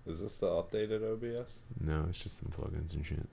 Is this the updated OBS? No, it's just some plugins and shit.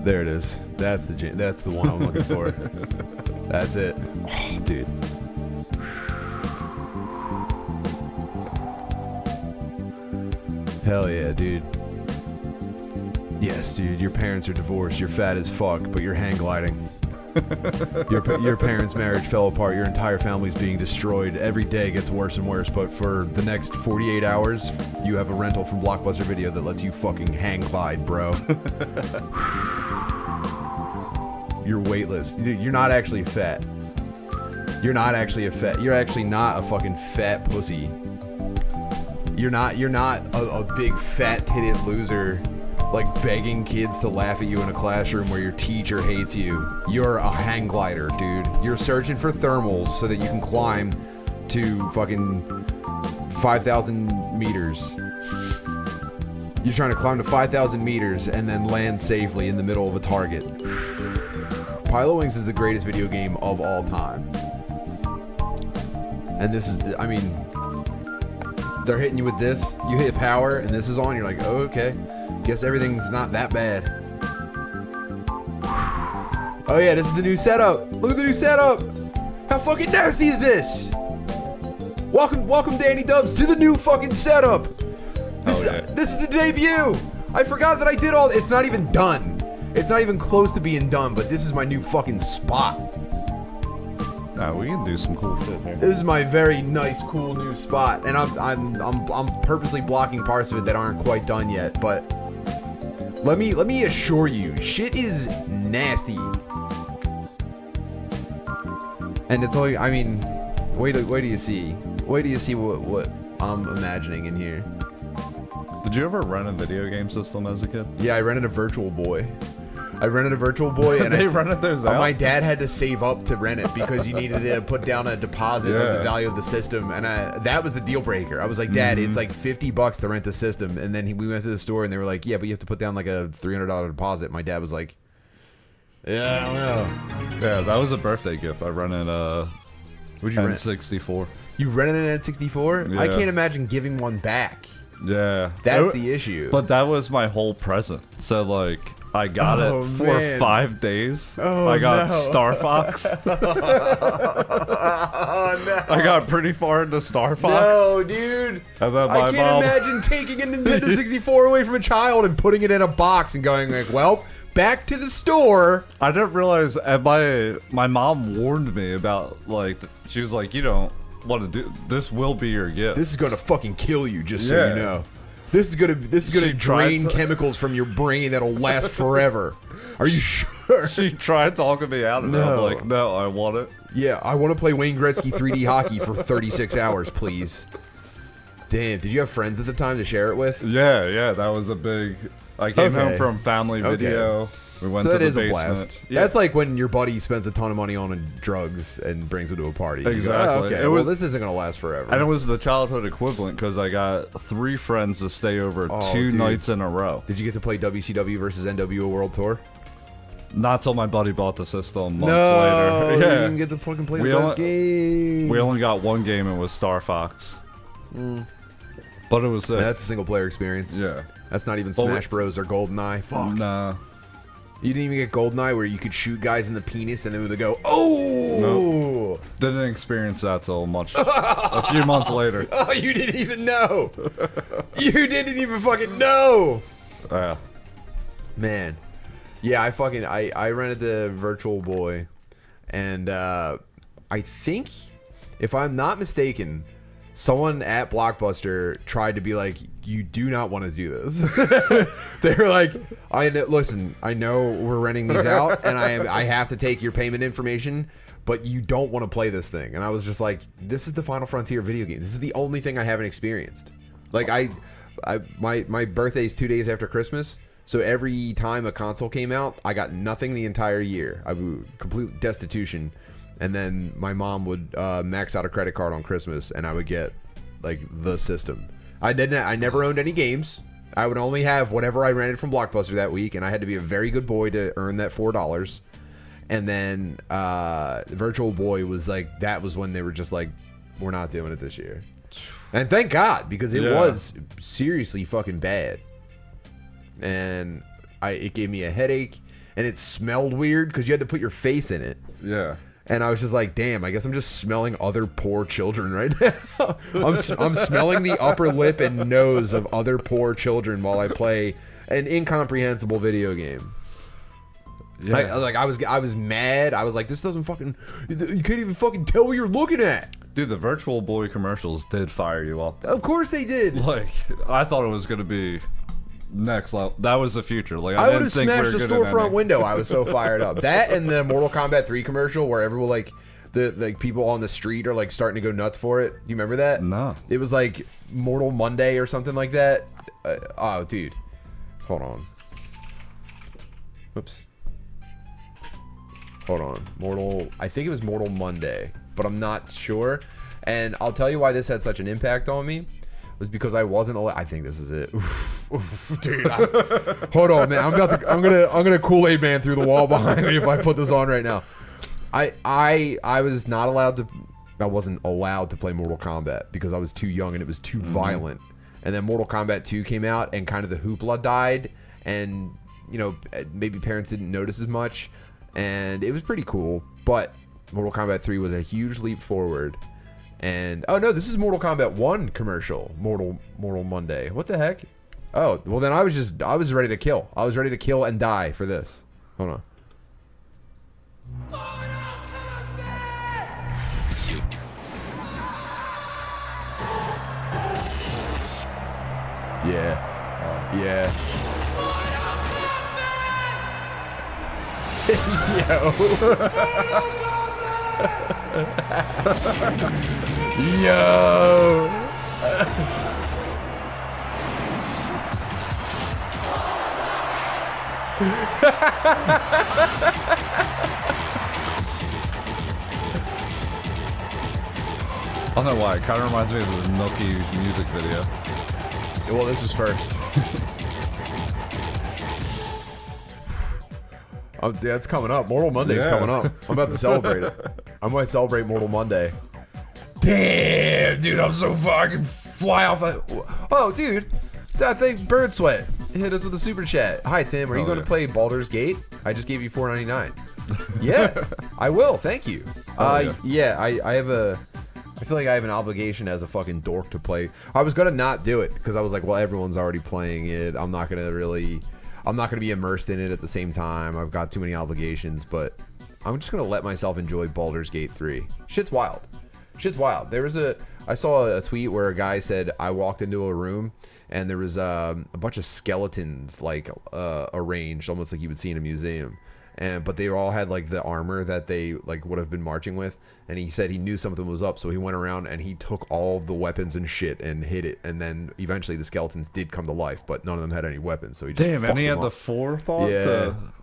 There it is. That's the one I'm looking for. That's it. Oh, dude. Hell yeah, dude. Yes, dude. Your parents are divorced. You're fat as fuck, but you're hang gliding. Your parents' marriage fell apart. Your entire family's being destroyed. Every day gets worse and worse, but for the next 48 hours, you have a rental from Blockbuster Video that lets you fucking hang glide, bro. You're weightless. Dude, you're not actually fat. You're not actually you're actually not a fucking fat pussy. You're not a big fat-titted loser like begging kids to laugh at you in a classroom where your teacher hates you. You're a hang glider, dude. You're searching for thermals so that you can climb to fucking 5,000 meters. You're trying to climb to 5,000 meters and then land safely in the middle of a target. Pilot Wings is the greatest video game of all time. And this is, I mean, they're hitting you with this. You hit power and this is on. You're like, oh, okay. Guess everything's not that bad. Oh yeah, this is the new setup. Look at the new setup. How fucking nasty is this? Welcome, Danny Dubs, to the new fucking setup. This is the debut. I forgot that I did all. It's not even done. It's not even close to being done. But this is my new fucking spot. Nah, we can do some cool shit here. This is my very nice, cool new spot, and I'm purposely blocking parts of it that aren't quite done yet. But let me assure you, shit is nasty. And it's only, I mean, wait till you see what I'm imagining in here. Did you ever rent a video game system as a kid? Yeah, I rented a Virtual Boy. And they rented those out? My dad had to save up to rent it because you needed to put down a deposit of the value of the system, and that was the deal breaker. I was like, Dad, it's like $50 to rent the system, and then we went to the store and they were like, yeah, but you have to put down like a $300 deposit. My dad was like, yeah, I don't know. Yeah, that was a birthday gift. I rented What'd you rent? N64. You rented an N64? Yeah. I can't imagine giving one back. Yeah. That's the issue. But that was my whole present. So like, I got it for 5 days. I got Star Fox. Oh, no. I got pretty far into Star Fox. No, dude. And then I can't imagine taking a Nintendo 64 away from a child and putting it in a box and going like, well, back to the store. I didn't realize, and my mom warned me about, like, she was like, you don't want to do, this will be your gift. This is going to fucking kill you, just so you know. This is gonna drain chemicals from your brain that'll last forever. Are you sure? She tried talking me out of it. I'm like, no, I want it. Yeah, I want to play Wayne Gretzky 3D hockey for 36 hours, please. Damn, did you have friends at the time to share it with? Yeah, that was a big. I came home from family video. We went to the basement. A blast. Yeah. That's like when your buddy spends a ton of money on drugs and brings it to a party. Exactly. Go, okay, this isn't gonna last forever. And it was the childhood equivalent because I got 3 friends to stay over 2 nights in a row. Did you get to play WCW versus NWO World Tour? Not till my buddy bought the system months later. You didn't get to fucking play the best game. We only got 1 game and it was Star Fox. But it was that's a single player experience. Yeah. That's not even Smash Bros or GoldenEye. Fuck. Nah. You didn't even get GoldenEye where you could shoot guys in the penis and then they go, oh! Nope. Didn't experience that till a few months later. Oh, you didn't even know. You didn't even fucking know. Yeah. Man. Yeah, I rented the Virtual Boy, and I think, if I'm not mistaken, someone at Blockbuster tried to be like, you do not want to do this. They were like, listen, I know we're renting these out, and I have to take your payment information, but you don't want to play this thing. And I was just like, this is the Final Frontier video game. This is the only thing I haven't experienced. Like, my birthday's 2 days after Christmas, so every time a console came out, I got nothing the entire year. I was complete destitution. And then my mom would max out a credit card on Christmas, and I would get like the system. I never owned any games. I would only have whatever I rented from Blockbuster that week, and I had to be a very good boy to earn that $4. And then Virtual Boy was like, that was when they were just like, we're not doing it this year. And thank God, because it was seriously fucking bad. And it gave me a headache, and it smelled weird because you had to put your face in it. Yeah. And I was just like, damn, I guess I'm just smelling other poor children right now. I'm smelling the upper lip and nose of other poor children while I play an incomprehensible video game. Yeah. I was mad. I was like, this doesn't fucking... You can't even fucking tell what you're looking at. Dude, the Virtual Boy commercials did fire you up. Of course they did. Like, I thought it was going to be... next level. That was the future. Like I would have smashed the storefront window. I was so fired up. That and the Mortal Kombat 3 commercial where everyone like the people on the street are like starting to go nuts for it. Do you remember that? No. It was like Mortal Monday or something like that. Oh, dude. Hold on. Whoops. Hold on. I think it was Mortal Monday, but I'm not sure. And I'll tell you why this had such an impact on me. Was because I wasn't allowed. I think this is it. Dude, hold on, man. I'm gonna Kool-Aid man through the wall behind me if I put this on right now. I was not allowed to. I wasn't allowed to play Mortal Kombat because I was too young and it was too violent. And then Mortal Kombat 2 came out and kind of the hoopla died, and you know maybe parents didn't notice as much, and it was pretty cool. But Mortal Kombat 3 was a huge leap forward. And oh no, this is Mortal Kombat 1 commercial. Mortal Monday. What the heck? Oh, well then I was ready to kill. I was ready to kill and die for this. Hold on. Yeah. Yeah. Yo. I don't know why. It kind of reminds me of the Milky music video. Well, this was first. Oh, yeah, it's coming up. Mortal Monday's coming up. I'm about to celebrate it. I might celebrate Mortal Monday. Damn, dude, I'm so fucking fly off that. Oh, dude, I think Bird Sweat hit us with a super chat. Hi, Tim. Are you going to play Baldur's Gate? I just gave you $4.99. Yeah, I will. Thank you. Yeah, I have a. I feel like I have an obligation as a fucking dork to play. I was gonna not do it because I was like, well, everyone's already playing it. I'm not gonna be immersed in it at the same time. I've got too many obligations, but I'm just gonna let myself enjoy Baldur's Gate 3. Shit's wild. I saw a tweet where a guy said, I walked into a room and there was a bunch of skeletons like arranged, almost like you would see in a museum. But they all had like the armor that they like would have been marching with, and he said he knew something was up, so he went around and he took all the weapons and shit and hid it, and then eventually the skeletons did come to life, but none of them had any weapons, so he just and he had the forethought.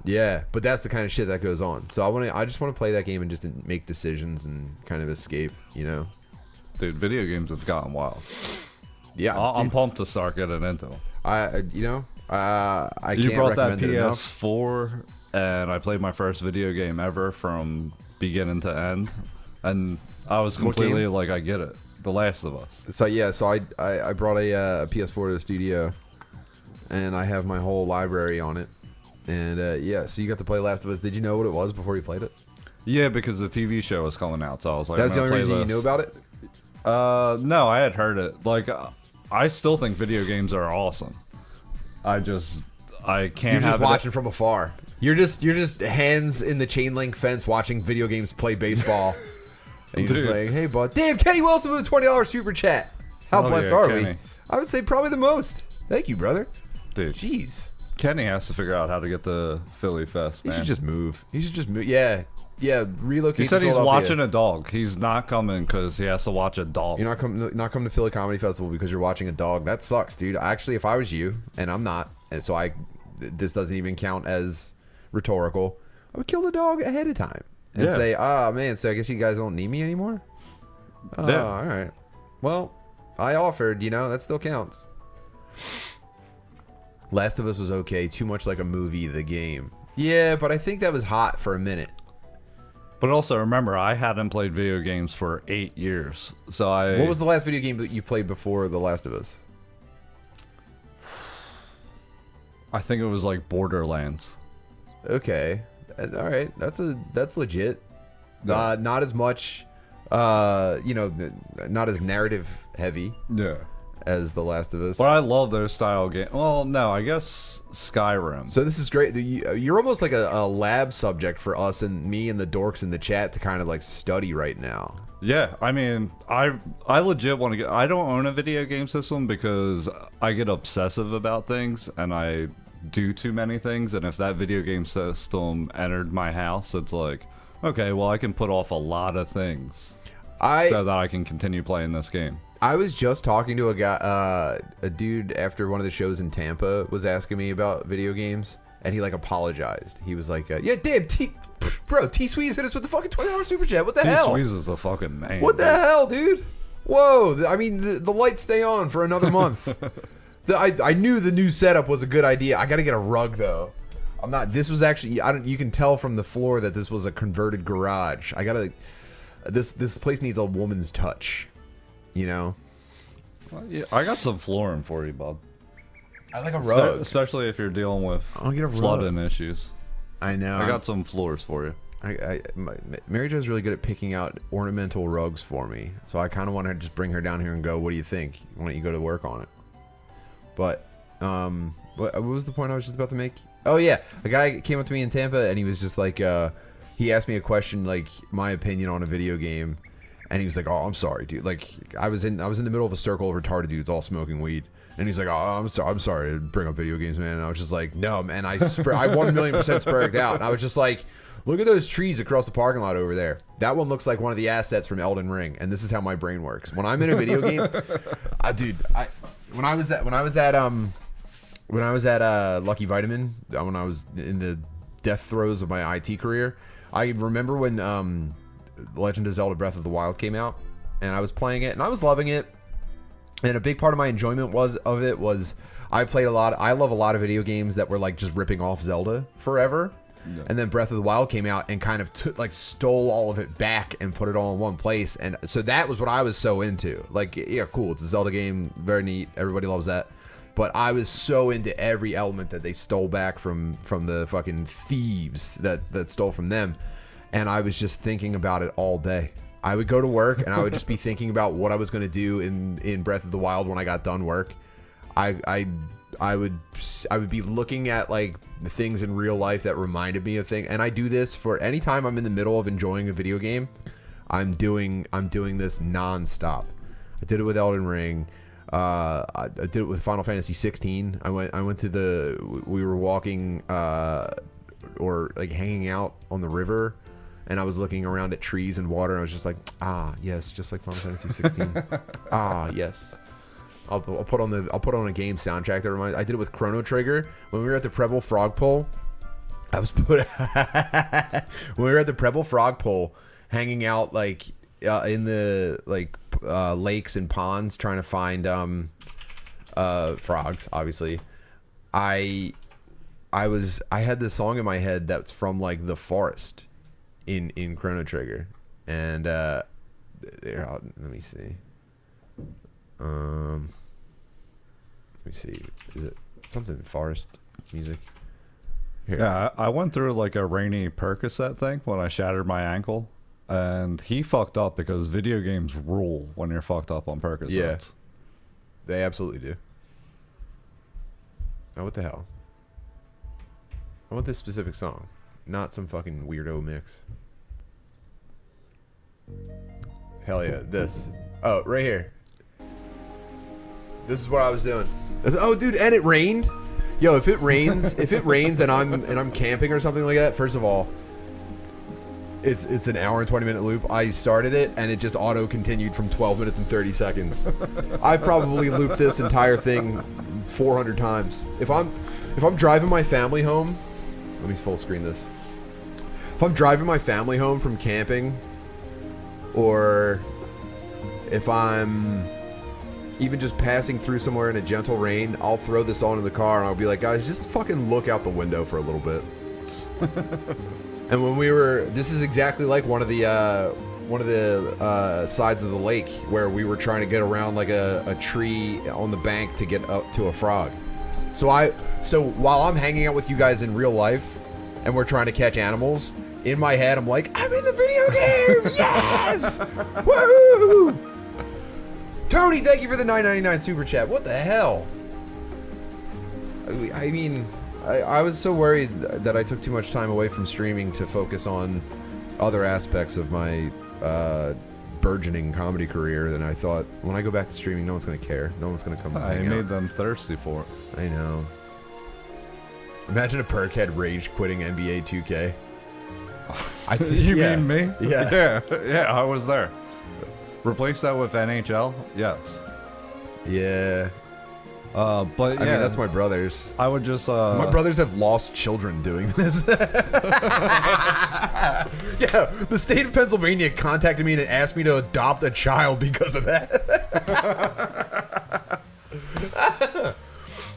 Yeah, but that's the kind of shit that goes on. So I just want to play that game and just make decisions and kind of escape, you know. Dude, video games have gotten wild. Yeah, I'm pumped to start getting into them. I You can't brought that recommend it enough. PS4, and I played my first video game ever from beginning to end, and I was completely like, I get it. The Last of Us. So yeah, I brought a PS4 to the studio, and I have my whole library on it, and yeah, so you got to play Last of Us. Did you know what it was before you played it? Yeah, because the TV show was coming out, so I was like, that's the only reason you knew about it. No, I had heard it. Like, I still think video games are awesome. I can't. You're just watching from afar. You're just hands in the chain link fence watching video games play baseball. And you're just like, hey, bud. Damn, Kenny Wilson with a $20 super chat. How blessed are we? I would say probably the most. Thank you, brother. Dude. Jeez. Kenny has to figure out how to get the Philly Fest, man. He should just move. Yeah. Yeah, relocate. He said he's watching a dog. He's not coming because he has to watch a dog. You're not coming to Philly Comedy Festival because you're watching a dog. That sucks, dude. Actually, if I was you, and I'm not, and so this doesn't even count as rhetorical, I would kill the dog ahead of time and say, man, so I guess you guys don't need me anymore? Yeah. All right. Well, I offered, that still counts. Last of Us was okay. Too much like a movie, the game. Yeah, but I think that was hot for a minute. But also remember, I hadn't played video games for 8 years. So What was the last video game that you played before The Last of Us? I think it was like Borderlands. Okay. All right. That's legit. Not as much, not as narrative heavy. Yeah. As The Last of Us. But I love those style games. Well, no, I guess Skyrim. So this is great. You're almost like a lab subject for us and me and the dorks in the chat to kind of like study right now. Yeah, I mean, I legit want to get... I don't own a video game system because I get obsessive about things and I do too many things. And if that video game system entered my house, it's like, okay, well, I can put off a lot of things so that I can continue playing this game. I was just talking to a dude after one of the shows in Tampa was asking me about video games, and he like apologized. He was like, "Yeah, damn, T-Sweeze hit us with the fucking $20 super chat. What the hell? T-Sweeze is a fucking man. What the hell, dude? Whoa! I mean, the lights stay on for another month. I knew the new setup was a good idea. I got to get a rug though. I'm not. This was actually. You can tell from the floor that this was a converted garage. I gotta. This place needs a woman's touch. Well, yeah, I got some flooring for you, bud. I like a rug, especially if you're dealing with I'll get a flooding rug. Issues. I know. I got some floors for you. Mary Jo's really good at picking out ornamental rugs for me, so I kind of want to just bring her down here and go, "What do you think? Why don't you go to work on it?" But what was the point I was just about to make? Oh yeah, a guy came up to me in Tampa and he was just like, he asked me a question like my opinion on a video game. And he was like, "Oh, I'm sorry, dude. Like, I was in the middle of a circle of retarded dudes all smoking weed." And he's like, "Oh, I'm sorry to bring up video games, man." And I was just like, "No, man. I 1,000,000% spurred out." And I was just like, "Look at those trees across the parking lot over there. That one looks like one of the assets from Elden Ring." And this is how my brain works. When I'm in a video game, when I was at Lucky Vitamin, when I was in the death throes of my IT career, I remember when Legend of Zelda Breath of the Wild came out, and I was playing it and I was loving it, and a big part of my enjoyment was I love a lot of video games that were like just ripping off Zelda forever. Yeah. And then Breath of the Wild came out and kind of stole all of it back and put it all in one place, and so that was what I was so into. Like, yeah, cool, it's a Zelda game, very neat, everybody loves that, but I was so into every element that they stole back from the fucking thieves that stole from them. And I was just thinking about it all day. I would go to work and I would just be thinking about what I was going to do in Breath of the Wild when I got done work. I would be looking at like the things in real life that reminded me of things. And I do this for any time I'm in the middle of enjoying a video game. I'm doing this nonstop. I did it with Elden Ring. I did it with Final Fantasy 16. I went to we were walking or like hanging out on the river. And I was looking around at trees and water, and I was just like, yes, just like Final Fantasy 16. Yes. I'll put on a game soundtrack that reminds. I did it with Chrono Trigger when we were at the Preble Frog Pole. When we were at the Preble Frog Pole, hanging out like in the lakes and ponds, trying to find frogs. Obviously, I had this song in my head that's from like The Forest. In Chrono Trigger, and let me see. Let me see. Is it something forest music? Here. Yeah, I went through like a rainy Percocet thing when I shattered my ankle, and he fucked up because video games rule when you're fucked up on Percocets. Yeah, they absolutely do. Oh, what the hell? I want this specific song, not some fucking weirdo mix. Hell yeah, this. Oh, right here. This is what I was doing. Oh, dude, and it rained. Yo, if it rains, and I'm camping or something like that, first of all, it's an hour and 20-minute loop. I started it and it just auto continued from 12 minutes and 30 seconds. I've probably looped this entire thing 400 times. If I'm driving my family home, let me full screen this. If I'm driving my family home from camping, or if I'm even just passing through somewhere in a gentle rain, I'll throw this on in the car and I'll be like, guys, just fucking look out the window for a little bit. And when this is exactly like one of the sides of the lake where we were trying to get around like a tree on the bank to get up to a frog. So while I'm hanging out with you guys in real life and we're trying to catch animals, in my head I'm like, I'm in the video game! Yes! Woo! Tony, thank you for the $9.99 super chat. What the hell? I mean, I was so worried that I took too much time away from streaming to focus on other aspects of my burgeoning comedy career, and I thought, when I go back to streaming, no one's going to care. No one's going to come hang out. I made them thirsty for it. I know. Imagine a perk head rage quitting NBA 2K. You mean me? Yeah. Yeah, I was there. Replace that with NHL? Yes. Yeah. But yeah. I mean, that's my brothers. I would just, My brothers have lost children doing this. Yeah, the state of Pennsylvania contacted me and asked me to adopt a child because of that.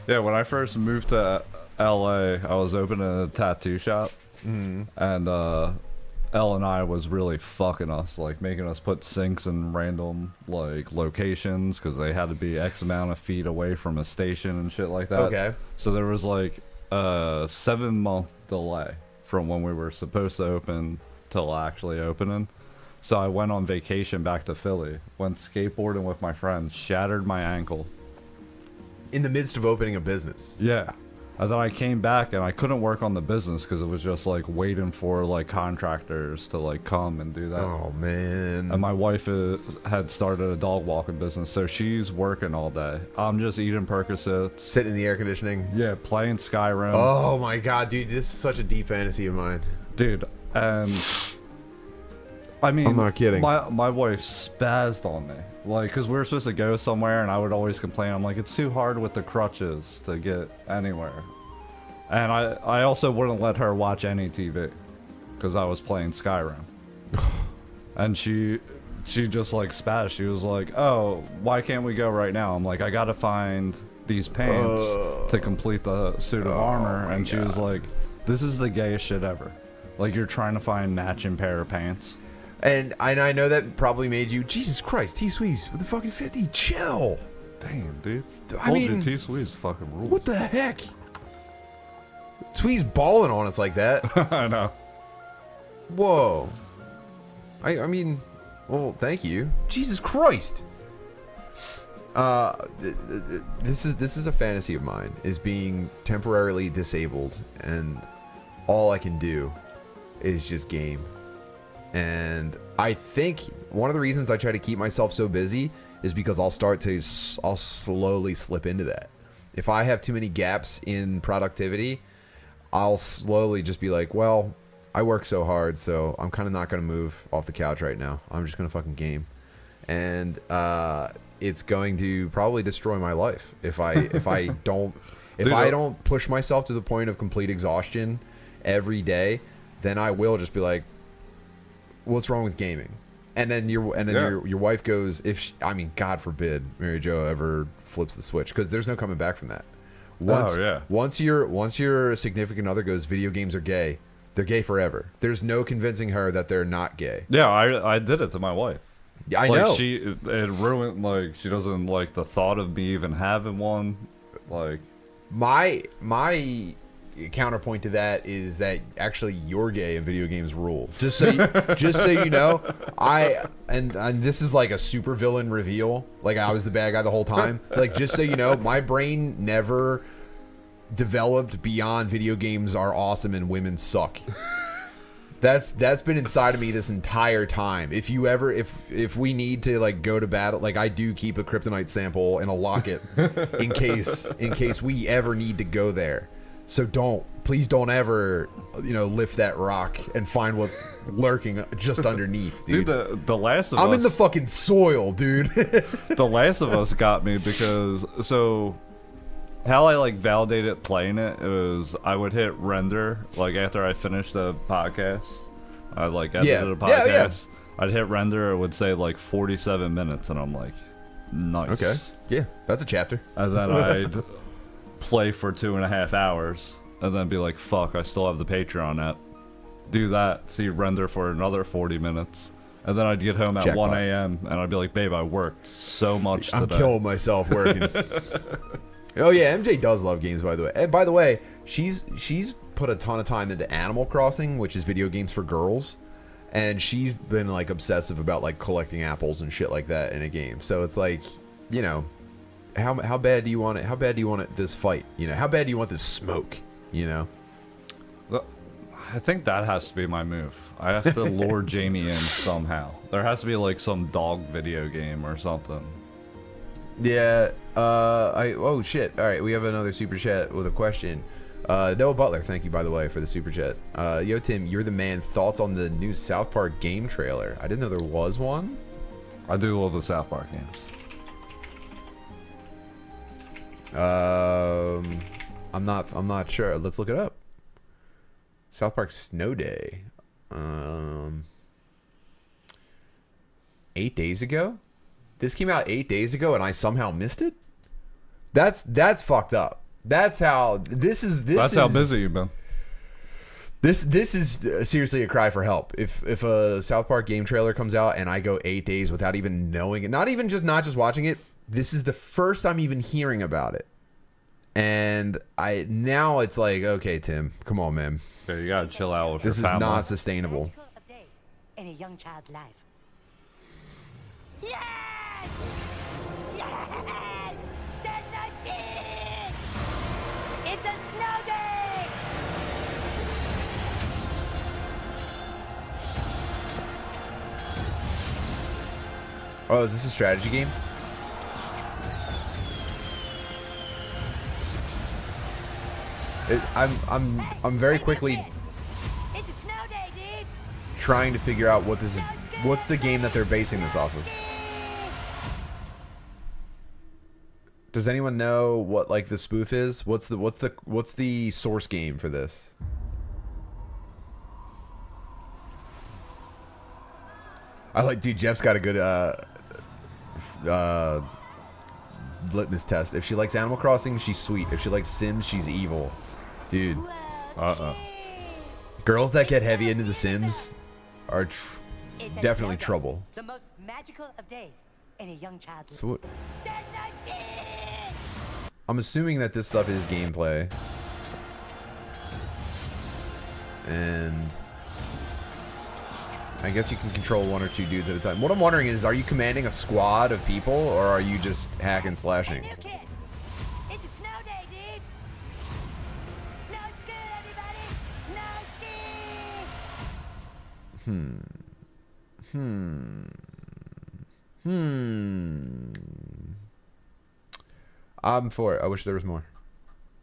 Yeah, when I first moved to LA, I was opening a tattoo shop. And Elle and I was really fucking us, like making us put sinks in random like locations because they had to be X amount of feet away from a station and shit like that. Okay. So there was like a 7-month delay from when we were supposed to open till actually opening. So I went on vacation back to Philly, went skateboarding with my friends, shattered my ankle. In the midst of opening a business. Yeah. And then I came back and I couldn't work on the business because it was just like waiting for like contractors to like come and do that. Oh man. And my wife had started a dog walking business, so she's working all day. I'm just eating Percocets, sitting in the air conditioning. Yeah, playing Skyrim. Oh my god, dude, this is such a deep fantasy of mine. Dude, and I mean, I'm not kidding. My wife spazzed on me. Like, because we were supposed to go somewhere, and I would always complain. I'm like, it's too hard with the crutches to get anywhere. And I also wouldn't let her watch any TV because I was playing Skyrim. And she just, like, spazzed. She was like, oh, why can't we go right now? I'm like, I got to find these pants to complete the suit of armor. And she was like, this is the gayest shit ever. Like, you're trying to find matching pair of pants. And I know that probably made you, Jesus Christ, T-Sweeze with the fucking 50, chill. Damn, dude. I mean, T-Sweeze fucking rules. What the heck? Sweeze balling on us like that. I know. Whoa. I mean, well, thank you. Jesus Christ. This is a fantasy of mine, is being temporarily disabled, and all I can do is just game. And I think one of the reasons I try to keep myself so busy is because I'll slowly slip into that. If I have too many gaps in productivity, I'll slowly just be like, well, I work so hard, so I'm kind of not going to move off the couch right now. I'm just going to fucking game. And it's going to probably destroy my life if I don't push myself to the point of complete exhaustion every day. Then I will just be like, what's wrong with gaming? And then your wife goes, God forbid Mary Jo ever flips the switch, because there's no coming back from that. Once your significant other goes, video games are gay, they're gay forever. There's no convincing her that they're not gay. Yeah, I did it to my wife. I know. It ruined, like, she doesn't like the thought of me even having one. Like, my counterpoint to that is that actually you're gay and video games rule. Just so you know, and this is like a super villain reveal. Like, I was the bad guy the whole time. Like, just so you know, my brain never developed beyond video games are awesome and women suck. That's been inside of me this entire time. If we need to like go to battle, like I do keep a kryptonite sample in a locket in case we ever need to go there. So please don't ever, lift that rock and find what's lurking just underneath, dude. The Last of Us. I'm in the fucking soil, dude. The Last of Us got me because how I like validated playing it was I would hit render like after I finished the podcast. I like edited a podcast. I'd hit render. It would say like 47 minutes, and I'm like, nice. Okay. Yeah, that's a chapter. And then I'd play for 2.5 hours, and then be like, fuck, I still have the Patreon app. Do that. See render for another 40 minutes. And then I'd get home at 1 a.m. and I'd be like, babe, I worked so much today. I'm killing myself working. Oh yeah, MJ does love games, by the way. And by the way, she's put a ton of time into Animal Crossing, which is video games for girls, and she's been like obsessive about like collecting apples and shit like that in a game. So it's like, how bad do you want it? How bad do you want it? This fight, how bad do you want this smoke? I think that has to be my move. I have to lure Jamie in somehow. There has to be like some dog video game or something. Yeah. Oh shit. All right, we have another super chat with a question. Noah Butler, thank you by the way for the super chat. Yo Tim, you're the man. Thoughts on the new South Park game trailer? I didn't know there was one. I do love the South Park games. I'm not sure. Let's look it up. South Park Snow Day. 8 days ago? This came out 8 days ago and I somehow missed it? That's fucked up. That's how busy you've been. This is seriously a cry for help. If a South Park game trailer comes out and I go 8 days without even knowing it, not just watching it, this is the first I'm even hearing about it. And now it's like, okay, Tim, come on, man. Yeah, you gotta chill out with this your family. This is not sustainable. In a young child's life. Yes! Yes! There's no kid! It's a snow day! Oh, is this a strategy game? I'm very quickly It's a snow day, dude! trying to figure out what this is. What's the game that they're basing this off of? Does anyone know what like the spoof is? What's the source game for this? Dude, Jeff's got a good litmus test. If she likes Animal Crossing, she's sweet. If she likes Sims, she's evil. Dude. Girls that get heavy into The Sims are definitely trouble. The most magical of days in a young child's So what? There's no kid! I'm assuming that this stuff is gameplay. And I guess you can control one or two dudes at a time. What I'm wondering is, are you commanding a squad of people or are you just hack and slashing? New kid! It's a snow day, dude! No school, everybody! No school! I'm for it. I wish there was more.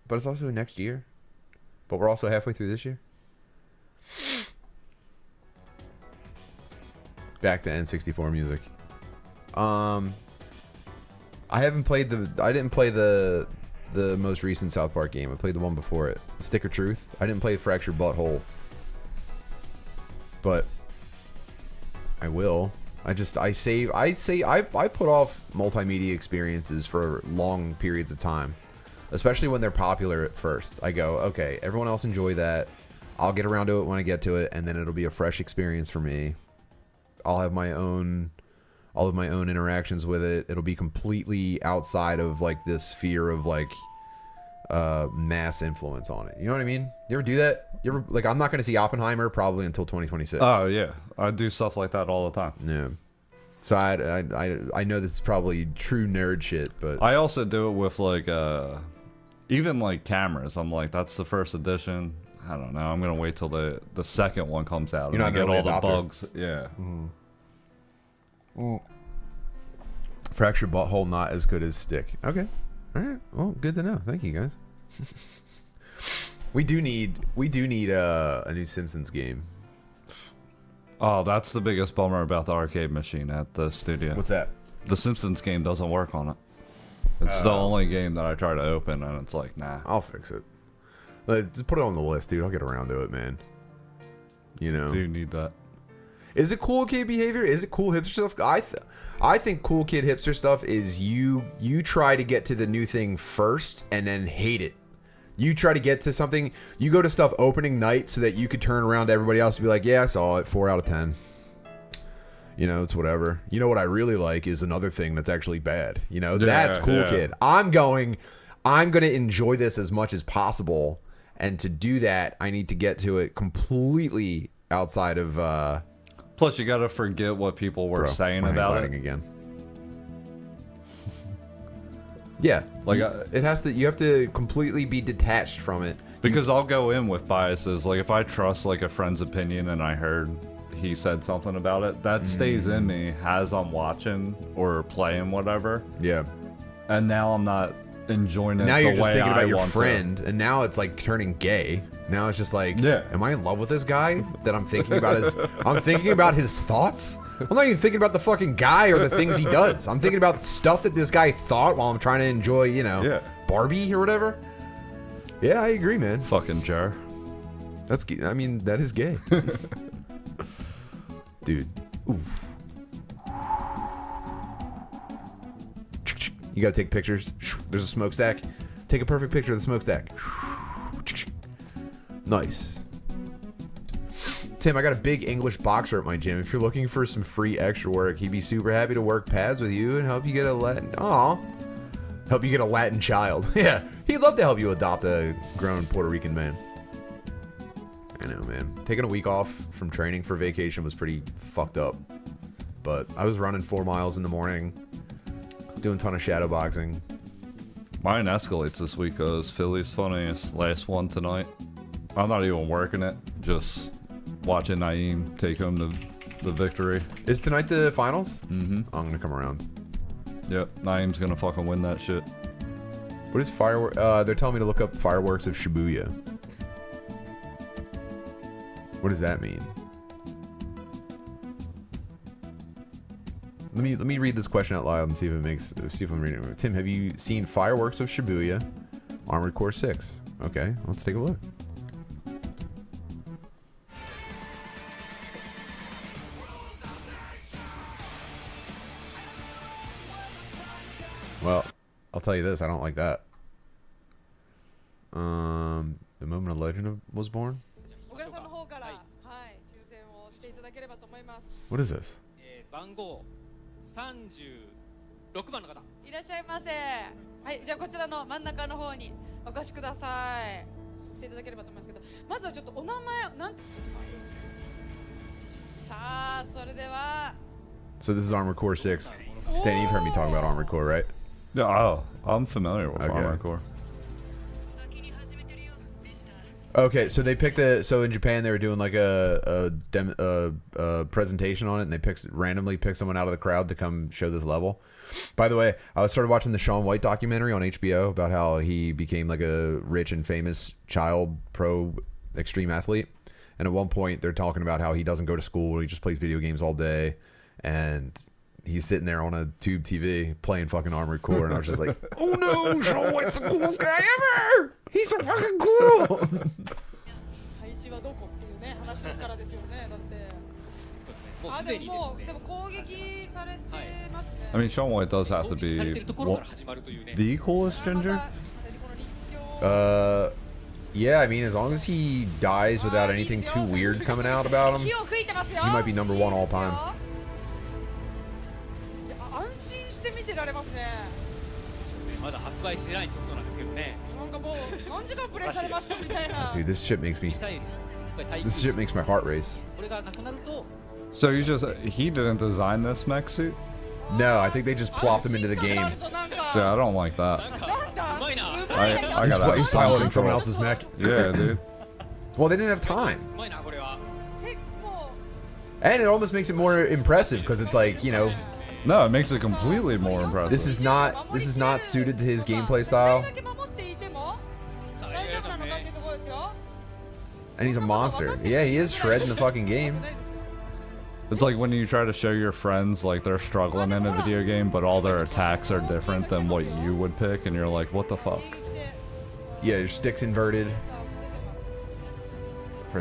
But it's also next year. But we're also halfway through this year. Back to N64 music. I didn't play the most recent South Park game. I played the one before it. Stick or Truth. I didn't play Fractured Butthole. But I will. I put off multimedia experiences for long periods of time, especially when they're popular at first. I go, okay, everyone else enjoy that. I'll get around to it when I get to it, and then it'll be a fresh experience for me. I'll have all of my own interactions with it. It'll be completely outside of like this sphere of like mass influence on it. You know what I mean? You ever do that? You ever like? I'm not going to see Oppenheimer probably until 2026. Oh yeah, I do stuff like that all the time. Yeah. So I know this is probably true nerd shit, but I also do it with like Even like cameras, I'm like, that's the first edition. I don't know. I'm gonna wait till the second one comes out. You're and not I get an all the early bugs. Yeah. Fractured butthole not as good as stick. Okay. All right. Well, good to know. Thank you guys. we do need a new Simpsons game. Oh, that's the biggest bummer about the arcade machine at the studio. What's that? The Simpsons game doesn't work on it. It's the only game that I try to open, and it's like, nah. I'll fix it. Just put it on the list, dude. I'll get around to it, man. You know. Do you need that? Is it cool kid behavior? Is it cool hipster stuff? I think cool kid hipster stuff is you try to get to the new thing first and then hate it. You try to get to something. You go to stuff opening night so that you could turn around to everybody else and be like, yeah, I saw it. 4 out of 10. You know, it's whatever. You know what I really like is another thing that's actually bad. You know, that's cool kid. I'm going to enjoy this as much as possible. And to do that, I need to get to it completely outside of... Plus, you gotta forget what people were saying about it. Again. Yeah, like it has to. You have to completely be detached from it. Because I'll go in with biases. Like if I trust like a friend's opinion and I heard he said something about it, that stays in me as I'm watching or playing whatever. Yeah. And now I'm not enjoying it. Now you're just way thinking about I your want friend, and now it's like turning gay. Now it's just like, yeah, am I in love with this guy that I'm thinking about I'm thinking about his thoughts? I'm not even thinking about the fucking guy or the things he does. I'm thinking about stuff that this guy thought while I'm trying to enjoy, you know, Barbie or whatever. Yeah, I agree, man. Fucking jar. That's, I mean, that is gay. Dude. Ooh. You gotta take pictures. There's a smokestack. Take a perfect picture of the smokestack. Nice. Tim, I got a big English boxer at my gym. If you're looking for some free extra work, he'd be super happy to work pads with you and help you get a Latin... help you get a Latin child. Yeah, he'd love to help you adopt a grown Puerto Rican man. I know, man. Taking a week off from training for vacation was pretty fucked up. But I was running 4 miles in the morning, doing a ton of shadow boxing. Mine escalates this week because Philly's funniest. Last one tonight. I'm not even working it. Just watching Naeem take home the victory. Is tonight the finals? Mm-hmm. I'm gonna come around. Yep, Naeem's gonna fucking win that shit. What is firework? They're telling me to look up fireworks of Shibuya. What does that mean? Let me read this question out loud and see if I'm reading it. Tim, have you seen Fireworks of Shibuya, Armored Core 6? Okay, let's take a look. Well, I'll tell you this, I don't like that. The moment a legend was born? What is this? 番号36番の方。いらっしゃいませ。はい、じゃあこちらの真ん中の方にお越しください。来ていただければと思いますけど、まずはちょっとお名前なんてですか。さあ、それでは。So this is Armored Core 6. Danny, you've heard me talk about Armored Core, right? Yeah, oh, I'm familiar with Armored Core. Okay, so they picked so in Japan they were doing like a presentation on it, and they randomly picked someone out of the crowd to come show this level. By the way, I started watching the Shaun White documentary on HBO about how he became like a rich and famous child pro extreme athlete. And at one point they're talking about how he doesn't go to school, he just plays video games all day, and he's sitting there on a tube TV playing fucking Armored Core, and I was just like, oh no, Shaun White's the coolest guy ever! He's so fucking cool! I mean, Shaun White does have to be the coolest ginger. Yeah, I mean, as long as he dies without anything too weird coming out about him, he might be number 1 all time. Dude, this shit makes my heart race. So he didn't design this mech suit? No, I think they just plopped him into the game. So I don't like that. I gotta He's have piloting some someone control. else's mech. Yeah, dude. Well, they didn't have time. 結構 And it almost makes it more impressive because it's like, you know, No, it makes it completely more impressive. this is not suited to his gameplay style, だけ守っていても大丈夫なのかっていうところですよ and he's a monster. Yeah, he is shredding the fucking game. It's like when you try to show your friends like they're struggling in a video game, but all their attacks are different than what you would pick, and you're like, what the fuck? 迎撃して Yeah, your stick's inverted. さあ出てま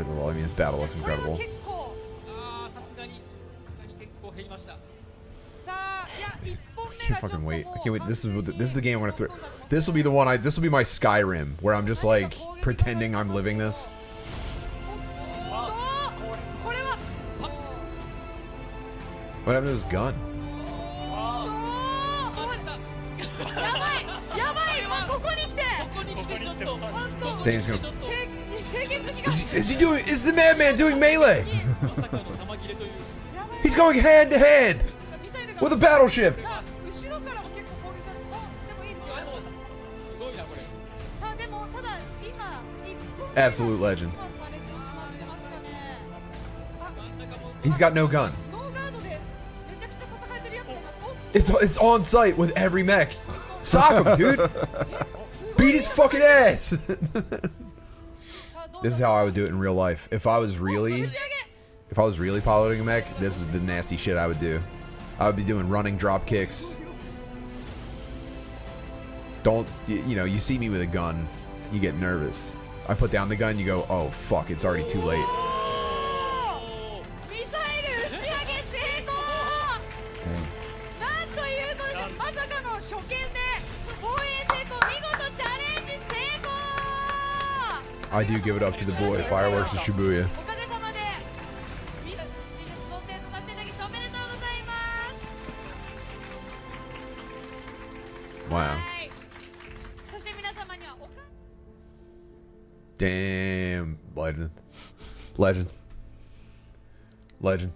す First of all, I mean, this battle looks これは incredible. 結構さあいや1本目 I が can't ちょっと fucking もう wait. I can't wait. This is the game I want to throw. This will be the one this will be my Skyrim, where I'm just like pretending I'm living this. これは What happened to his gun? やばいやばいここに来て本当 Dang, he's gonna. 清潔技が Is he doing? Is the madman doing melee? やばい He's going hand to hand ミサイルが with a battleship. 後ろからも結構攻撃されるでもいいですよさあでもただ今1本 Absolute legend. されてしまってますがねあ He's got no gun. ノーガードでめちゃくちゃ戦えてるやつがいますお It's on site with every mech. Sock him, dude. Beat his fucking ass. さあどう This is how I would do it in real life. If I was 打 really ち上げ piloting a mech, this is the nasty shit I would do. I would be doing running drop kicks. Don't, you know, you see me with a gun, you get nervous. I put down the gun, you go, oh fuck, it's already too late. ミサイル打ち上げ成功なんということでまさかの初見で防衛成功見事チャレンジ成功 I do give it up to the boy, Fireworks of Shibuya. おかげさまで技術贈呈とさせていただきおめでとうございます Wow. はいそして皆様にはおか Damn. Legend. Legend. Legend.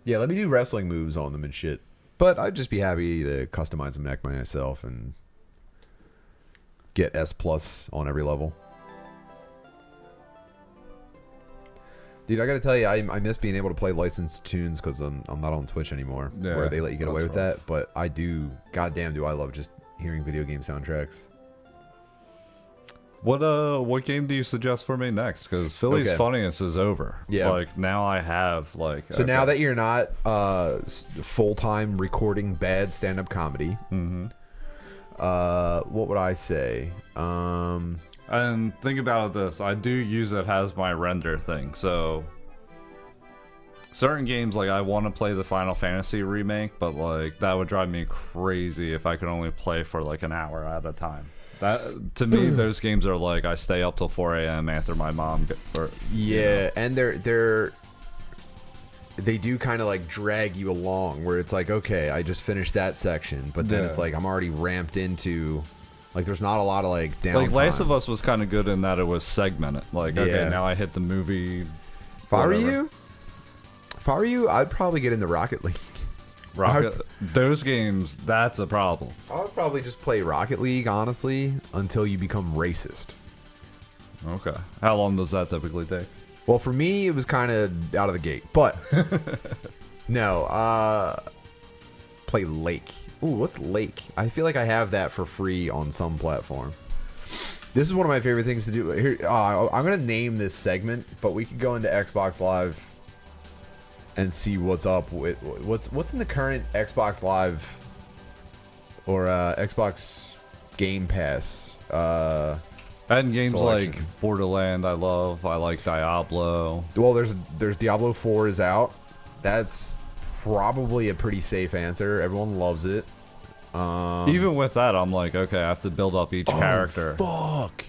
Yeah, let me do wrestling moves on them and shit. But I'd just be happy to customize a mech myself and get S plus on every level. Dude, I gotta tell you, I miss being able to play licensed tunes because I'm not on Twitch anymore, Yeah, where they let you get away that's with rough. that. But I do, goddamn, do I love just hearing video game soundtracks. What game do you suggest for me next? Because Philly's Okay. Funniest is over. Yeah. Like now I have like. So now that you're not full-time recording bad stand-up comedy, what would I say? And think about this, I do use it as my render thing. So certain games, like I want to play the Final Fantasy remake, but like that would drive me crazy if I could only play for like an hour at a time. That to me, those games are like I stay up till 4 a.m. after my mom. Yeah, and they do kind of like drag you along, where it's like, okay, I just finished that section, but then Yeah. it's like I'm already ramped into, like, there's not a lot of like downtime. Like Last of Us was kind of good in that it was segmented. Like okay, Yeah. now I hit the movie. If I were you, I'd probably get into Rocket League. Those games, that's a problem. I would probably just play Rocket League, honestly, until you become racist. Okay, how long does that typically take? Well, for me, it was kind of out of the gate, but no, play Lake. Ooh, what's Lake? I feel like I have that for free on some platform. This is one of my favorite things to do. Here, I'm gonna name this segment, but we could go into Xbox Live and see what's up with what's in the current Xbox Live or Xbox Game Pass. And games Selection. like Borderland, I like Diablo. Well, there's Diablo 4 is out. That's probably a pretty safe answer. Everyone loves it. Even with that, I'm like, okay, I have to build up each character. Fuck.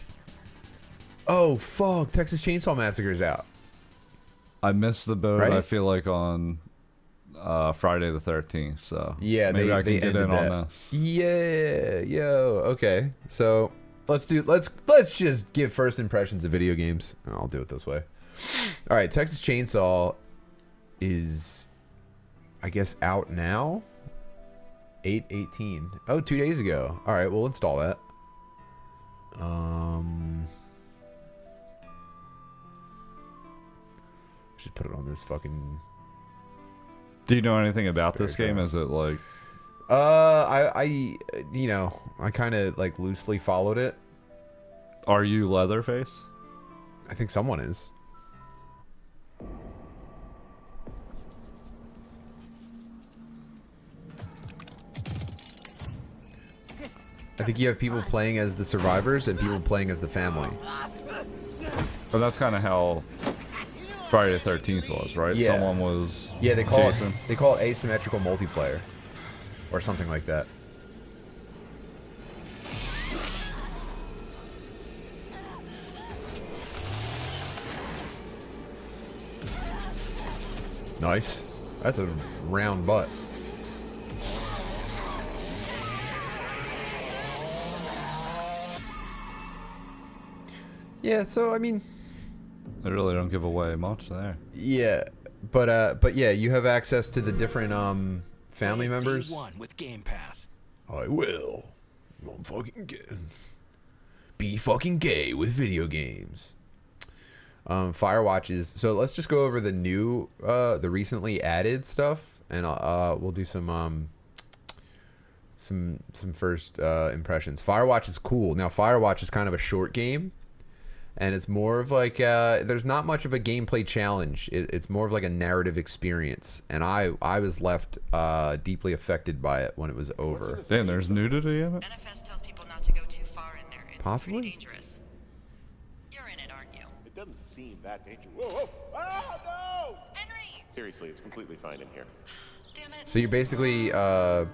Oh fuck! Texas Chainsaw Massacre is out. I missed the boat, Right? I feel like, on Friday the 13th, so Yeah, maybe I they can get ended in that. on this. Yeah, yo, okay. So let's just give first impressions of video games. I'll do it this way. All right, Texas Chainsaw is, I guess, out now. 8/18. Oh, 2 days ago. All right, we'll install that. Should put it on this fucking. Do you know anything about Spare this game? drive. Is it like? I kind of like loosely followed it. Are you Leatherface? I think someone is. I think you have people playing as the survivors and people playing as the family. But that's kind of how Friday the 13th was, right? Yeah. Someone was. Yeah, they call Jason. it asymmetrical multiplayer, or something like that. Nice. That's a round butt. Yeah, so I mean, They really don't give away much there. yeah, but yeah, you have access to the different family members. Day one with Game Pass. I will. Be fucking gay with video games. Firewatch is, so let's just go over the new, the recently added stuff, and we'll do some first impressions. Firewatch is cool. Now, Firewatch is kind of a short game, and it's more of like there's not much of a gameplay challenge. It's more of like a narrative experience, and I was left deeply affected by it when it was over. Damn, there's nudity in it? NFS tells people not to go too far in there. It's Possibly? pretty dangerous. You're in it, aren't you? It doesn't seem that dangerous. Whoa, whoa! Ah, no! Henry! Seriously, it's completely fine in here. Damn it. So you're basically That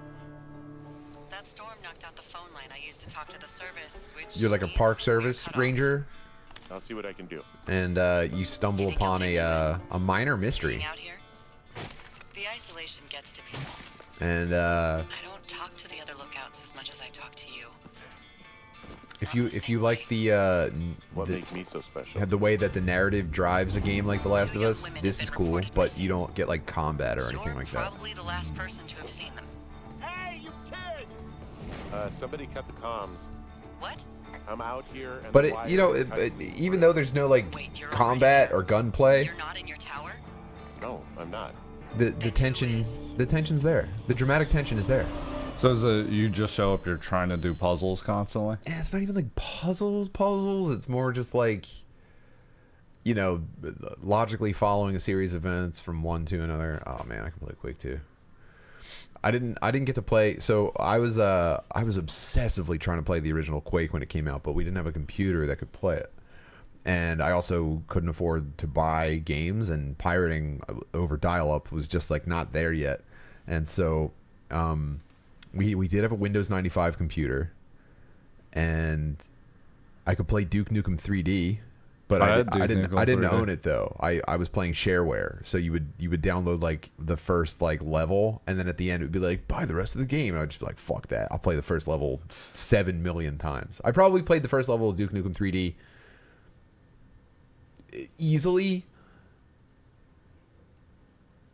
storm knocked out the phone line I used to talk to the service, which you're like a means park we're service cut off. ranger, I'll see what I can do. and you stumble You think you'll upon take to a minor mystery, Being out here, the isolation gets to people. and I don't talk to the other lookouts as much as I talk to you. if you like the What makes me so special? the way that the narrative drives a game like The Last of Two young Us, women this have is been cool, reported but missing. you don't get like combat or anything You're like that. probably the last person to have seen them. Hey, you kids! Somebody cut the comms. What? I'm out here. And But the it, wire you know, is tightly even though there's no like Wait, you're combat or gunplay, You're not in your tower? No, I'm not. the Then who tension, is? the tension's there. The dramatic tension is there. So is it you just show up, you're trying to do puzzles constantly? And it's not even like puzzles. It's more just like, you know, logically following a series of events from one to another. Oh man, I can play Quake 2. I didn't get to play. So I was obsessively trying to play the original Quake when it came out, but we didn't have a computer that could play it. And I also couldn't afford to buy games, and pirating over dial-up was just like not there yet. And so we did have a Windows 95 computer, and I could play Duke Nukem 3D, but I had Duke I didn't Nukem 3D. own it though. I was playing shareware, so you would download like the first like level, and then at the end it would be like buy the rest of the game, and I'd just be like fuck that, I'll play the first level 7 million times. I probably played the first level of Duke Nukem 3D easily,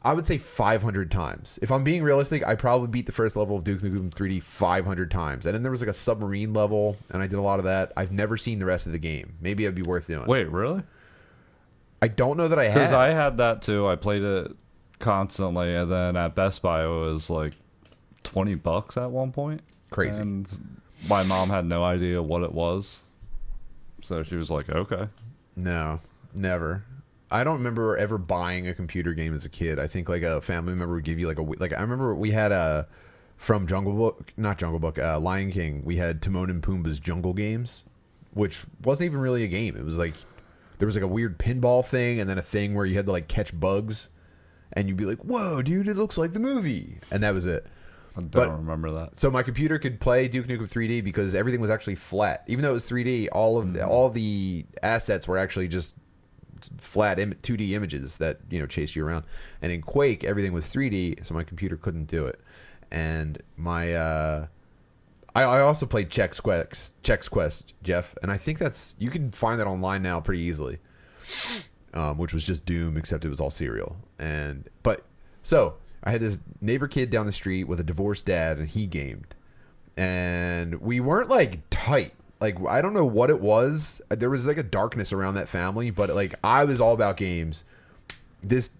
I would say 500 times. If I'm being realistic, I probably beat the first level of Duke Nukem 3D 500 times. And then there was like a submarine level, and I did a lot of that. I've never seen the rest of the game. Maybe it'd be worth doing. Wait, really? I don't know that I Because have. I had that too. I played it constantly, and then at Best Buy it was like $20 at one point. Crazy. And my mom had no idea what it was, so she was like, "Okay." No, never. I don't remember ever buying a computer game as a kid. I think like a family member would give you like I remember we had a from Lion King. We had Timon and Pumbaa's Jungle Games, which wasn't even really a game. It was like there was like a weird pinball thing, and then a thing where you had to like catch bugs, and you'd be like, "Whoa, dude, it looks like the movie," and that was it. I don't But- remember that. So my computer could play Duke Nukem 3D because everything was actually flat. Even though it was 3D, all of the assets were actually just flat 2D images that, you know, chase you around. And in Quake, everything was 3D, so my computer couldn't do it. And my I also played Chex Quest, Jeff, and I think that's, you can find that online now pretty easily. Which was just Doom, except it was all serial. So I had this neighbor kid down the street with a divorced dad, and he gamed. And we weren't like tight. Like, I don't know what it was. There was like a darkness around that family, but like I was all about games. This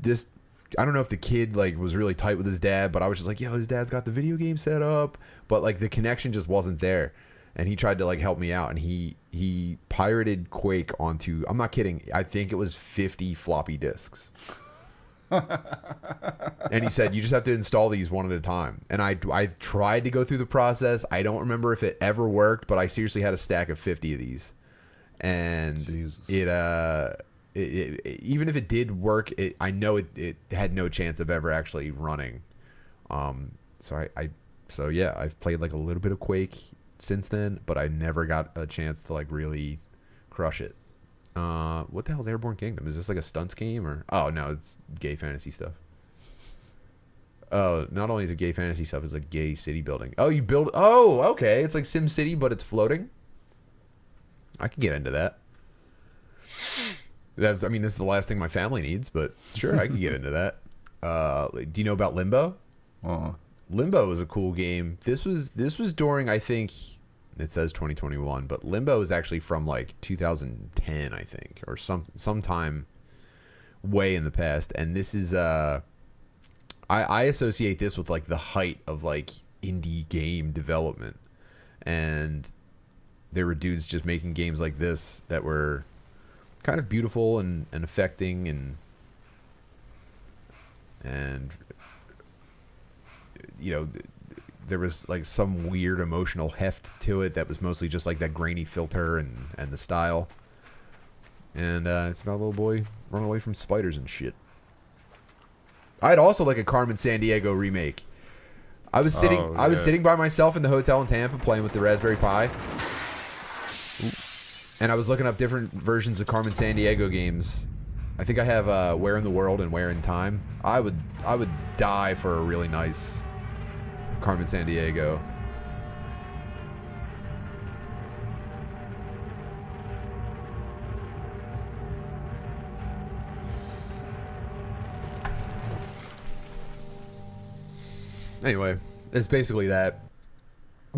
I don't know if the kid like was really tight with his dad, but I was just like, yo, his dad's got the video game set up, but like the connection just wasn't there. And he tried to like help me out, and he pirated Quake onto, I'm not kidding, I think it was 50 floppy disks. And he said, you just have to install these one at a time. And I tried to go through the process. I don't remember if it ever worked, but I seriously had a stack of 50 of these. And Jesus. it even if it did work, I know it had no chance of ever actually running. So I've played like a little bit of Quake since then, but I never got a chance to like really crush it. What the hell is Airborne Kingdom? Is this like a stunts game or? Oh no, it's gay fantasy stuff. Oh, not only is it gay fantasy stuff, it's like gay city building. Oh, you build. Oh, okay, it's like Sim City, but it's floating. I can get into that. This is the last thing my family needs, but sure, I can get into that. Do you know about Limbo? Limbo was a cool game. This was during, I think, it says 2021, but Limbo is actually from like 2010, I think, or sometime way in the past. And this is I associate this with like the height of like indie game development, and there were dudes just making games like this that were kind of beautiful and affecting and you know, there was like some weird emotional heft to it that was mostly just like that grainy filter and the style. And it's about a little boy running away from spiders and shit. I'd also like a Carmen Sandiego remake. I was sitting by myself in the hotel in Tampa playing with the Raspberry Pi. And I was looking up different versions of Carmen Sandiego games. I think I have Where in the World and Where in Time. I would die for a really nice Carmen Sandiego. Anyway, it's basically that.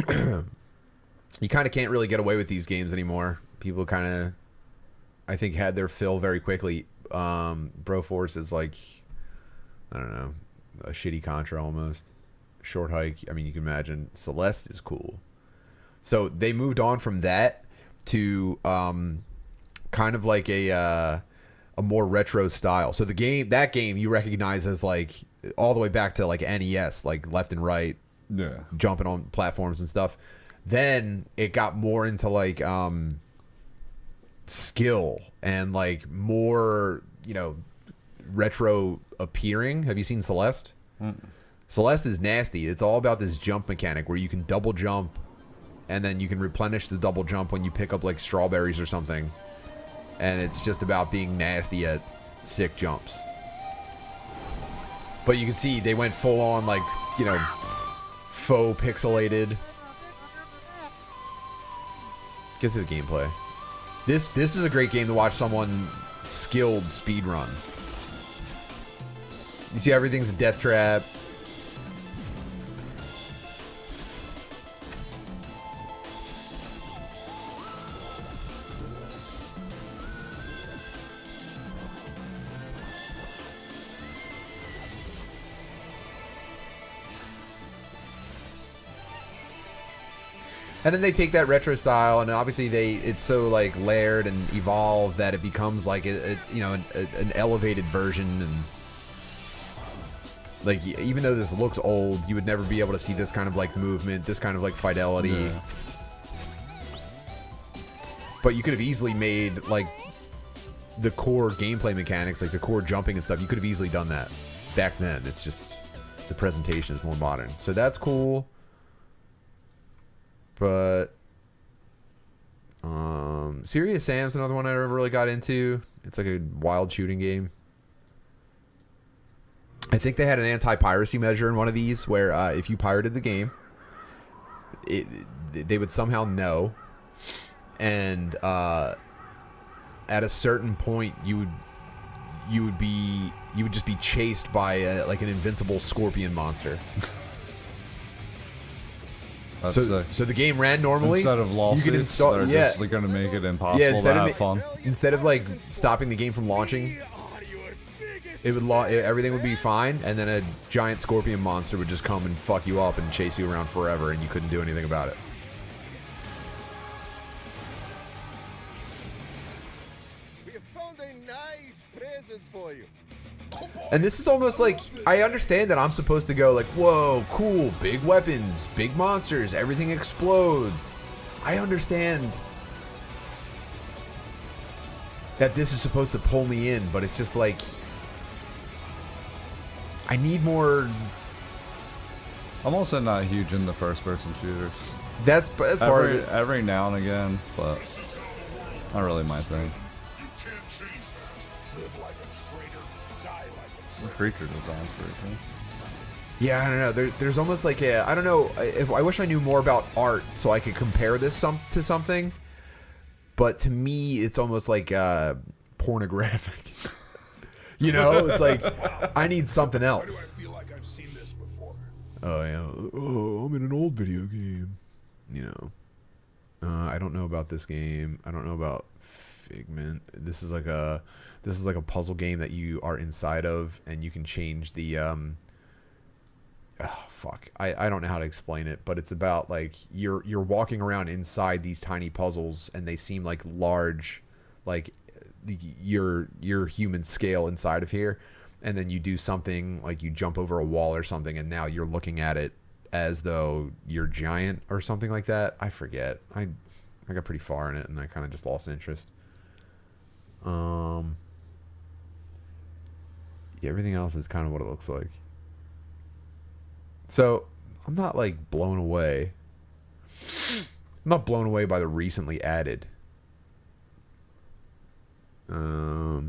You kind of can't really get away with these games anymore. People kind of, I think, had their fill very quickly. Broforce is like, I don't know, a shitty Contra almost. Short Hike, I mean, you can imagine. Celeste is cool. So they moved on from that to kind of like a more retro style. So that game you recognize as like all the way back to like NES, like left and right, yeah, jumping on platforms and stuff. Then it got more into like skill and like more, you know, retro appearing. Have you seen Celeste? Celeste is nasty. It's all about this jump mechanic where you can double jump and then you can replenish the double jump when you pick up like strawberries or something. And it's just about being nasty at sick jumps. But you can see they went full on like, you know, faux pixelated. Get to the gameplay. This is a great game to watch someone skilled speedrun. You see everything's a death trap. And then they take that retro style, and obviously it's so like layered and evolved that it becomes like an elevated version. And like, even though this looks old, you would never be able to see this kind of like movement, this kind of like fidelity. Yeah. But you could have easily made like the core gameplay mechanics, like the core jumping and stuff. You could have easily done that back then. It's just the presentation is more modern, so that's cool. But Serious Sam's another one I never really got into. It's like a wild shooting game. I think they had an anti-piracy measure in one of these where if you pirated the game, they would somehow know, and at a certain point you would just be chased by like an invincible scorpion monster. That's So the game ran normally. instead of you lawsuits, can install. they're Yeah, just going to make it impossible yeah. to have fun. Instead of like stopping the game from launching, it would everything would be fine, and then a giant scorpion monster would just come and fuck you up and chase you around forever, and you couldn't do anything about it. We have found a nice present for you. And this is almost like, I understand that I'm supposed to go like, whoa, cool, big weapons, big monsters, everything explodes. I understand that this is supposed to pull me in, but it's just like, I need more. I'm also not huge into first-person shooters. That's part of it. Every now and again, but not really my thing. The creature design's pretty cool. Yeah, I don't know. There's almost like I don't know. I wish I knew more about art so I could compare this to something. But to me, it's almost like pornographic. You know, it's like I need something else. I feel like I've seen this before. Oh yeah. Oh, I'm in an old video game. You know. I don't know about this game. I don't know about Figment. This is like a puzzle game that you are inside of, and you can change the fuck. I don't know how to explain it, but it's about like you're walking around inside these tiny puzzles, and they seem like large, like your human scale inside of here, and then you do something like you jump over a wall or something, and now you're looking at it as though you're giant or something like that. I forget. I got pretty far in it, and I kind of just lost interest. Yeah, everything else is kind of what it looks like. So I'm not like blown away. I'm not blown away by the recently added. Oh,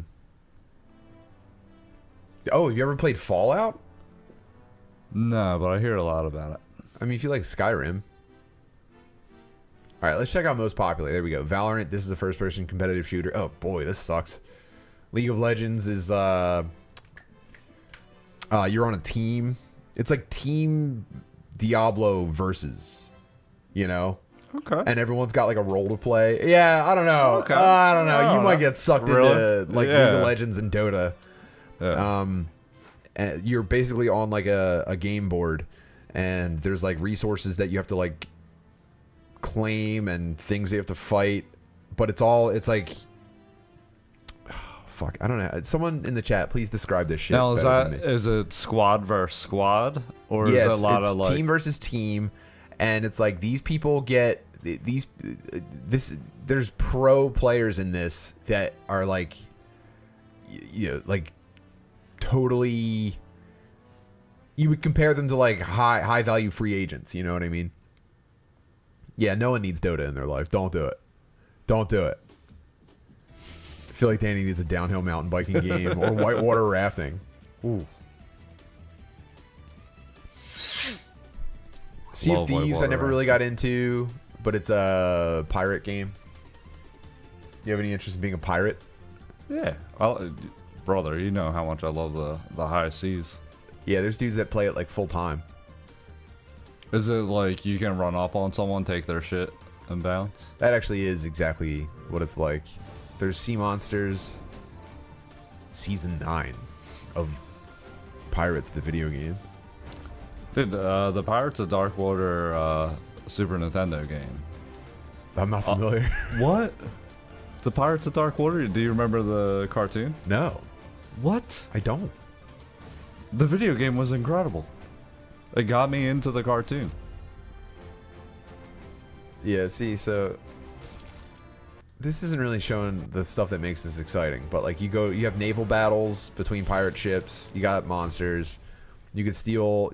have you ever played Fallout? No, but I hear a lot about it. I mean, if you like Skyrim. All right, let's check out most popular. There we go. Valorant. This is a first-person competitive shooter. Oh boy, this sucks. League of Legends is you're on a team. It's like Team Diablo versus, you know. Okay. And everyone's got like a role to play. Yeah, I don't know. Okay. I don't know. You might get sucked into like League of Legends and Dota. Yeah. And you're basically on like a game board, and there's like resources that you have to like claim and things you have to fight, but it's like fuck, I don't know. Someone in the chat, please describe this shit. Now, is it squad versus squad, or is it a lot of like team versus team? And it's like these people get there's pro players in this that are like, you know, like totally. You would compare them to like high value free agents. You know what I mean? Yeah, no one needs Dota in their life. Don't do it. Don't do it. I feel like Danny needs a downhill mountain biking game or whitewater rafting. Ooh. Sea of Thieves, I never really got into, but it's a pirate game. You have any interest in being a pirate? Yeah, brother, you know how much I love the high seas. Yeah, there's dudes that play it like full time. Is it like you can run up on someone, take their shit, and bounce? That actually is exactly what it's like. There's Sea Monsters Season 9 of Pirates, the video game. Dude, the Pirates of Dark Water Super Nintendo game. I'm not familiar. What? The Pirates of Dark Water? Do you remember the cartoon? No. What? I don't. The video game was incredible. It got me into the cartoon. Yeah, see, so this isn't really showing the stuff that makes this exciting, but like you have naval battles between pirate ships, you got monsters, you could steal,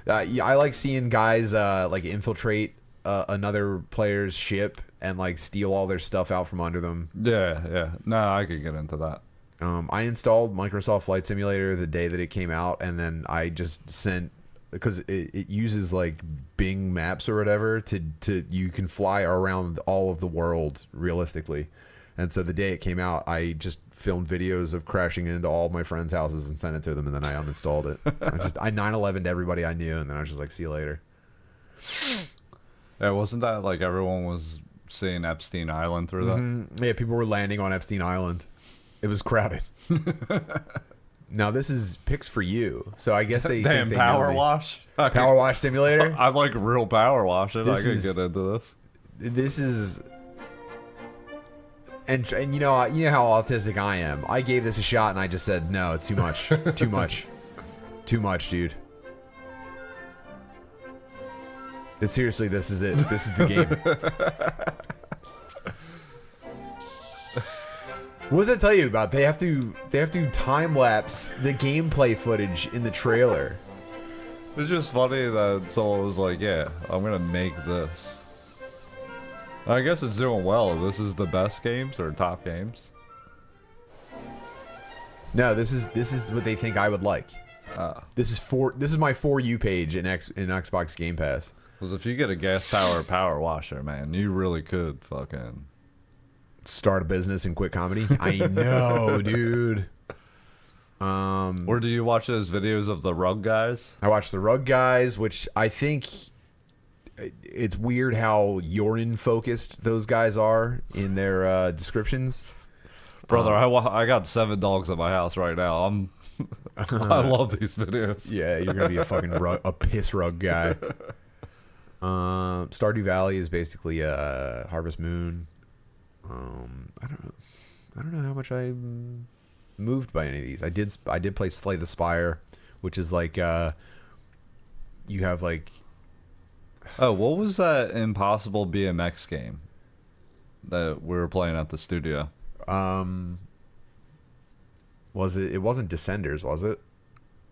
I like seeing guys like infiltrate another player's ship and like steal all their stuff out from under them. Yeah. Nah, I could get into that. I installed Microsoft Flight Simulator the day that it came out, and then I just sent, because it uses like Bing Maps or whatever to you can fly around all of the world realistically. And so the day it came out, I just filmed videos of crashing into all my friends' houses and sent it to them, and then I uninstalled it. I 9/11'd everybody I knew, and then I was just like, see you later. Yeah, wasn't that like everyone was seeing Epstein Island through that? Yeah, people were landing on Epstein Island. It was crowded. Now this is picks for you, so I guess they Damn, think they power know me. wash. Power wash simulator. I like real power washing. I could get into this. This is, and you know how autistic I am. I gave this a shot and I just said no, too much, too much, too much, dude. Seriously, this is it. This is the game. What does that tell you about? They have to time lapse the gameplay footage in the trailer. It's just funny that someone was like, "Yeah, I'm gonna make this." I guess it's doing well. This is the best games or top games. No, this is what they think I would like. This is my For You page in Xbox Game Pass. Because if you get a gas power washer, man, you really could fucking Start a business and quit comedy. I know, dude. Or do you watch those videos of the rug guys? I watched the Rug Guys, which I think it's weird how urine focused those guys are in their descriptions. Brother, I got 7 dogs at my house right now. I love these videos. Yeah, you're gonna be a fucking a piss rug guy. Stardew Valley is basically a Harvest Moon. I don't know how much I moved by any of these. I did play Slay the Spire, which is like you have like. Oh, what was that Impossible BMX game that we were playing at the studio? Was it? It wasn't Descenders, was it?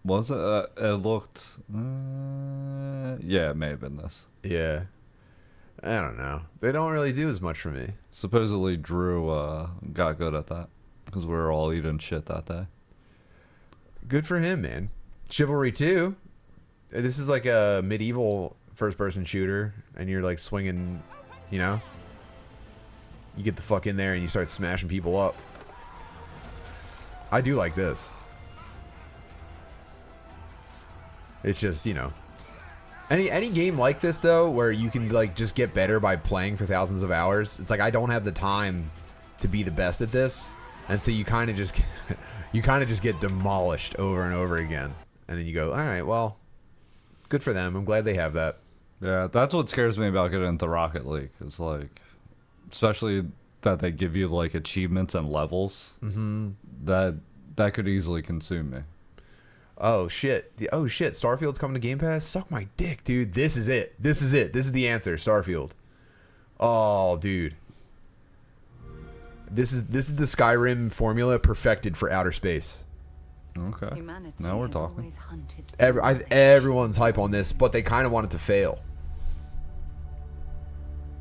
Was it? It looked. Yeah, it may have been this. Yeah. I don't know. They don't really do as much for me. Supposedly Drew got good at that because we were all eating shit that day. Good for him, man. Chivalry 2. This is like a medieval first-person shooter, and you're like swinging, you know? You get the fuck in there and you start smashing people up. I do like this. It's just, you know. Any game like this though, where you can like just get better by playing for thousands of hours, it's like I don't have the time to be the best at this, and so you kind of just get demolished over and over again, and then you go, all right, well, good for them. I'm glad they have that. Yeah, that's what scares me about getting into Rocket League. It's like, especially that they give you like achievements and levels. Mm-hmm. That could easily consume me. Oh shit! Starfield's coming to Game Pass. Suck my dick, dude. This is it. This is the answer. Starfield. Oh, dude. This is the Skyrim formula perfected for outer space. Okay. Humanity Now we're has talking. always hunted for Everyone's hype on this, but they kind of want it to fail.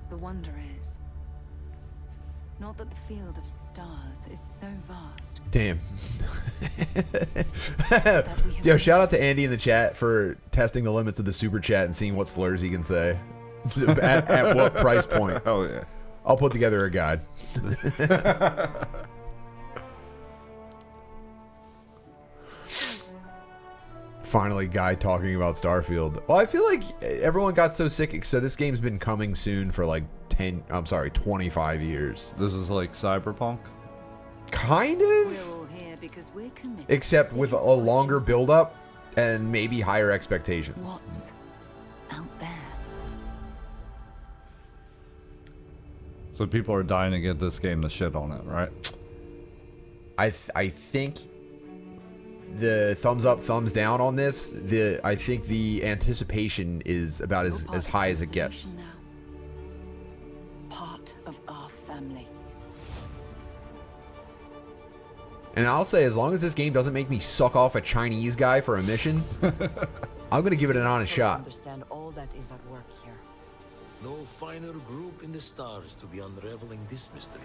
The wonder is not that the field of stars is so vast. Damn. that we have Yo, shout out to Andy in the chat for testing the limits of the super chat and seeing what slurs he can say. at what price point. Oh yeah. I'll put together a guide. Finally, guy talking about Starfield. Well, I feel like everyone got so sick. So this game's been coming soon for like 25 years. This is like Cyberpunk. Kind We're of. all here because we're committed. Except with a longer build-up and maybe higher expectations. What's out there? Mm-hmm. So people are dying to get this game to shit on it, right? I think the thumbs up, thumbs down on this. I think the anticipation is about You're as part of high the as it gets. solution now. Part of our family. And I'll say, as long as this game doesn't make me suck off a Chinese guy for a mission, I'm gonna give it an honest shot. Understand all that is at work here. No finer group in the stars to be unraveling this mystery.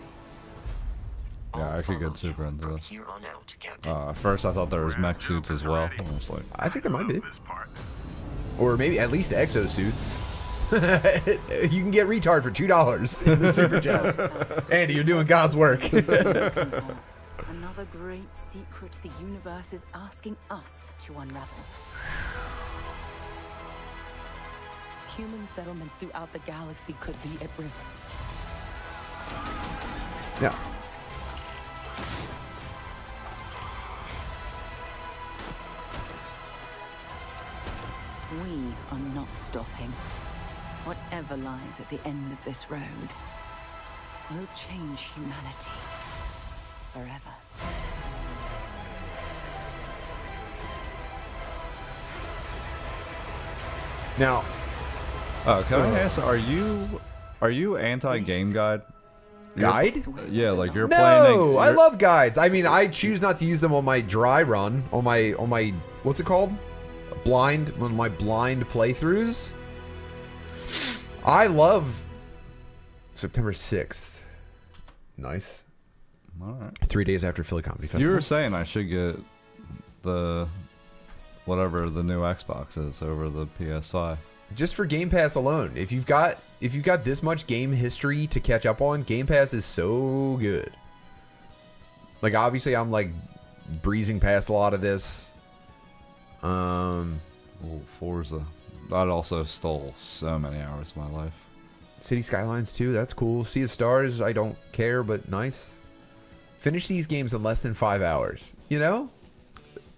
Yeah, I could get super into this. Here on out, Captain. At first I thought there was mech suits as well. I was like, I think there might be, or maybe at least exosuits. You can get retard for $2 in the super chat. Andy, you're doing God's work. Another great secret the universe is asking us to unravel. human settlements throughout the galaxy could be at risk. Yeah. We are not stopping. Whatever lies at the end of this road will change humanity forever. Now, Can I ask, are you anti-game guide? guide? Yeah, like you're playing. No, I love guides. I mean, I choose not to use them on my dry run, on my what's it called? On my blind playthroughs. I love September 6th. Nice. All right. 3 days after Philly Comedy Festival. You were saying I should get the whatever the new Xbox is over the PS5. Just for Game Pass alone. If you've got this much game history to catch up on, Game Pass is so good. Like, obviously I'm like breezing past a lot of this. Forza. That also stole so many hours of my life. City Skylines 2, that's cool. Sea of Stars, I don't care, but nice. Finish these games in less than 5 hours. You know?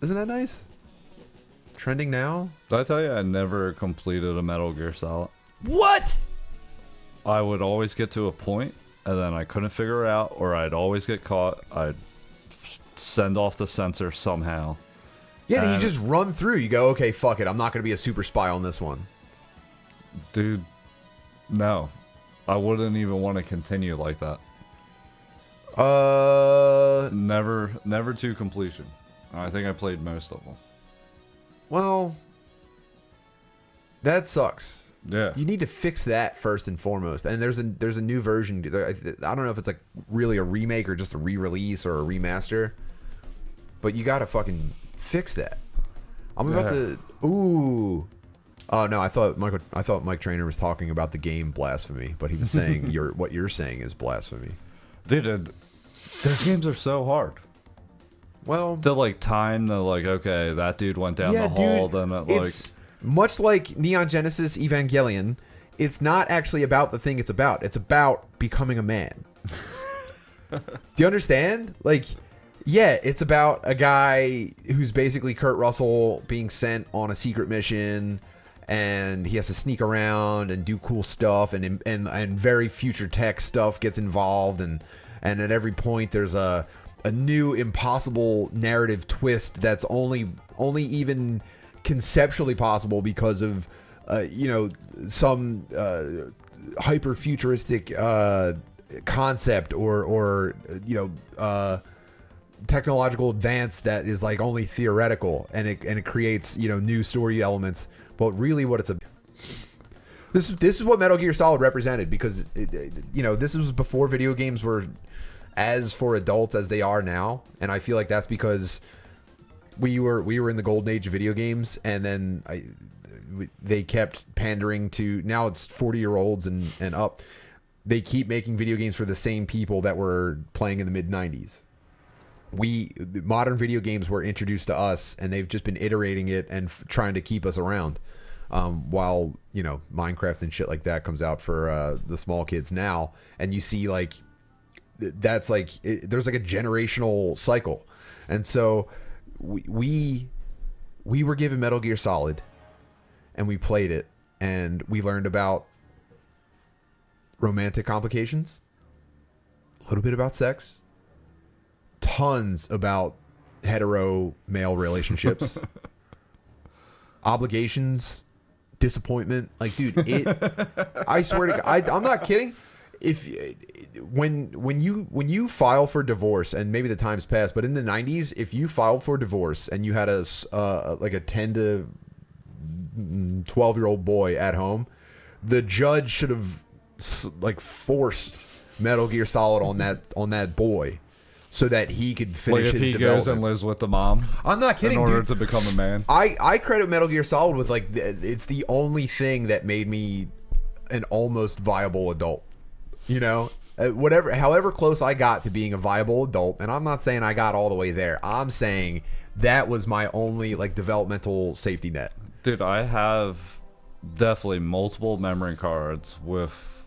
Isn't that nice? Trending now? Did I tell you I never completed a Metal Gear Solid? What? I would always get to a point, and then I couldn't figure it out, or I'd always get caught. I'd send off the sensor somehow. Yeah, then you just run through. You go, okay, fuck it. I'm not going to be a super spy on this one. Dude, no. I wouldn't even want to continue like that. Never to completion. I think I played most of them. Well, that sucks. Yeah. You need to fix that first and foremost. And there's a new version. I don't know if it's like really a remake or just a re-release or a remaster. But you got to fucking fix that. I'm about to. Ooh. Oh no, I thought Mike Trainer was talking about the game Blasphemy, but he was saying what you're saying is blasphemy. Dude, those games are so hard. Well, To like time the like, okay, that dude went down the hall, then it's much like Neon Genesis Evangelion. It's not actually about the thing it's about. It's about becoming a man. Do you understand? Like, yeah, it's about a guy who's basically Kurt Russell being sent on a secret mission, and he has to sneak around and do cool stuff, and very future tech stuff gets involved, and at every point there's a new impossible narrative twist that's only even conceptually possible because of some hyper futuristic concept or technological advance that is like only theoretical, and it creates new story elements. But really, what it's this is what Metal Gear Solid represented, because this was before video games were as for adults as they are now, and I feel like that's because we were in the golden age of video games, and then they kept pandering to, now it's 40-year-olds and up. They keep making video games for the same people that were playing in the mid-90s. Modern video games were introduced to us, and they've just been iterating it and trying to keep us around, while Minecraft and shit like that comes out for the small kids now, and you see like that's like there's like a generational cycle. And so we were given Metal Gear Solid, and we played it, and we learned about romantic complications, a little bit about sex, tons about hetero male relationships, obligations, disappointment. Like, dude, I swear to God, I'm not kidding. When you file for divorce, and maybe the time's passed, but in the 90s, if you filed for divorce and you had like a 10 to 12-year-old boy at home, the judge should have like forced Metal Gear Solid on that boy, so that he could finish his development. Like if he goes and lives with the mom. I'm not kidding, in order dude. to become a man. I credit Metal Gear Solid with like it's the only thing that made me an almost viable adult. However close I got to being a viable adult, and I'm not saying I got all the way there. I'm saying that was my only like developmental safety net. Dude, I have definitely multiple memory cards with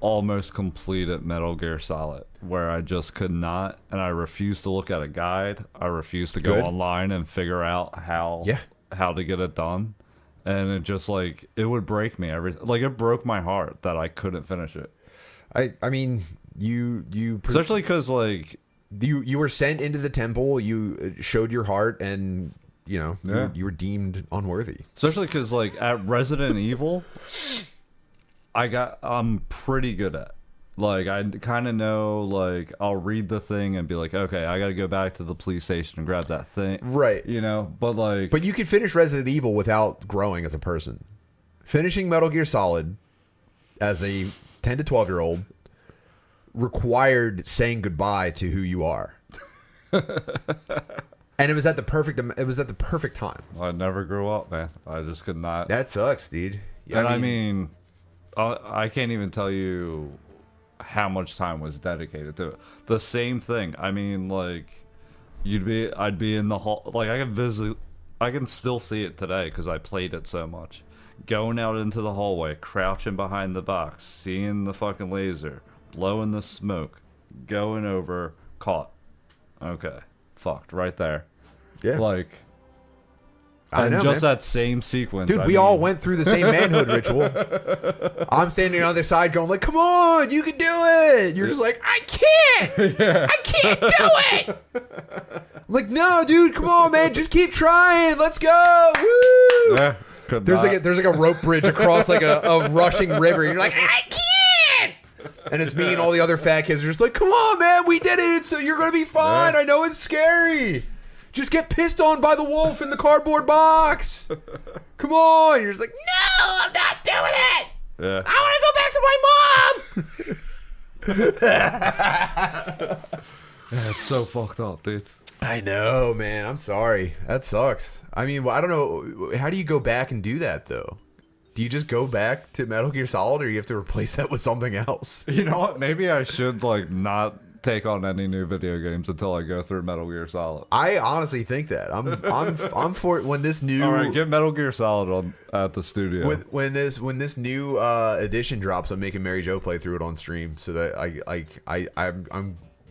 almost completed Metal Gear Solid, where I just could not, and I refused to look at a guide. I refused to go online and figure out how to get it done. And it just like, it would break me it broke my heart that I couldn't finish it. I mean, especially because like you were sent into the temple, you showed your heart, and you were deemed unworthy. Especially because like at Resident Evil, I'm pretty good at. Like, I kind of know, like, I'll read the thing and be like, okay, I got to go back to the police station and grab that thing. Right. You know, but like... But you could finish Resident Evil without growing as a person. Finishing Metal Gear Solid as a 10 to 12-year-old required saying goodbye to who you are. And it was at the perfect time. I never grew up, man. I just could not... That sucks, dude. Yeah, and I mean I can't even tell you how much time was dedicated to it. The same thing. I mean, like, I'd be in the hall. Like, I can still see it today because I played it so much. Going out into the hallway, crouching behind the box, seeing the fucking laser, blowing the smoke, going over, caught. Okay, fucked right there. Yeah. Like, I know, just man. That same sequence. Dude, we all went through the same manhood ritual. I'm standing on the other side going like, come on, you can do it. You're just like, I can't. Yeah. I can't do it. I'm like, no, dude, come on, man. Just keep trying. Let's go. Woo. Yeah, there's like a rope bridge across like a rushing river. You're like, I can't. And it's me and all the other fat kids are just like, come on, man. We did it. So you're going to be fine. Yeah. I know it's scary. Just get pissed on by the wolf in the cardboard box. Come on. You're just like, no, I'm not doing it. Yeah. I want to go back to my mom. Yeah, it's so fucked up, dude. I know, man. I'm sorry. That sucks. I mean, I don't know. How do you go back and do that, though? Do you just go back to Metal Gear Solid, or you have to replace that with something else? You know what? Maybe I should, like, not take on any new video games until I go through Metal Gear Solid. I honestly think that I'm for it when this new. All right, get Metal Gear Solid at the studio. When this new edition drops, I'm making Mary Jo play through it on stream so that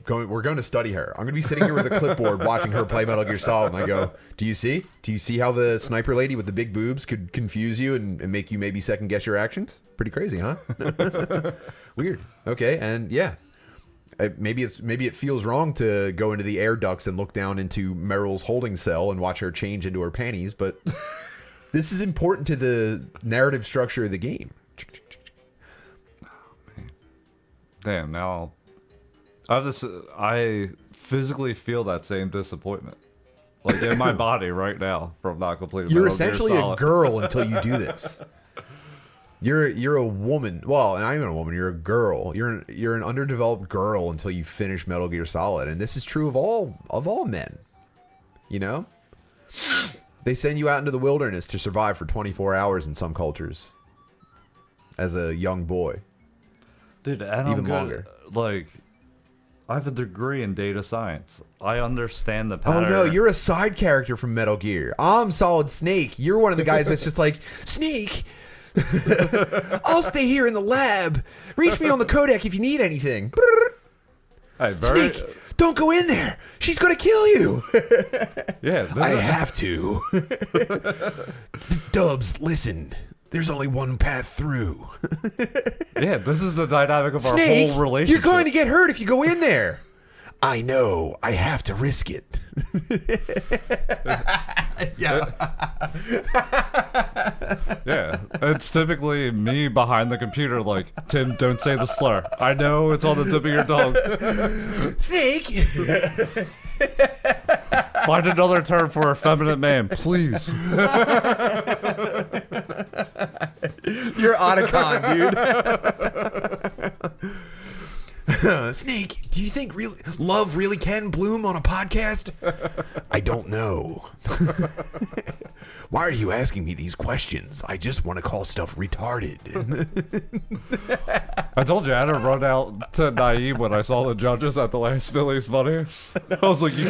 we're going to study her. I'm going to be sitting here with a clipboard watching her play Metal Gear Solid, and I go, do you see how the sniper lady with the big boobs could confuse you and make you maybe second guess your actions? Pretty crazy, huh? Weird. Okay, and yeah. Maybe it feels wrong to go into the air ducts and look down into Meryl's holding cell and watch her change into her panties, but this is important to the narrative structure of the game. Oh, man. Damn, now I physically feel that same disappointment, like in my body right now from not completing. You're Metal Gear essentially Solid. a girl until you do this. You're a woman. Well, not even a woman. You're a girl. You're an underdeveloped girl until you finish Metal Gear Solid, and this is true of all men. You know, they send you out into the wilderness to survive for 24 hours in some cultures. As a young boy, dude, and even longer. Like, I have a degree in data science. I understand the pattern. Oh no, you're a side character from Metal Gear. I'm Solid Snake. You're one of the guys that's just like, Snake, I'll stay here in the lab. Reach me on the codec if you need anything. Hey, Snake, don't go in there. She's going to kill you. Yeah, I have to. Dubs, listen. There's only one path through. Yeah, this is the dynamic of Snake, our whole relationship. You're going to get hurt if you go in there. I know. I have to risk it. Yeah. Yeah, it's typically me behind the computer like, Tim, don't say the slur. I know it's on the tip of your tongue. Snake! Find another term for a feminine man, please. You're Otacon, dude. Snake, do you think love really can bloom on a podcast? I don't know. Why are you asking me these questions? I just want to call stuff retarded. I told you I had to run out to Naeem when I saw the judges at the last Phillies Funniest. I was like, you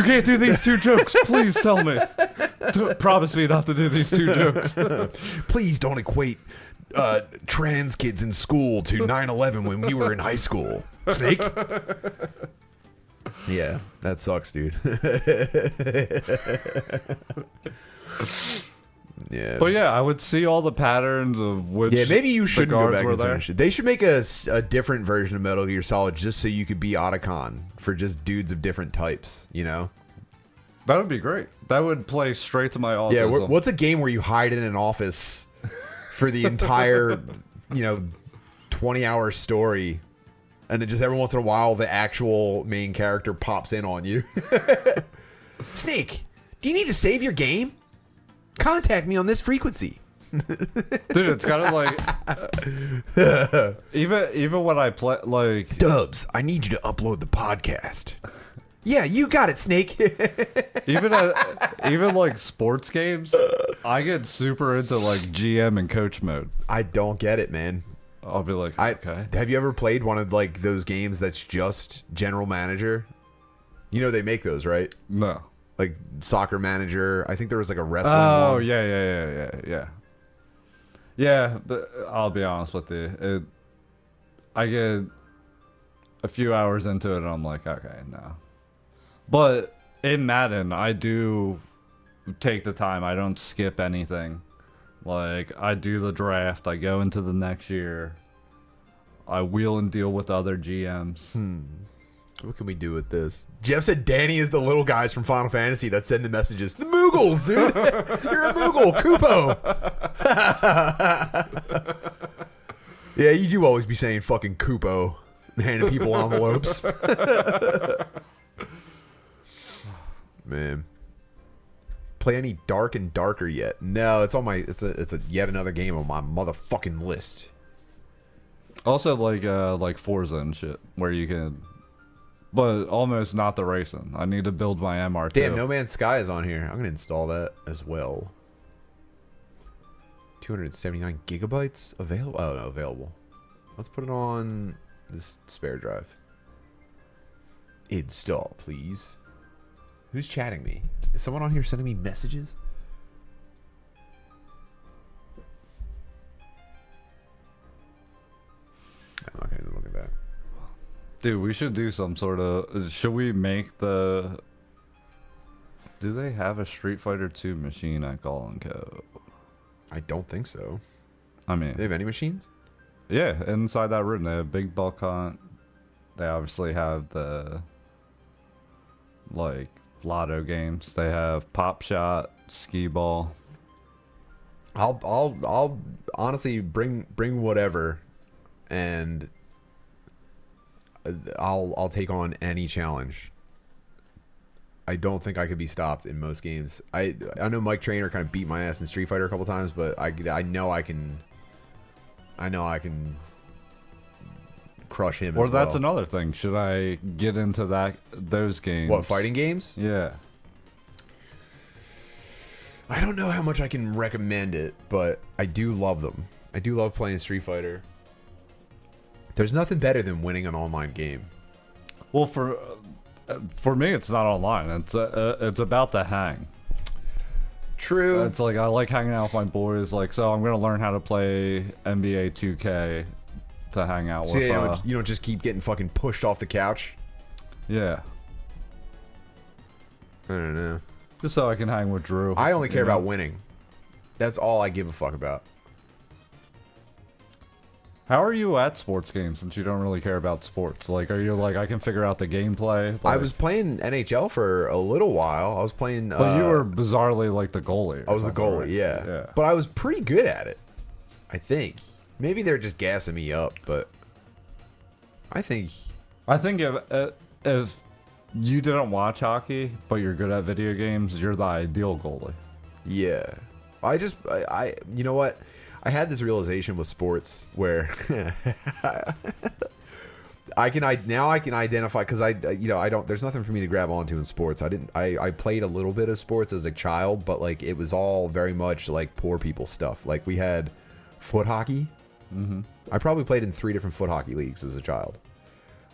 can't do these 2 jokes. Please tell me. Promise me not to do these 2 jokes. Please don't equate trans kids in school to 9/11 when we were in high school. Snake? Yeah, that sucks, dude. Yeah. But yeah, I would see all the patterns of which. Yeah, maybe you shouldn't go back and there. finish it. They should make a different version of Metal Gear Solid just so you could be Otacon for just dudes of different types, you know? That would be great. That would play straight to my autism. Yeah, what's a game where you hide in an office for the entire, 20-hour story, and then just every once in a while the actual main character pops in on you? Snake, do you need to save your game? Contact me on this frequency. Dude, it's kind of like even when I play like Dubs, I need you to upload the podcast. Yeah, you got it, Snake. even like sports games, I get super into like GM and coach mode. I don't get it, man. I'll be like, okay. Have you ever played one of like those games that's just general manager? You know they make those, right? No. Like Soccer Manager. I think there was like a wrestling Oh, one. yeah. Yeah, but I'll be honest with you. I get a few hours into it and I'm like, okay, no. But in Madden, I do take the time. I don't skip anything. Like, I do the draft. I go into the next year. I wheel and deal with other GMs. What can we do with this? Jeff said Danny is the little guys from Final Fantasy that send the messages. The Moogles, dude. You're a Moogle. Kupo. Yeah, you do always be saying fucking Kupo and handing people envelopes. Man. Play any Dark and Darker yet? No, it's on my it's a yet another game on my motherfucking list. Also like Forza and shit, where you can, but almost not the racing. I need to build my MR2. Damn, No Man's Sky is on here. I'm gonna install that as well. 279 gigabytes available. Oh no, available. Let's put it on this spare drive. Install, please. Who's chatting me? Is someone on here sending me messages? I'm not gonna look at that. Dude, we should do some sort of. Should we make the? Do they have a Street Fighter 2 machine at Call & Co? I don't think so. I mean, They have any machines? yeah, inside that room they have Big Buck Hunt. They obviously have the like lotto games. They have Pop Shot, Skee Ball. I'll honestly bring whatever, and I'll take on any challenge. I don't think I could be stopped in most games. I know Mike Trainer kind of beat my ass in Street Fighter a couple times, but I know I can crush him. Or as that's well. another thing. Should I get into those games? What, fighting games? Yeah. I don't know how much I can recommend it, but I do love them. I do love playing Street Fighter. There's nothing better than winning an online game. Well, for me, it's not online. It's about the hang. True. It's like I like hanging out with my boys. Like, so I'm gonna learn how to play NBA 2K to hang out So with. you don't just keep getting fucking pushed off the couch. Yeah. I don't know. Just so I can hang with Drew. I only care you know? about winning. That's all I give a fuck about. How are you at sports games since you don't really care about sports? Like, are you like, I can figure out the gameplay? Like, I was playing NHL for a little while. I was playing. But you were bizarrely like the goalie. I was the goalie, right? yeah. But I was pretty good at it. I think. Maybe they're just gassing me up, but I think if you didn't watch hockey, but you're good at video games, you're the ideal goalie. Yeah. I you know what? I had this realization with sports where I can identify because I don't. There's nothing for me to grab onto in sports. I played a little bit of sports as a child, but like it was all very much like poor people stuff. Like we had foot hockey. Mm-hmm. I probably played in 3 different foot hockey leagues as a child.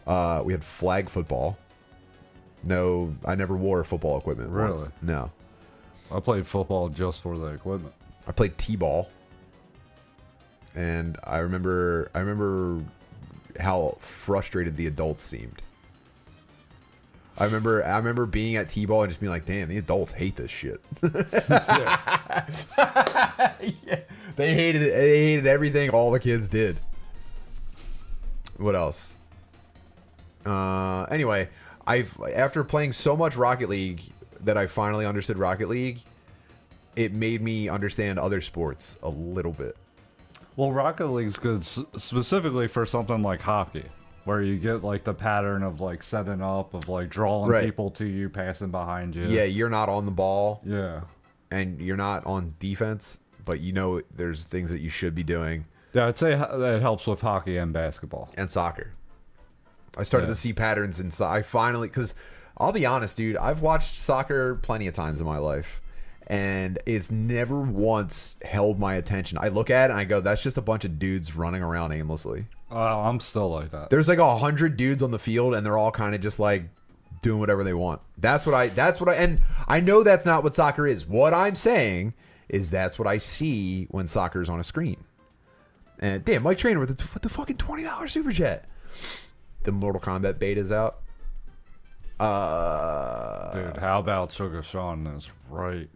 We had flag football. No, I never wore football equipment. Really? Once. No. I played football just for the equipment. I played t-ball, and I remember how frustrated the adults seemed. I remember being at t-ball and just being like, "Damn, the adults hate this shit." Yeah. They hated it. They hated everything all the kids did. What else? Anyway, after playing so much Rocket League that I finally understood Rocket League, it made me understand other sports a little bit. Well, Rocket League's good specifically for something like hockey, where you get like the pattern of like setting up, of like drawing people to you, passing behind you. Yeah, you're not on the ball. Yeah. And you're not on defense, but you know there's things that you should be doing. Yeah, I'd say that helps with hockey and basketball. And soccer. I started to see patterns in I finally, because I'll be honest, dude, I've watched soccer plenty of times in my life, and it's never once held my attention. I look at it and I go, that's just a bunch of dudes running around aimlessly. I'm still like that. There's like 100 dudes on the field, and they're all kind of just like doing whatever they want. And I know that's not what soccer is. What I'm saying is that's what I see when soccer is on a screen. And damn, Mike Trainer with the fucking $20 super chat. The Mortal Kombat beta's out. Dude, how about Sugar Sean is right?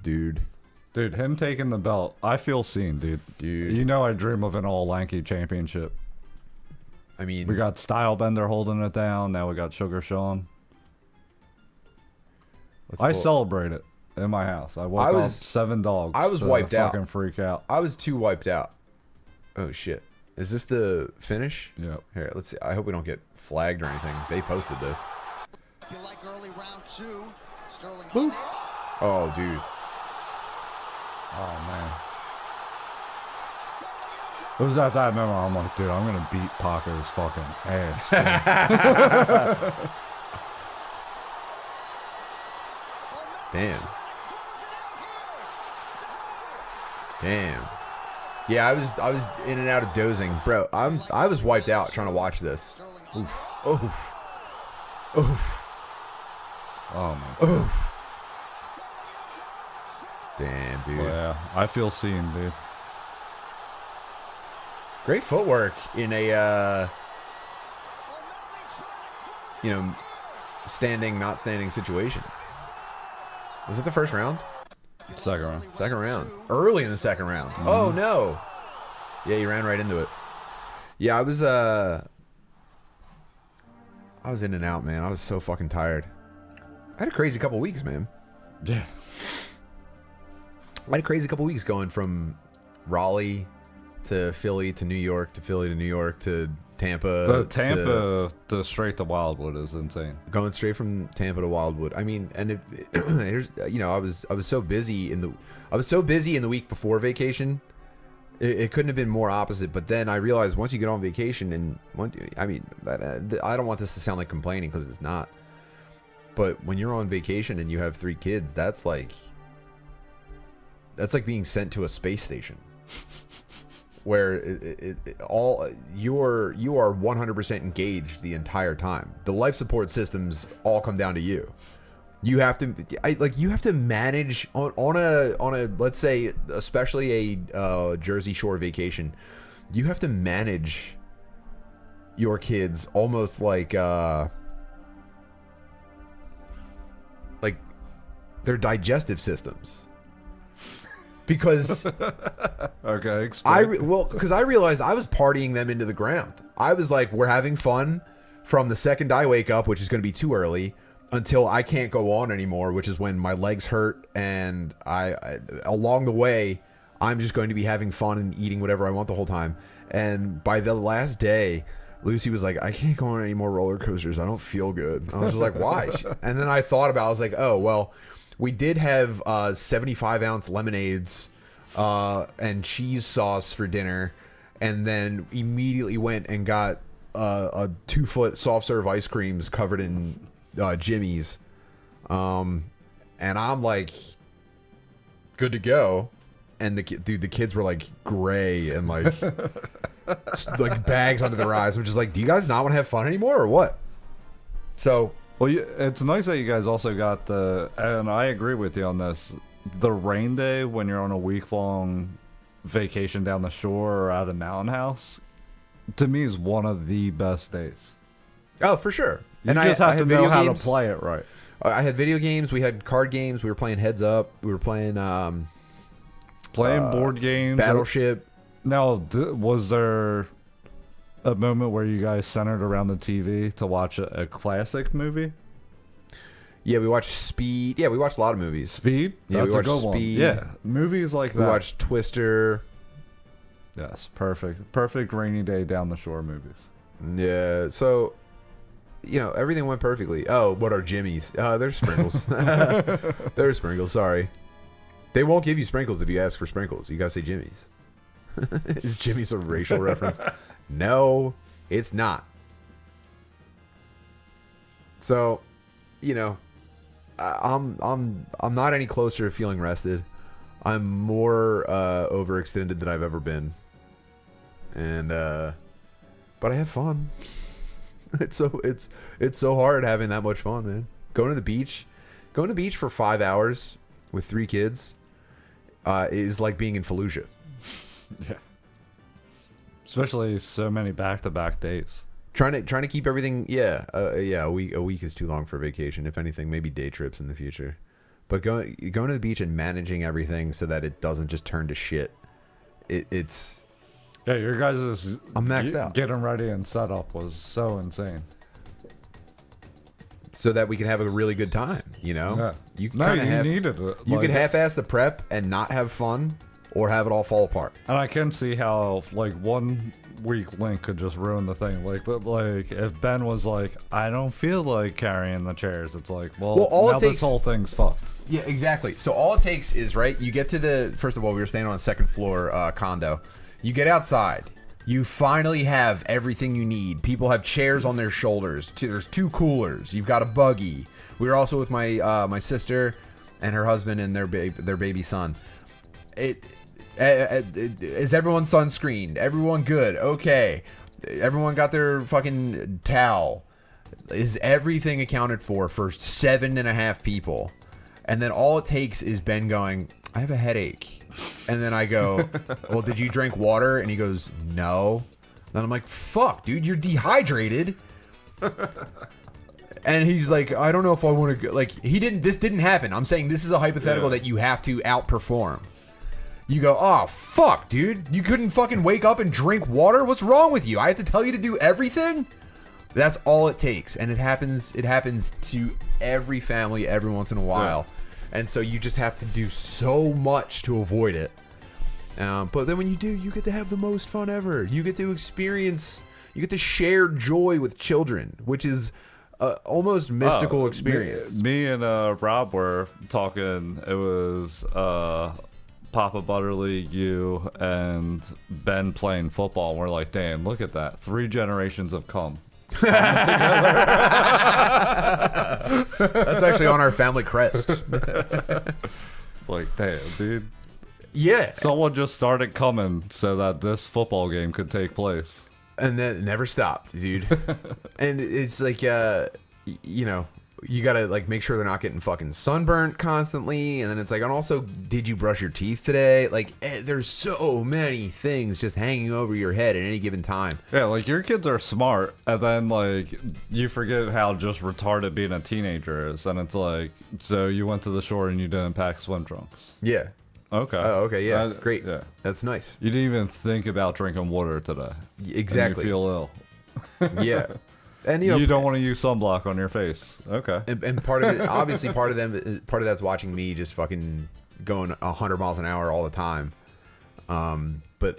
Dude, him taking the belt, I feel seen, dude. You know I dream of an all lanky championship. I mean, we got Stylebender holding it down. Now we got Sugar Sean. I celebrate it in my house. I woke up 7 dogs. I was wiped out. Fucking freak out. I was too wiped out. Oh shit! Is this the finish? Yep. Here, let's see. I hope we don't get flagged or anything. They posted this. You like early round 2? Sterling. Boop. Oh, dude. Oh man. It was at that moment I'm like, dude, I'm gonna beat Paco's fucking ass. Damn. Yeah, I was in and out of dozing, bro. I was wiped out trying to watch this. Oof. Oof. Oof. Oh my god. Oof. Damn, dude. Well, yeah, I feel seen, dude. Great footwork in a standing, not standing situation. Was it the first round? Second round. Second round. Early in the second round. Mm-hmm. Oh no. Yeah, you ran right into it. Yeah, I was in and out, man. I was so fucking tired. I had a crazy couple weeks, man. Yeah. I had a crazy couple weeks going from Raleigh to Philly to New York to Philly to New York to Tampa. The straight to Wildwood is insane. Going straight from Tampa to Wildwood. I mean, and here's I was so busy in the week before vacation. It couldn't have been more opposite. But then I realized once you get on vacation and I don't want this to sound like complaining because it's not. But when you're on vacation and you have 3 kids, that's like being sent to a space station. Where you are 100% engaged the entire time. The life support systems all come down to you. You have to manage on a let's say especially a Jersey Shore vacation. You have to manage your kids almost like their digestive systems. Because okay, because I realized I was partying them into the ground. I was like, we're having fun from the second I wake up, which is going to be too early, until I can't go on anymore, which is when my legs hurt, and I along the way I'm just going to be having fun and eating whatever I want the whole time. And by the last day, Lucy was like, I can't go on any more roller coasters. I don't feel good. I was just like, why? And then I thought about it. I was like, oh well. We did have 75-ounce lemonades and cheese sauce for dinner, and then immediately went and got a 2-foot soft serve ice creams covered in Jimmy's, and I'm like, good to go. And the kids were like gray and like like bags under their eyes. I'm just like, do you guys not want to have fun anymore or what? So, well, it's nice that you guys also got and I agree with you on this, the rain day when you're on a week-long vacation down the shore or at a mountain house, to me is one of the best days. Oh, for sure. You just have to know how to play it right. I had video games. We had card games. We were playing Heads Up. We were playing board games. Battleship. Now, was there a moment where you guys centered around the TV to watch a classic movie? Yeah, we watched Speed. Yeah, we watched a lot of movies. Speed? Yeah, That's we watched a good Speed. One. Yeah, movies like that. We watched Twister. Yes, perfect rainy day down the shore movies. Yeah, so everything went perfectly. Oh, what are Jimmy's? There's sprinkles. There's sprinkles. Sorry, they won't give you sprinkles if you ask for sprinkles. You gotta say Jimmy's. Is Jimmy's a racial reference? No, it's not. So, I'm not any closer to feeling rested. I'm more overextended than I've ever been. And but I have fun. It's so hard having that much fun, man. Going to the beach for 5 hours with 3 kids is like being in Fallujah. Yeah. Especially so many back-to-back days. Trying to keep everything. A week is too long for vacation. If anything, maybe day trips in the future. But going to the beach and managing everything so that it doesn't just turn to shit. It's. Yeah, your guys' I'm maxed out. Getting ready and set up was so insane. So that we can have a really good time, Yeah. You needed it. You can half-ass the prep and not have fun, or have it all fall apart. And I can see how 1 weak link could just ruin the thing. Like if Ben was like, I don't feel like carrying the chairs, it's like, this whole thing's fucked. Yeah, exactly. So all it takes is, right, you get to first of all, we were staying on a second floor condo. You get outside. You finally have everything you need. People have chairs on their shoulders. There's 2 coolers. You've got a buggy. We were also with my sister and her husband and their baby son. Is everyone sunscreened? Everyone good? Okay. Everyone got their fucking towel. Is everything accounted for 7.5 people? And then all it takes is Ben going, I have a headache. And then I go, well, did you drink water? And he goes, no. Then I'm like, fuck, dude, you're dehydrated. And he's like, I don't know if I want to go. Like, this didn't happen. I'm saying this is a hypothetical that you have to outperform. You go, oh, fuck, dude. You couldn't fucking wake up and drink water? What's wrong with you? I have to tell you to do everything? That's all it takes. And it happens to every family every once in a while. Yeah. And so you just have to do so much to avoid it. But then when you do, you get to have the most fun ever. You get to share joy with children, which is almost mystical experience. Me and Rob were talking. It was Papa Butterly, you, and Ben playing football. And we're like, damn, look at that. 3 generations have come. That's actually on our family crest. Like, damn, dude. Yeah. Someone just started coming so that this football game could take place. And then it never stopped, dude. And it's like, you gotta make sure they're not getting fucking sunburnt constantly. And then it's like, and also, did you brush your teeth today? There's so many things just hanging over your head at any given time. Yeah, your kids are smart, and then you forget how just retarded being a teenager is. And it's like, so you went to the shore and you didn't pack swim trunks. Yeah. Okay. Oh, okay. Yeah. Great. Yeah. That's nice. You didn't even think about drinking water today. Exactly. And you feel ill. Yeah. And you don't want to use sunblock on your face. Okay. And part of it, obviously, part of that's watching me just fucking going 100 miles an hour all the time. But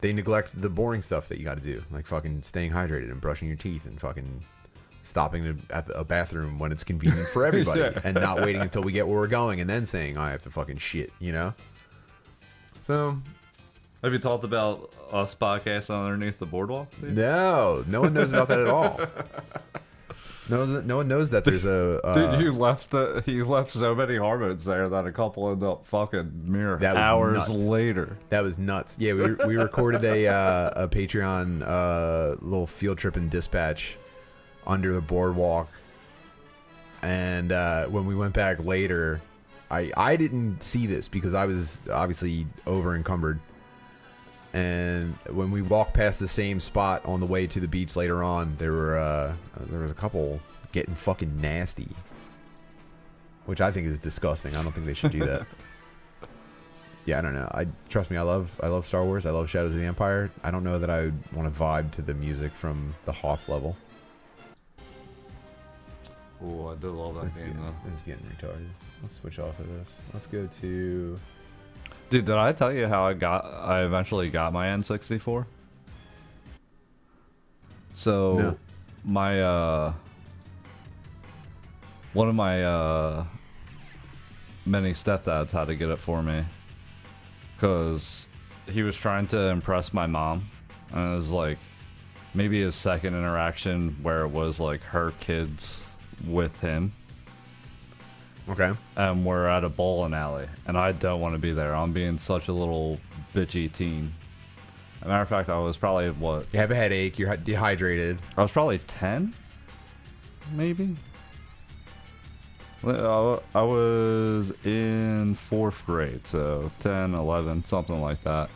they neglect the boring stuff that you got to do, like fucking staying hydrated and brushing your teeth and fucking stopping at a bathroom when it's convenient for everybody. Yeah. And not waiting until we get where we're going and then saying I have to fucking shit. So Have you talked about us podcasting underneath the boardwalk? Dude? No one knows about that at all. No one knows that there's a. Dude, you left so many hormones there that a couple ended up fucking mere That was hours nuts. later. That was nuts. Yeah, we recorded a Patreon little field trip in Dispatch under the boardwalk, and when we went back later, I didn't see this because I was obviously over encumbered. And when we walked past the same spot on the way to the beach later on, there was a couple getting fucking nasty, which I think is disgusting. I don't think they should do that. Yeah, I don't know. Trust me, I love Star Wars. I love Shadows of the Empire. I don't know that I would want to vibe to the music from the Hoth level. Oh, I did love that game though. This is getting retarded. Let's switch off of this. Let's go to. Dude, did I tell you how I eventually got my N64? So, No. my one of my many stepdads had to get it for me because he was trying to impress my mom, and it was like maybe his second interaction where it was like her kids with him. Okay. And we're at a bowling alley, and I don't want to be there. I'm being such a little bitchy teen. As a matter of fact, I was probably, what? You have a headache. You're dehydrated. I was probably 10, maybe? I was in 4th grade, so 10, 11, something like that.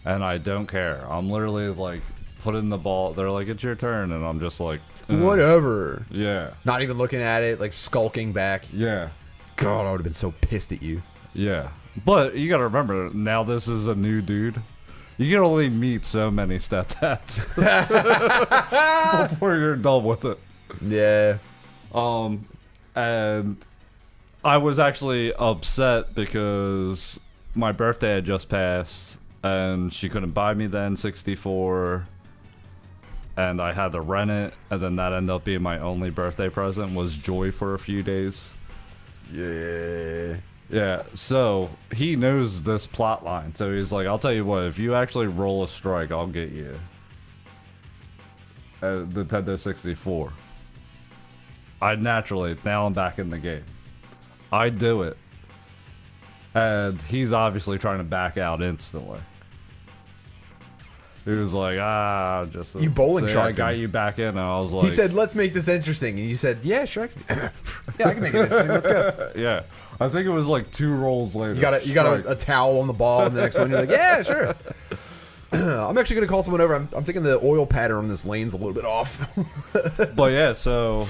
And I don't care. I'm literally, like, putting the ball. They're like, it's your turn, and I'm just like... Whatever. Yeah. Not even looking at it, like skulking back. Yeah. God, I would have been so pissed at you. Yeah. But you gotta remember, now this is a new dude. You can only meet so many stepdads before you're done with it. Yeah. And I was actually upset because my birthday had just passed and she couldn't buy me the N64 and I had to rent it, and then that ended up being my only birthday present was Joy for a few days. Yeah. Yeah, so he knows this plot line. So he's like, I'll tell you what, if you actually roll a strike, I'll get you the Nintendo 64. Now I'm back in the game. I do it. And he's obviously trying to back out instantly. He was like, just... You bowling I shark got him. you back in, and I was like... He said, let's make this interesting. And you said, yeah, sure. Yeah, I can make it interesting. Let's go. Yeah. I think it was like 2 rolls later. You got a towel on the ball, and the next one you're like, yeah, sure. I'm actually going to call someone over. I'm thinking the oil pattern on this lane's a little bit off. But yeah, so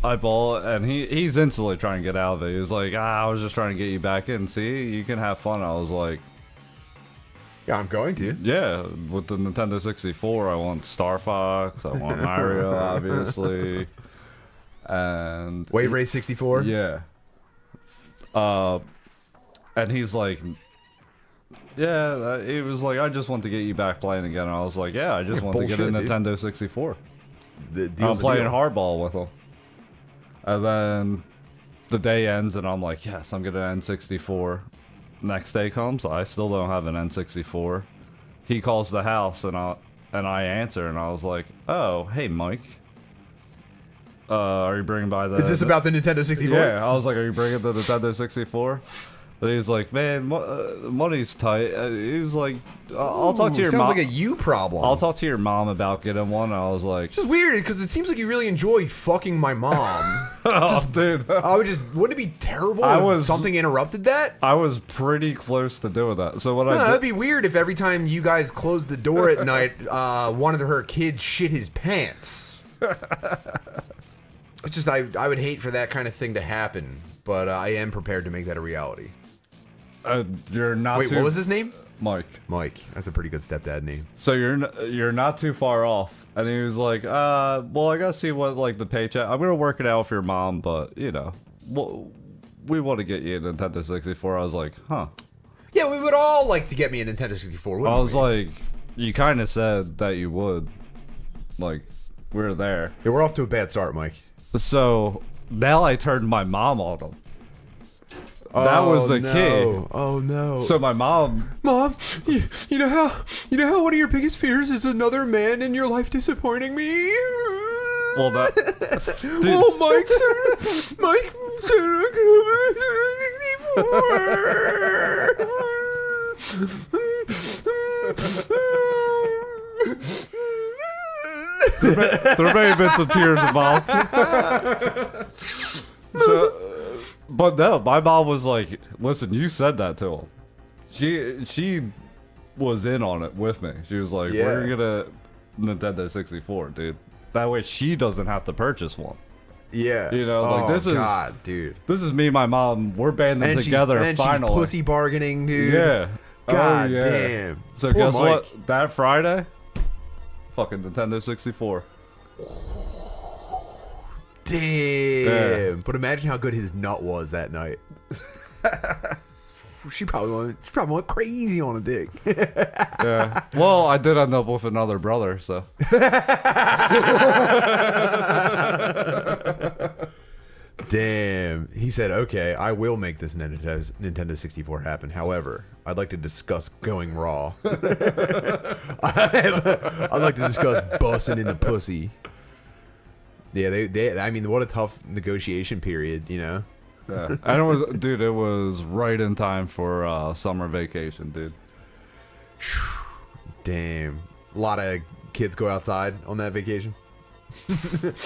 I bowl, and he's instantly trying to get out of it. He was like, I was just trying to get you back in. See, you can have fun. I was like... Yeah, I'm going to. Yeah, with the Nintendo 64, I want Star Fox, I want Mario, obviously, and... Wave Race 64? Yeah. And he's like... Yeah, he was like, I just want to get you back playing again. And I was like, yeah, I just want to get a Nintendo 64. I'm playing hardball with him. And then the day ends, and I'm like, yes, I'm getting an N64. Next day comes, I still don't have an N64. He calls the house, and I answer, and I was like, oh, hey, Mike. Are you bringing by the... Is this about the Nintendo 64? Yeah, I was like, are you bringing the Nintendo 64? And he's like, man, money's tight. He was like, I'll talk to your mom. Sounds like a you problem. I'll talk to your mom about getting one. I was like... It's just weird, because it seems like you really enjoy fucking my mom. Oh, dude. Wouldn't it be terrible if something interrupted that? I was pretty close to doing that. So what that'd be weird if every time you guys closed the door at night, one of her kids shit his pants. It's just, I would hate for that kind of thing to happen, but I am prepared to make that a reality. You're not. Wait, what was his name? Mike. Mike. That's a pretty good stepdad name. So you're not too far off. And he was like, well, I gotta see what like the paycheck. I'm gonna work it out with your mom, but you know, we want to get you a Nintendo 64. I was like, huh. Yeah, we would all like to get me a Nintendo 64. Wouldn't I was like, you kind of said that you would. Like, we're there. Yeah, we're off to a bad start, Mike. So now I turned my mom on him. That was the no. key. Oh no. So my mom, Mom, you know how one of your biggest fears is another man in your life disappointing me? well, that, dude, Oh, Mike there may have been some tears involved. So, but no, my mom was like, "Listen, you said that to him." She was in on it with me. She was like, Yeah. "We're gonna Nintendo 64, dude. That way she doesn't have to purchase one." Yeah. You know, like, this is- God, dude. This is me, and my mom. We're banding And together she's finally. pussy bargaining, dude. Yeah. God oh, yeah. damn. So Poor guess Mike. what? That Friday, fucking Nintendo 64. Damn. Yeah. But imagine how good his nut was that night. She probably went crazy on a dick. Yeah. Well, I did end up with another brother, so. Damn. He said, okay, I will make this Nintendo 64 happen. However, I'd like to discuss going raw. I'd like to discuss busting in the pussy. Yeah, I mean, what a tough negotiation period, you know? Yeah. And it was, dude, it was right in time for summer vacation, dude. Damn. A lot of kids go outside on that vacation.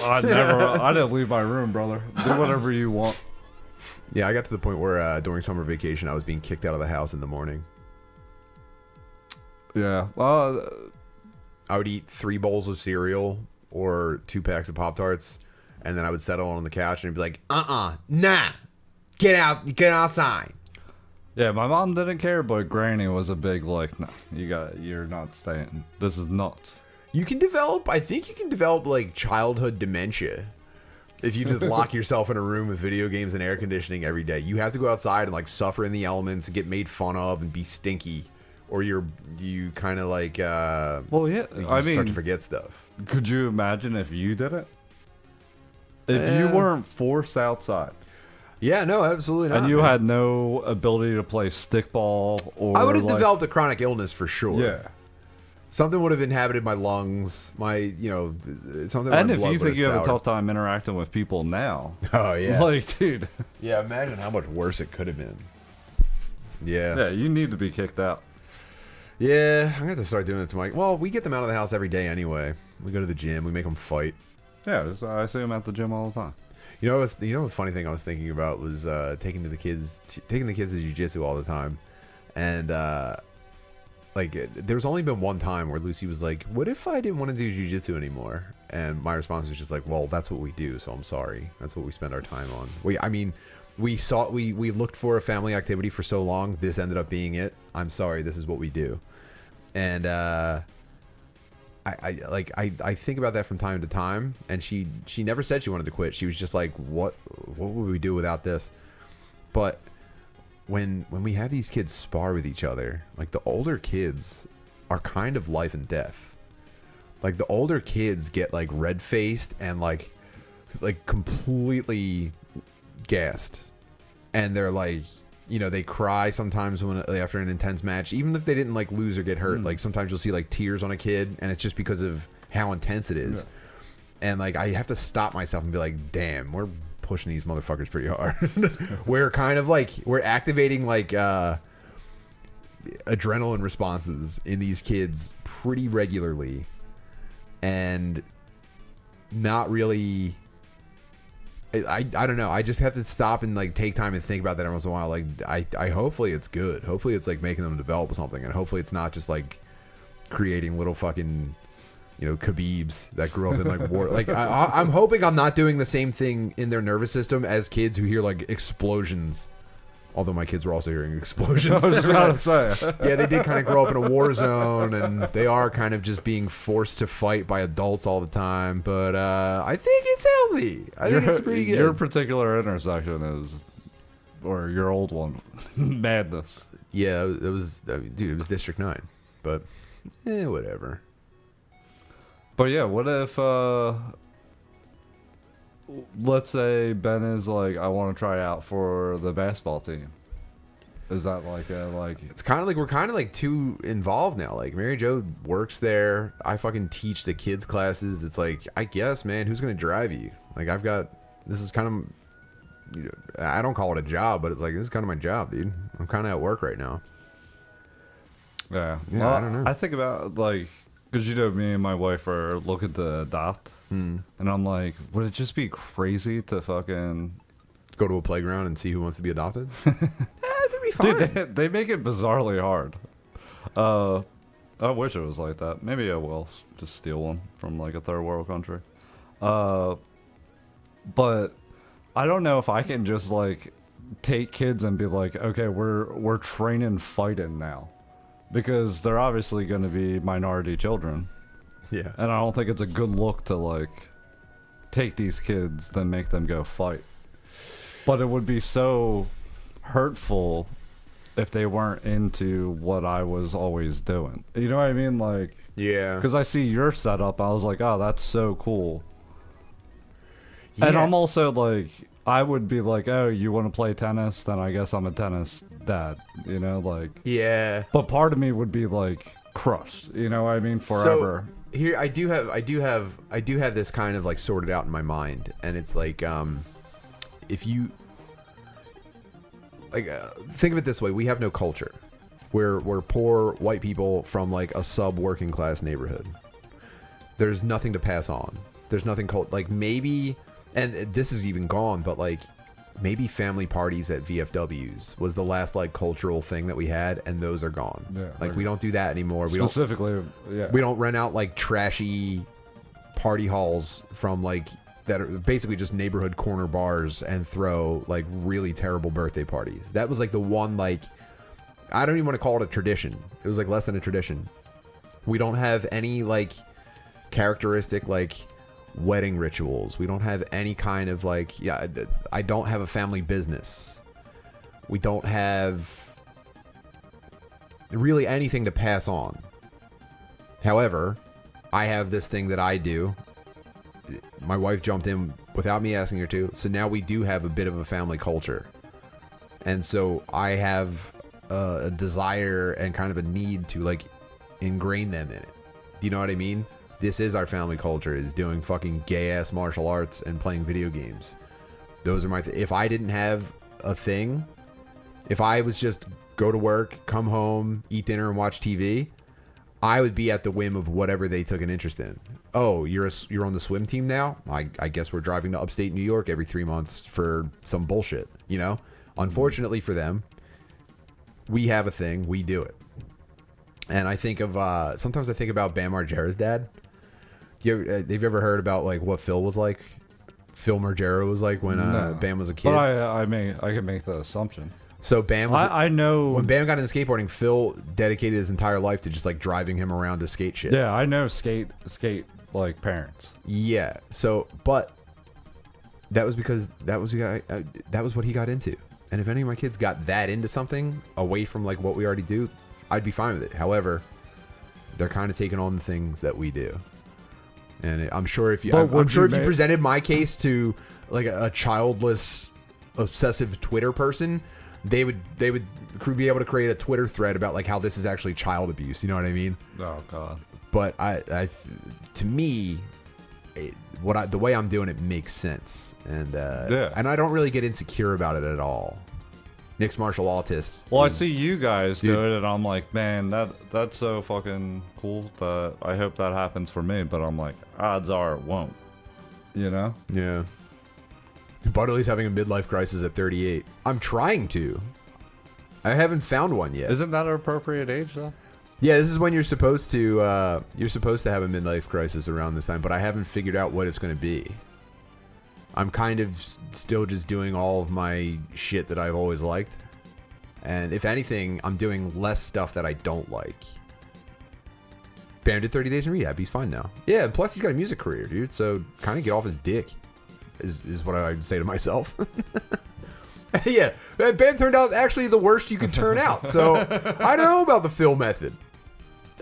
I didn't leave my room, brother. Do whatever you want. Yeah, I got to the point where during summer vacation, I was being kicked out of the house in the morning. Yeah. Well, I would eat 3 bowls of cereal or 2 packs of Pop-Tarts, and then I would settle on the couch and be like, nah, get outside. yeah, my mom didn't care, but Granny was a big, like, no, you're not staying. This is nuts. I think you can develop like childhood dementia if you just lock yourself in a room with video games and air conditioning every day. You have to go outside and like suffer in the elements and get made fun of and be stinky, or you kind of like Well, yeah, you I start mean, to forget stuff. could you imagine if you did it? If you weren't forced outside Yeah, no, absolutely not. and you man. had no ability to play stickball, or I would have like, developed a chronic illness for sure. Yeah. Something would have inhabited my lungs, something. And my if blood you would think you have a soured. tough time interacting with people now, Oh yeah, like, dude, yeah. Imagine how much worse it could have been. Yeah, yeah, you need to be kicked out. yeah. I'm gonna have to start doing it to Mike. Well, we get them out of the house every day anyway. We go to the gym. We make them fight. Yeah, I see him at the gym all the time. You know, the funny thing I was thinking about was taking the kids to jiu-jitsu all the time, and there's only been one time where Lucy was like, "What if I didn't want to do jiu-jitsu anymore?" And my response was just like, "Well, that's what we do, so I'm sorry. That's what we spend our time on." We looked for a family activity for so long. This ended up being it. I'm sorry. This is what we do, and I think about that from time to time, and she never said she wanted to quit. She was just like, what would we do without this? But when we have these kids spar with each other, like, the older kids are kind of life and death. Like, the older kids get like red-faced and like completely gassed, and they're like, they cry sometimes after an intense match, even if they didn't like lose or get hurt. Like, sometimes you'll see like tears on a kid, and it's just because of how intense it is. Yeah. And like, I have to stop myself and be like, damn, we're pushing these motherfuckers pretty hard. We're kind of like, we're activating like adrenaline responses in these kids pretty regularly, and not really. I don't know. I just have to stop and like take time and think about that every once in a while. Like, I hopefully it's good. Hopefully it's like making them develop something, and hopefully it's not just like creating little fucking, Khabibs that grew up in like war. Like, I'm hoping I'm not doing the same thing in their nervous system as kids who hear like explosions. Although my kids were also hearing explosions. I was just about to say. Yeah, they did kind of grow up in a war zone, and they are kind of just being forced to fight by adults all the time. But I think it's healthy. I think it's pretty good. Your particular intersection is, or your old one, madness. Yeah, it was District 9. But, whatever. But yeah, what if, let's say Ben is like, I want to try out for the basketball team. Is that like It's kind of like we're kind of like too involved now. Like Mary Jo works there. I fucking teach the kids classes. It's like, I guess, man, who's gonna drive you? Like this is kind of, I don't call it a job, but it's like, this is kind of my job, dude. I'm kind of at work right now. Yeah. Yeah, Well, I don't know. I think about like, because me and my wife are looking to adopt, and I'm like, would it just be crazy to fucking Go to a playground and see who wants to be adopted? That'd be fine. Dude, they make it bizarrely hard. I wish it was like that. Maybe I will just steal one from like a third world country. But I don't know if I can just like take kids and be like, okay, we're training fighting now, because they're obviously going to be minority children. Yeah. And I don't think it's a good look to like take these kids then make them go fight. But it would be so hurtful if they weren't into what I was always doing. You know what I mean? Like, Yeah. because I see your setup, I was like, oh, that's so cool. And Yeah. I'm also like, I would be like, oh, you want to play tennis? Then I guess I'm a tennis dad, you know, like. Yeah. But part of me would be like crushed, you know what I mean, forever. So here I do have this kind of like sorted out in my mind, and it's like if you like think of it this way, we have no culture. We're poor white people from like a sub working class neighborhood. There's nothing to pass on. There's nothing like maybe, and this is even gone, but like maybe family parties at VFWs was the last like cultural thing that we had, and those are gone. Yeah, like we don't do that anymore. Specifically, yeah. We don't rent out like trashy party halls from like that are basically just neighborhood corner bars and throw like really terrible birthday parties. That was like the one, like, I don't even want to call it a tradition. It was like less than a tradition. We don't have any like characteristic like wedding rituals. We don't have any kind of like, I don't have a family business. We don't have really anything to pass on. However, I have this thing that I do. My wife jumped in without me asking her to, so now we do have a bit of a family culture. And so I have a desire and kind of a need to like ingrain them in it. Do you know what I mean? This is our family culture, is doing fucking gay ass martial arts and playing video games. Those are my if I didn't have a thing, if I was just go to work, come home, eat dinner and watch TV, I would be at the whim of whatever they took an interest in. Oh, you're on the swim team now? I guess we're driving to upstate New York every 3 months for some bullshit, you know? Unfortunately for them, we have a thing, we do it. And I think of, sometimes I think about Bam Margera's dad. Have you ever heard about like what Phil was like? Phil Margera was like when Bam was a kid? But I can make the assumption. So Bam was... I know... When Bam got into skateboarding, Phil dedicated his entire life to just like driving him around to skate shit. Yeah, I know skate like parents. Yeah. So, but that was because that was what he got into. And if any of my kids got that into something away from like what we already do, I'd be fine with it. However, they're kind of taking on the things that we do. And I'm sure if you presented my case to like a childless, obsessive Twitter person, they would be able to create a Twitter thread about like how this is actually child abuse. You know what I mean? Oh God. But to me, the way I'm doing it makes sense, and and I don't really get insecure about it at all. Mixed martial artist. Well, I see you guys do it, and I'm like, man, that's so fucking cool. That I hope that happens for me. But I'm like, odds are it won't. You know? Yeah. Butterly's having a midlife crisis at 38. I'm trying to. I haven't found one yet. Isn't that an appropriate age though? Yeah, this is when you're supposed to have a midlife crisis around this time, but I haven't figured out what it's going to be. I'm kind of still just doing all of my shit that I've always liked. And if anything, I'm doing less stuff that I don't like. Bam did 30 days in rehab. He's fine now. Yeah, and plus he's got a music career, dude. So kind of get off his dick is what I would say to myself. Yeah, Bam turned out actually the worst you could turn out. So I don't know about the Phil method.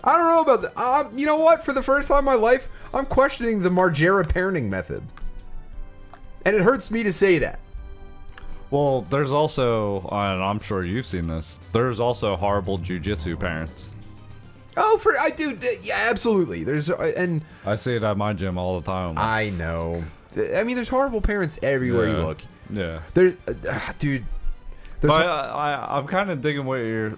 I don't know about the... you know what? For the first time in my life, I'm questioning the Margera parenting method. And it hurts me to say that. Well, there's also, and I'm sure you've seen this, there's also horrible jujitsu parents. Oh, I do. Yeah, absolutely. There's and I see it at my gym all the time. I know. I mean, there's horrible parents everywhere you look. Yeah. There's, dude. There's But I'm kind of digging what you're.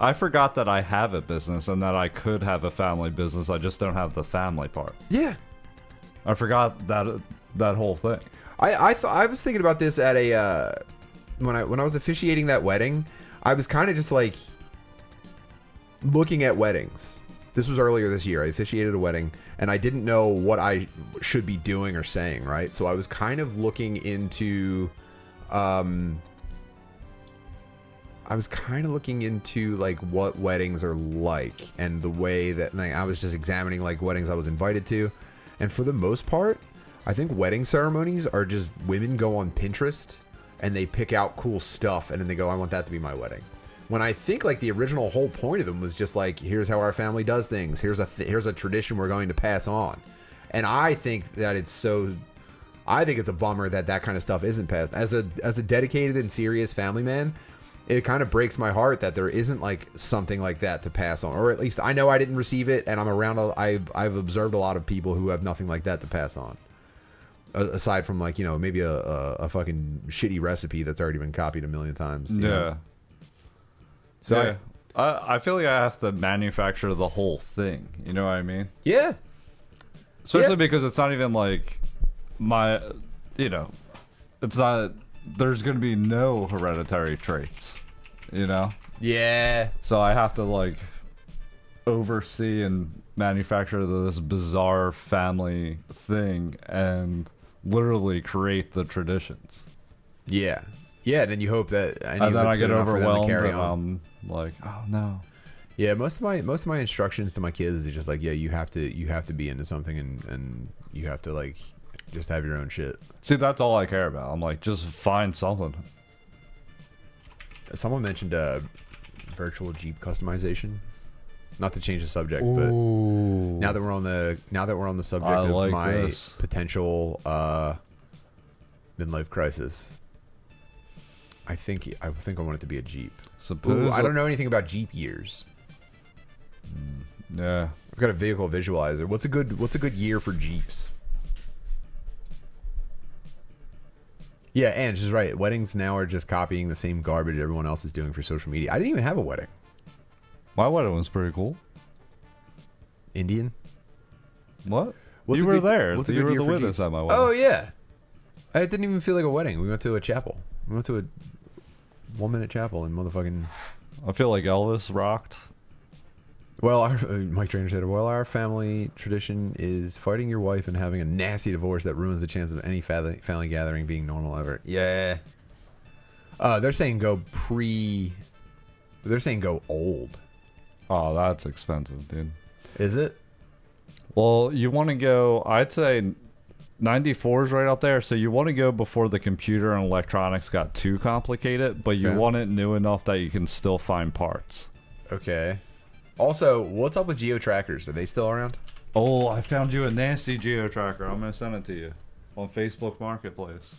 I forgot that I have a business and that I could have a family business. I just don't have the family part. Yeah. I forgot that whole thing. I was thinking about this at a when I was officiating that wedding. I was kind of just like looking at weddings. This was earlier this year. I officiated a wedding and I didn't know what I should be doing or saying, right? So I was kind of looking into like what weddings are like and the way that, like, I was just examining like weddings I was invited to, and for the most part, I think wedding ceremonies are just women go on Pinterest and they pick out cool stuff and then they go, I want that to be my wedding. When I think like the original whole point of them was just like, here's how our family does things. Here's a tradition we're going to pass on. And I think that it's a bummer that kind of stuff isn't passed. As a dedicated and serious family man, it kind of breaks my heart that there isn't like something like that to pass on, or at least I know I didn't receive it, and I'm around. I've observed a lot of people who have nothing like that to pass on, aside from like, you know, maybe a fucking shitty recipe that's already been copied a million times. You know? So yeah. I feel like I have to manufacture the whole thing. You know what I mean? Yeah. Especially because it's not even like my, you know, it's not. There's going to be no hereditary traits, you know? Yeah. So I have to, like, oversee and manufacture this bizarre family thing and literally create the traditions. Yeah. Yeah, and then you hope that and then I get overwhelmed and I'm like, oh, no. Yeah, most of my instructions to my kids is just like, yeah, you have to be into something and you have to, like, just have your own shit. See, that's all I care about. I'm like, just find something. Someone mentioned virtual Jeep customization. Not to change the subject, Ooh. but now that we're on the subject of like my potential midlife crisis, I think I want it to be a Jeep. Ooh, I don't know anything about Jeep years. Yeah, I've got a vehicle visualizer. What's a good year for Jeeps? Yeah, and she's right. Weddings now are just copying the same garbage everyone else is doing for social media. I didn't even have a wedding. my wedding was pretty cool. Indian? What? You were there. You were the witness at my wedding. Oh, yeah. It didn't even feel like a wedding. We went to a chapel. We went to a 1-minute chapel in motherfucking... I feel like Elvis rocked. Well, Mike Trainer said, well, our family tradition is fighting your wife and having a nasty divorce that ruins the chance of any family gathering being normal ever. Yeah. They're saying go old. Oh, that's expensive, dude. Is it? Well, you want to go, I'd say 94 is right up there, so you want to go before the computer and electronics got too complicated, but you want it new enough that you can still find parts. Okay. Also, what's up with geo-trackers? Are they still around? Oh, I found you a nasty geo-tracker. I'm going to send it to you on Facebook Marketplace.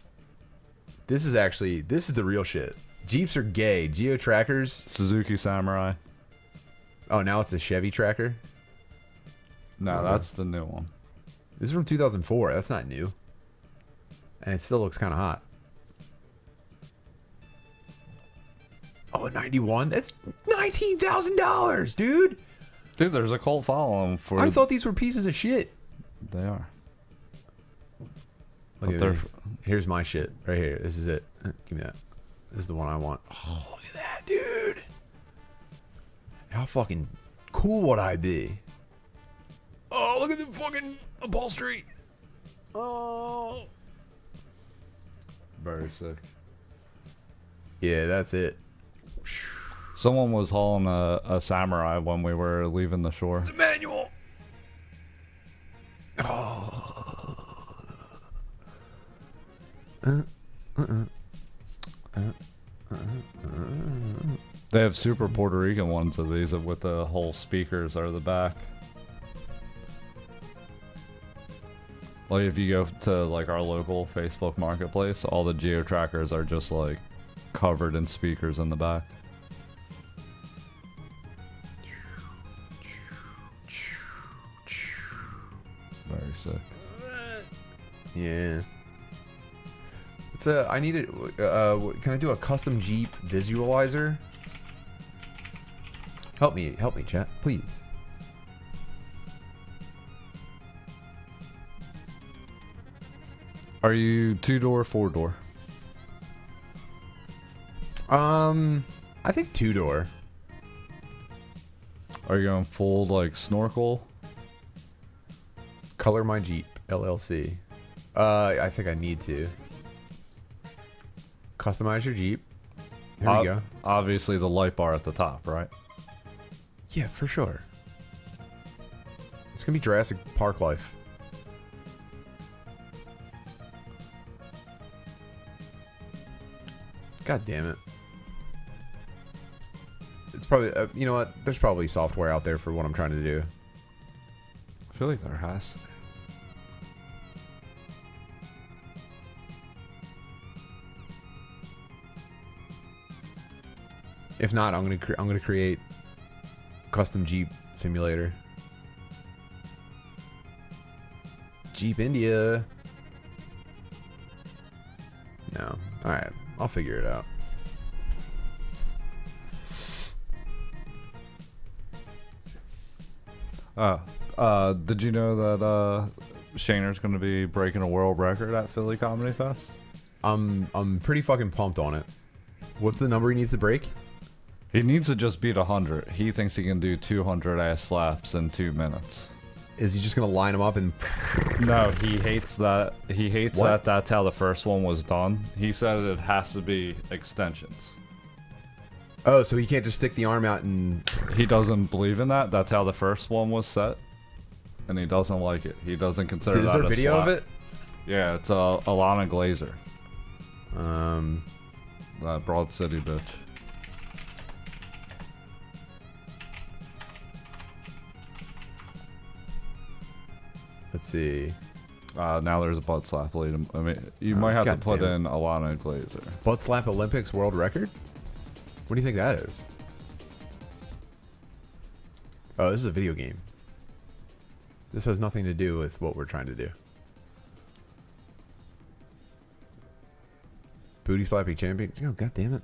This is the real shit. Jeeps are gay. Geo-trackers. Suzuki Samurai. Oh, now it's the Chevy tracker? No, that's the new one. This is from 2004. That's not new. And it still looks kind of hot. Oh, a 91? That's $19,000, dude. Dude, there's a cult following for... I thought these were pieces of shit. They are. Look at here's my shit right here. This is it. Give me that. This is the one I want. Oh, look at that, dude. How fucking cool would I be? Oh, look at the fucking upholstery. Oh. Very sick. Yeah, that's it. Someone was hauling a samurai when we were leaving the shore. It's a manual. Oh. They have super Puerto Rican ones of these with the whole speakers are the back. Like if you go to like our local Facebook Marketplace, all the geo trackers are just like covered in speakers in the back. Very sick. Yeah. It's I need it. Can I do a custom Jeep visualizer? Help me, chat, please. Are you 2-door, 4-door? I think 2-door. Are you going full like snorkel? Color my Jeep, LLC. I think I need to. Customize your Jeep. There we go. Obviously the light bar at the top, right? Yeah, for sure. It's gonna be Jurassic Park life. God damn it. It's probably, you know what? There's probably software out there for what I'm trying to do. I feel like there has to be. If not, I'm gonna create custom Jeep simulator. Jeep India. No. All right. I'll figure it out. Did you know that Shaner's going to be breaking a world record at Philly Comedy Fest? I'm pretty fucking pumped on it. What's the number he needs to break? He needs to just beat 100. He thinks he can do 200 ass slaps in 2 minutes. Is he just gonna line them up and? No, he hates that. He hates What? that. That's how the first one was done. He said it has to be extensions. Oh, so he can't just stick the arm out and? He doesn't believe in that. That's how the first one was set, and he doesn't like it. He doesn't consider Is that there a a video slap. of it? Yeah, it's Alana Glazer. That Broad City bitch. Let's see. Now there's a butt slap lead. I mean, you might have to God put damn in Alana Glazer. Butt slap Olympics world record? What do you think that is? Oh, this is a video game. This has nothing to do with what we're trying to do. Booty slapping champion. Oh, god damn it.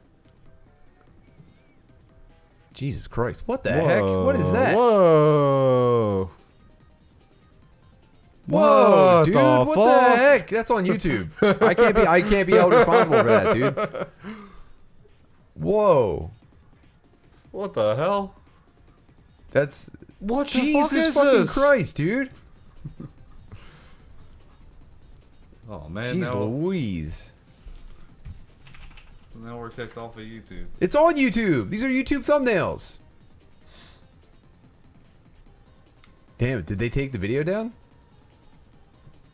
Jesus Christ. What the heck? What is that? Whoa. Whoa, What dude! the What fuck? the heck? That's on YouTube. I can't be held responsible for that, dude. Whoa! What the hell? That's What the Jesus fuck is fucking this? Christ, dude! Oh man, Jeez Louise! now we're kicked off of YouTube. It's on YouTube. These are YouTube thumbnails. Damn it! Did they take the video down?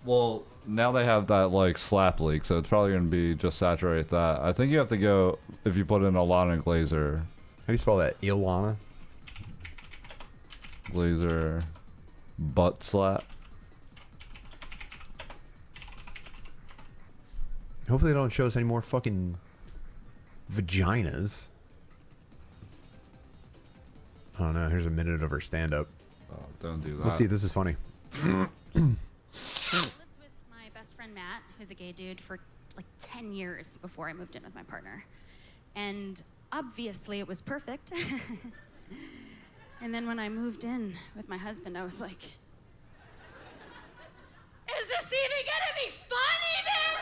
Well, now they have that like slap leak, so it's probably gonna be just saturate that. I think you have to go if you put in Alana Glazer. How do you spell that? Ilana? Glazer butt slap. Hopefully they don't show us any more fucking vaginas. Oh no, here's a minute of her stand-up. Oh, don't do that. Let's see if this is funny. I lived with my best friend Matt, who's a gay dude, for like 10 years before I moved in with my partner. And obviously it was perfect. And then when I moved in with my husband, I was like, is this even gonna be fun even?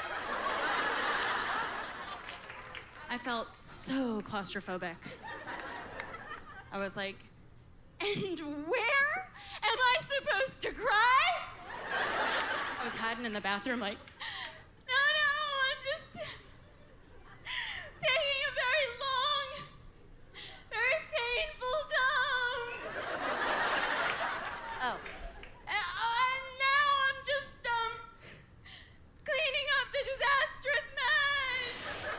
I felt so claustrophobic. I was like, and where am I supposed to cry? I was hiding in the bathroom like, no, I'm just taking a very long, very painful dump. Oh. And now I'm just, cleaning up the disastrous mess.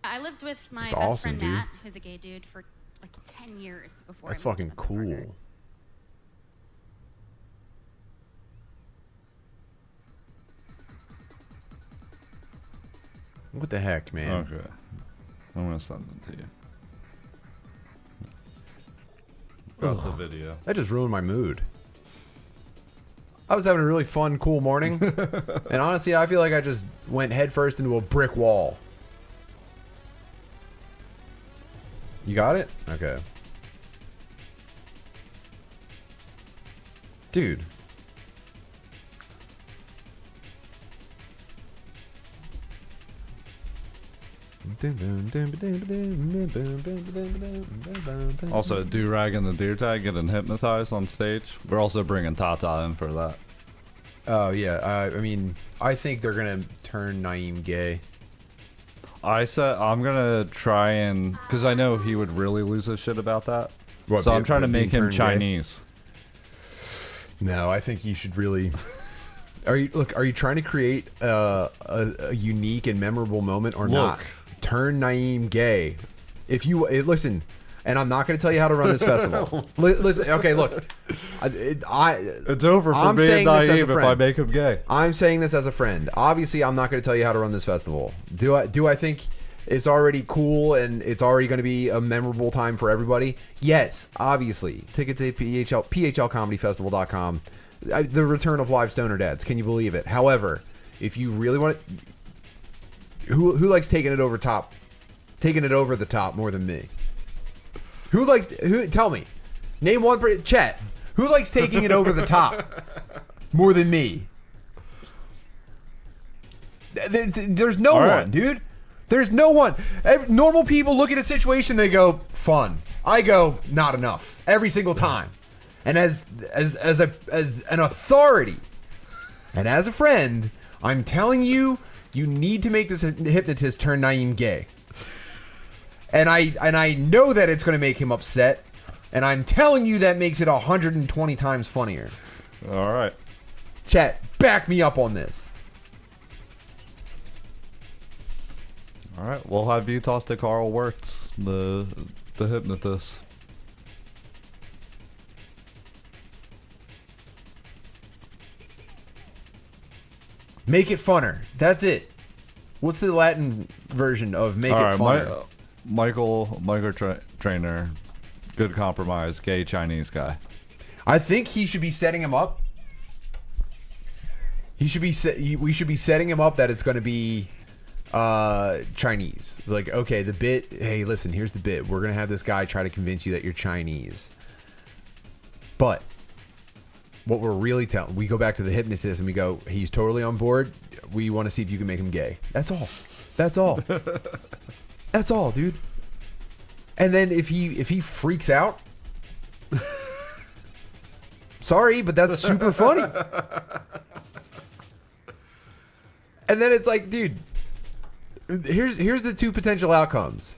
I lived with my That's best awesome, friend dude. Matt, who's a gay dude, for like 10 years before That's I moved in fucking with my partner. cool. What the heck, man? Okay. I'm gonna send it to you. Got the video. That just ruined my mood. I was having a really fun, cool morning. And honestly, I feel like I just went headfirst into a brick wall. You got it? Okay. Dude. Also, Do-Rag and the Deer Tag getting hypnotized on stage. We're also bringing Tata in for that. Oh, yeah. I mean, I think they're going to turn Naeem gay. I said I'm going to try and... Because I know he would really lose his shit about that. What, so I'm trying to being make him turned gay? Chinese. No, I think you should really... Are you trying to create a unique and memorable moment or not? Turn Naeem gay. If you listen, and I'm not going to tell you how to run this festival. Listen, okay, look. It's over for I'm being saying this as a naive if I friend. make him gay. I'm saying this as a friend. Obviously, I'm not going to tell you how to run this festival. Do I think it's already cool and it's already going to be a memorable time for everybody? Yes, obviously. Tickets at phlcomedyfestival.com. The return of live stoner dads. Can you believe it? However, if you really want it, who likes taking it over the top more than me? Tell me. Name one person. Chat. Who likes taking it over the top more than me? There's no one, dude. There's no one. Normal people look at a situation, they go, fun. I go, not enough. Every single time. And as an authority and as a friend, I'm telling you, you need to make this hypnotist turn Naeem gay. And I know that it's going to make him upset, and I'm telling you that makes it 120 times funnier. All right. Chat, back me up on this. All right. We'll have you talk to Carl Wirtz, the hypnotist. Make it funner. That's it. What's the Latin version of make it funner? Michael Trainer, good compromise, gay Chinese guy. I think he should be setting him up. We should be setting him up that it's going to be Chinese. Like, okay, the bit. Hey, listen, here's the bit. We're going to have this guy try to convince you that you're Chinese. But what we're really telling, we go back to the hypnotist and we go, he's totally on board. We want to see if you can make him gay. That's all. That's all. That's all, dude. And then if he freaks out, sorry, but that's super funny. And then it's like, dude, here's the two potential outcomes.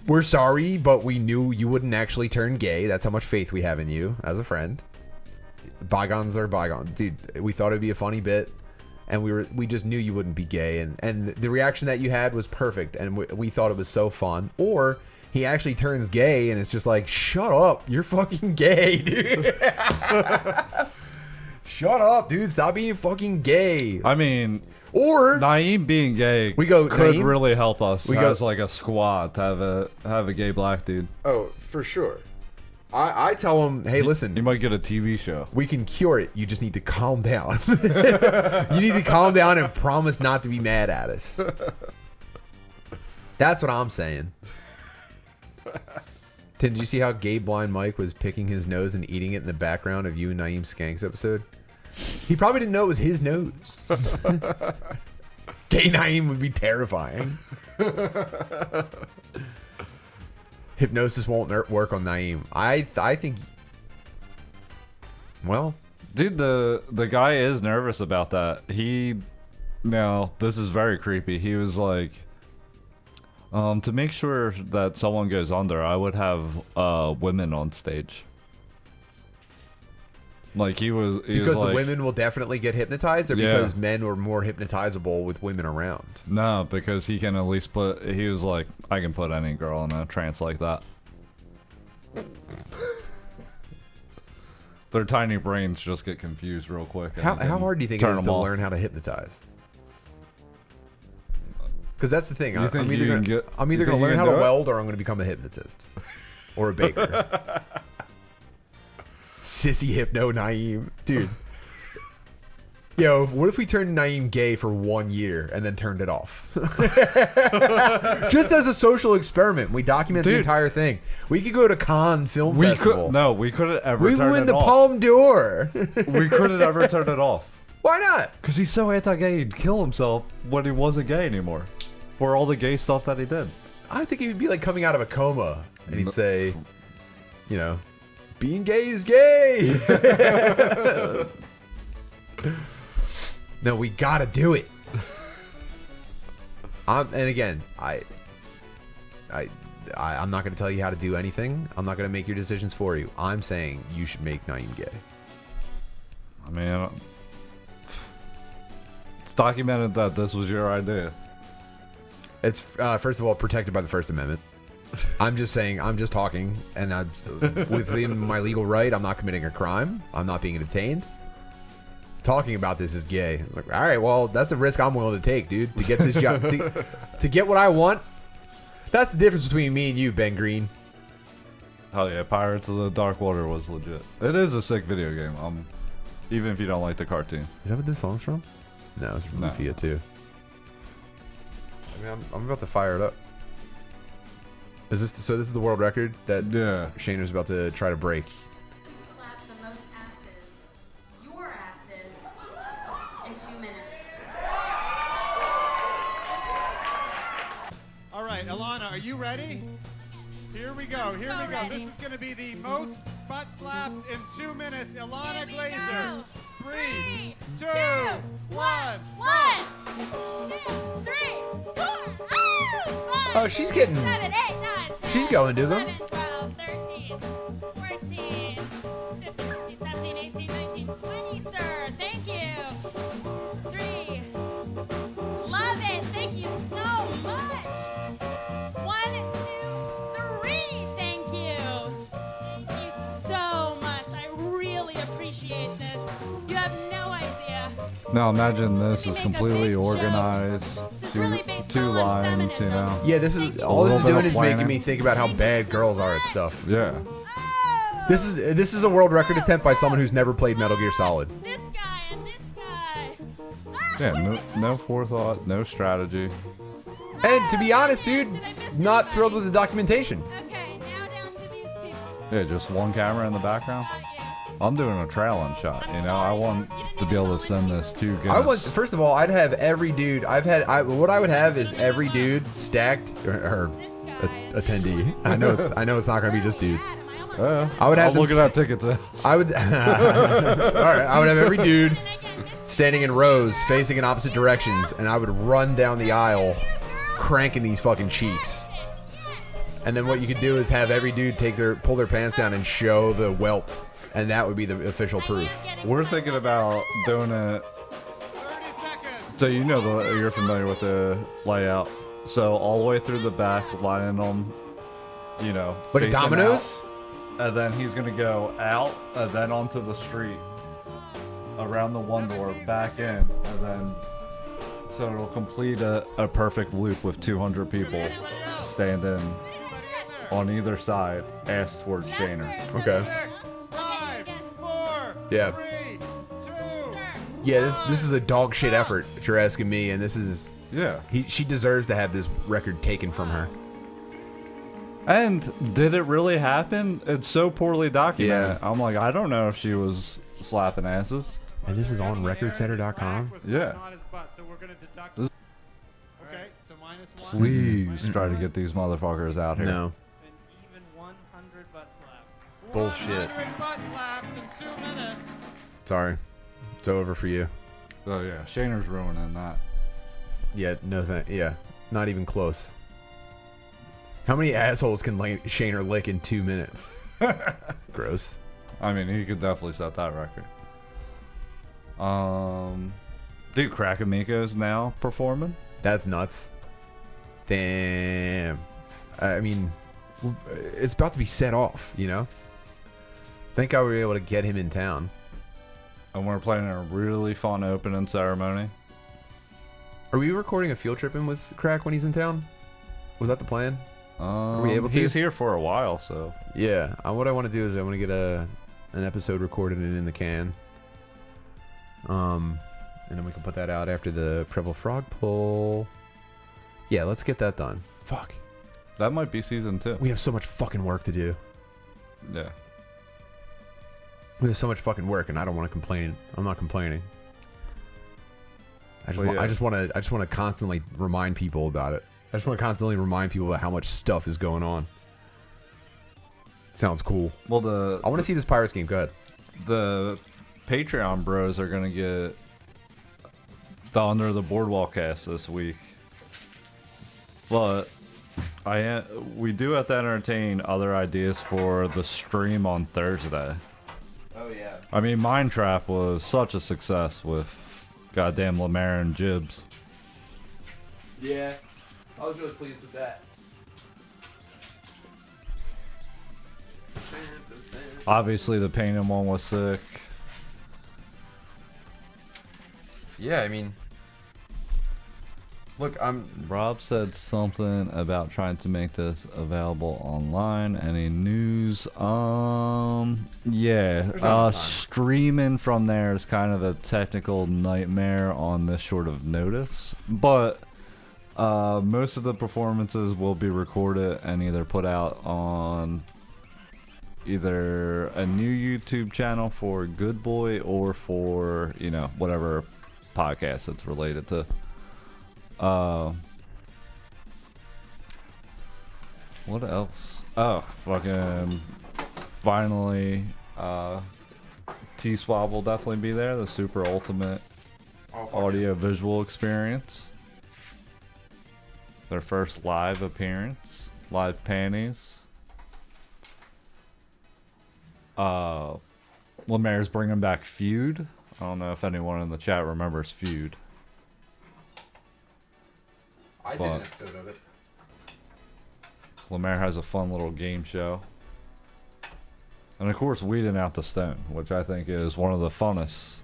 We're sorry, but we knew you wouldn't actually turn gay. That's how much faith we have in you as a friend. Bygones are bygones. Dude, we thought it'd be a funny bit, and we just knew you wouldn't be gay, and the reaction that you had was perfect, and we thought it was so fun. Or he actually turns gay, and it's just like, shut up, you're fucking gay, dude. Shut up, dude. Stop being fucking gay. I mean... Or Naeem being gay could Naeem? really help us as like a squad to have a gay black dude. Oh, for sure. I tell him, hey, listen. You might get a TV show. We can cure it. You just need to calm down. You need to calm down and promise not to be mad at us. That's what I'm saying. Did you see how gay blind Mike was picking his nose and eating it in the background of you and Naeem Skank's episode? He probably didn't know it was his nose. Gay Naeem would be terrifying. Hypnosis won't work on Naeem. I think... Well... Dude, the guy is nervous about that. Now, this is very creepy. He was like... to make sure that someone goes under, I would have women on stage. Like because the women will definitely get hypnotized, or because men were more hypnotizable with women around? No, because he can at least he was like, I can put any girl in a trance like that. Their tiny brains just get confused real quick. How hard do you think it is to learn how to hypnotize? Because that's the thing. You I'm think either you gonna, can get- I'm you either think gonna you learn can how to do it? weld or I'm gonna become a hypnotist or a baker. Sissy hypno Naeem, dude. Yo, what if we turned Naeem gay for 1 year and then turned it off? Just as a social experiment, we document the Dude. entire thing. We could go to Cannes Film We Festival. could no, we couldn't ever We turn win it the off. Palme d'Or. We couldn't ever turn it off. Why not? Because he's so anti-gay, he'd kill himself when he wasn't gay anymore. For all the gay stuff that he did. I think he would be like coming out of a coma and he'd say, you know, being gay is gay. No, we gotta do it. And again, I'm not gonna tell you how to do anything. I'm not gonna make your decisions for you. I'm saying you should make Naeem gay. I mean, it's documented that this was your idea. It's first of all protected by the First Amendment. I'm just saying, I'm just talking, and I'm within my legal right. I'm not committing a crime. I'm not being detained. Talking about this is gay. It's like, all right, well, that's a risk I'm willing to take, dude, to get this job, to get what I want. That's the difference between me and you, Ben Green. Hell yeah, Pirates of the Dark Water was legit. It is a sick video game. Even if you don't like the cartoon. Is that what this song's from? No, it's from No. Lufia too. I mean, I'm about to fire it up. Is this so? This is the world record that Yeah. Shayner's about to try to break. Slap the most asses, your asses, in 2 minutes. All right, Alana, are you ready? Here we go. Here we go. This is going to be the most butt slaps in 2 minutes. Ilana Glazer. 3, 2, 1. 1, 2, 3, 4, Oh, she's getting. 7, 8, 9, 10, She's going to them. 11, 12, 13, 14, 15, 16, 17, 18, 19, 20, sir. Thank you. 3. Love it. Thank you so much. 1, 2, 3. Thank you. Thank you so much. I really appreciate this. You have no idea. Now imagine this is make a completely big joke. organized. This is Two, really based two on lines, feminism. you know. Yeah, this is all this is little bit doing of is making planning. me think about how bad girls are at stuff. Yeah. Oh, This is a world record attempt by someone who's never played Metal Gear Solid. this guy and this guy. Yeah, no forethought, no strategy. And to be honest, dude, not thrilled with the documentation. Okay, now down to these people. Yeah, just one camera in the background. I'm doing a trailing shot, you know. I want to be able to send this to Guinness. I want, first of all, I'd have every dude. What I would have is every dude stacked or attendee. I know it's not gonna be just dudes. I would have I'm them looking at tickets. I would. All right, I would have every dude standing in rows, facing in opposite directions, and I would run down the aisle, cranking these fucking cheeks. And then what you could do is have every dude pull their pants down and show the welt, and that would be the official proof. We're thinking about doing it. 30 seconds. So you know you're familiar with the layout. So all the way through the back, lining them, you know, Like a facing dominoes? out. And then he's gonna go out, and then onto the street, around the one door, back in, and then so it'll complete a perfect loop with 200 people standing on either side, ass towards Shayner. Okay. 5, 4, Yeah. 3, 2. Yeah, this is a dog shit effort, if you're asking me, and this is Yeah. she deserves to have this record taken from her. And did it really happen? It's so poorly documented. Yeah. I'm like, I don't know if she was slapping asses. And this is on recordsetter.com. Yeah. On his butt, so we're gonna deduct. Okay, so -1. Please try to get these motherfuckers out here. No. An even 100 butt slaps. Bullshit. 100 butt slaps in 2 minutes. Sorry. It's over for you. Oh yeah, Shayner's ruining that. Yeah, no yeah. Not even close. How many assholes can Shayner lick in 2 minutes? Gross. I mean, he could definitely set that record. Dude, Krakamiko's now performing. That's nuts. Damn. I mean, it's about to be set off, you know? Think I were able to get him in town. And we're playing a really fun opening ceremony. Are we recording a field trip in with Crack when he's in town? Was that the plan? Are we able to? He's here for a while, so Yeah. What I want to do is I want to get an episode recorded and in the can. And then we can put that out after the Preble Frog pull. Yeah, let's get that done. Fuck. that might be season 2. We have so much fucking work to do. Yeah. We have so much fucking work, and I don't want to complain. I'm not complaining. I just want to constantly remind people about it. I just want to constantly remind people about how much stuff is going on. Sounds cool. Well, I want to see this Pirates game. Go ahead. The Patreon bros are gonna get the Under the Boardwalk cast this week, but we do have to entertain other ideas for the stream on Thursday. Oh yeah. I mean, Mind Trap was such a success with goddamn Lemaire and Jibs. Yeah, I was really pleased with that. Obviously, the Painted one was sick. Yeah, I mean, look, Rob said something about trying to make this available online. Any news? Yeah. Streaming from there is kind of a technical nightmare on this short of notice. But most of the performances will be recorded and either put out on either a new YouTube channel for Good Boy or for, whatever podcast it's related to. What else? Oh, fucking finally, T-Swab will definitely be there, the super ultimate audio visual experience. Their first live appearance, live panties. Lemaire's bringing back Feud. I don't know if anyone in the chat remembers Feud. I did an episode of it. Lemaire has a fun little game show. And of course, Weeding Out the Stone, which I think is one of the funnest.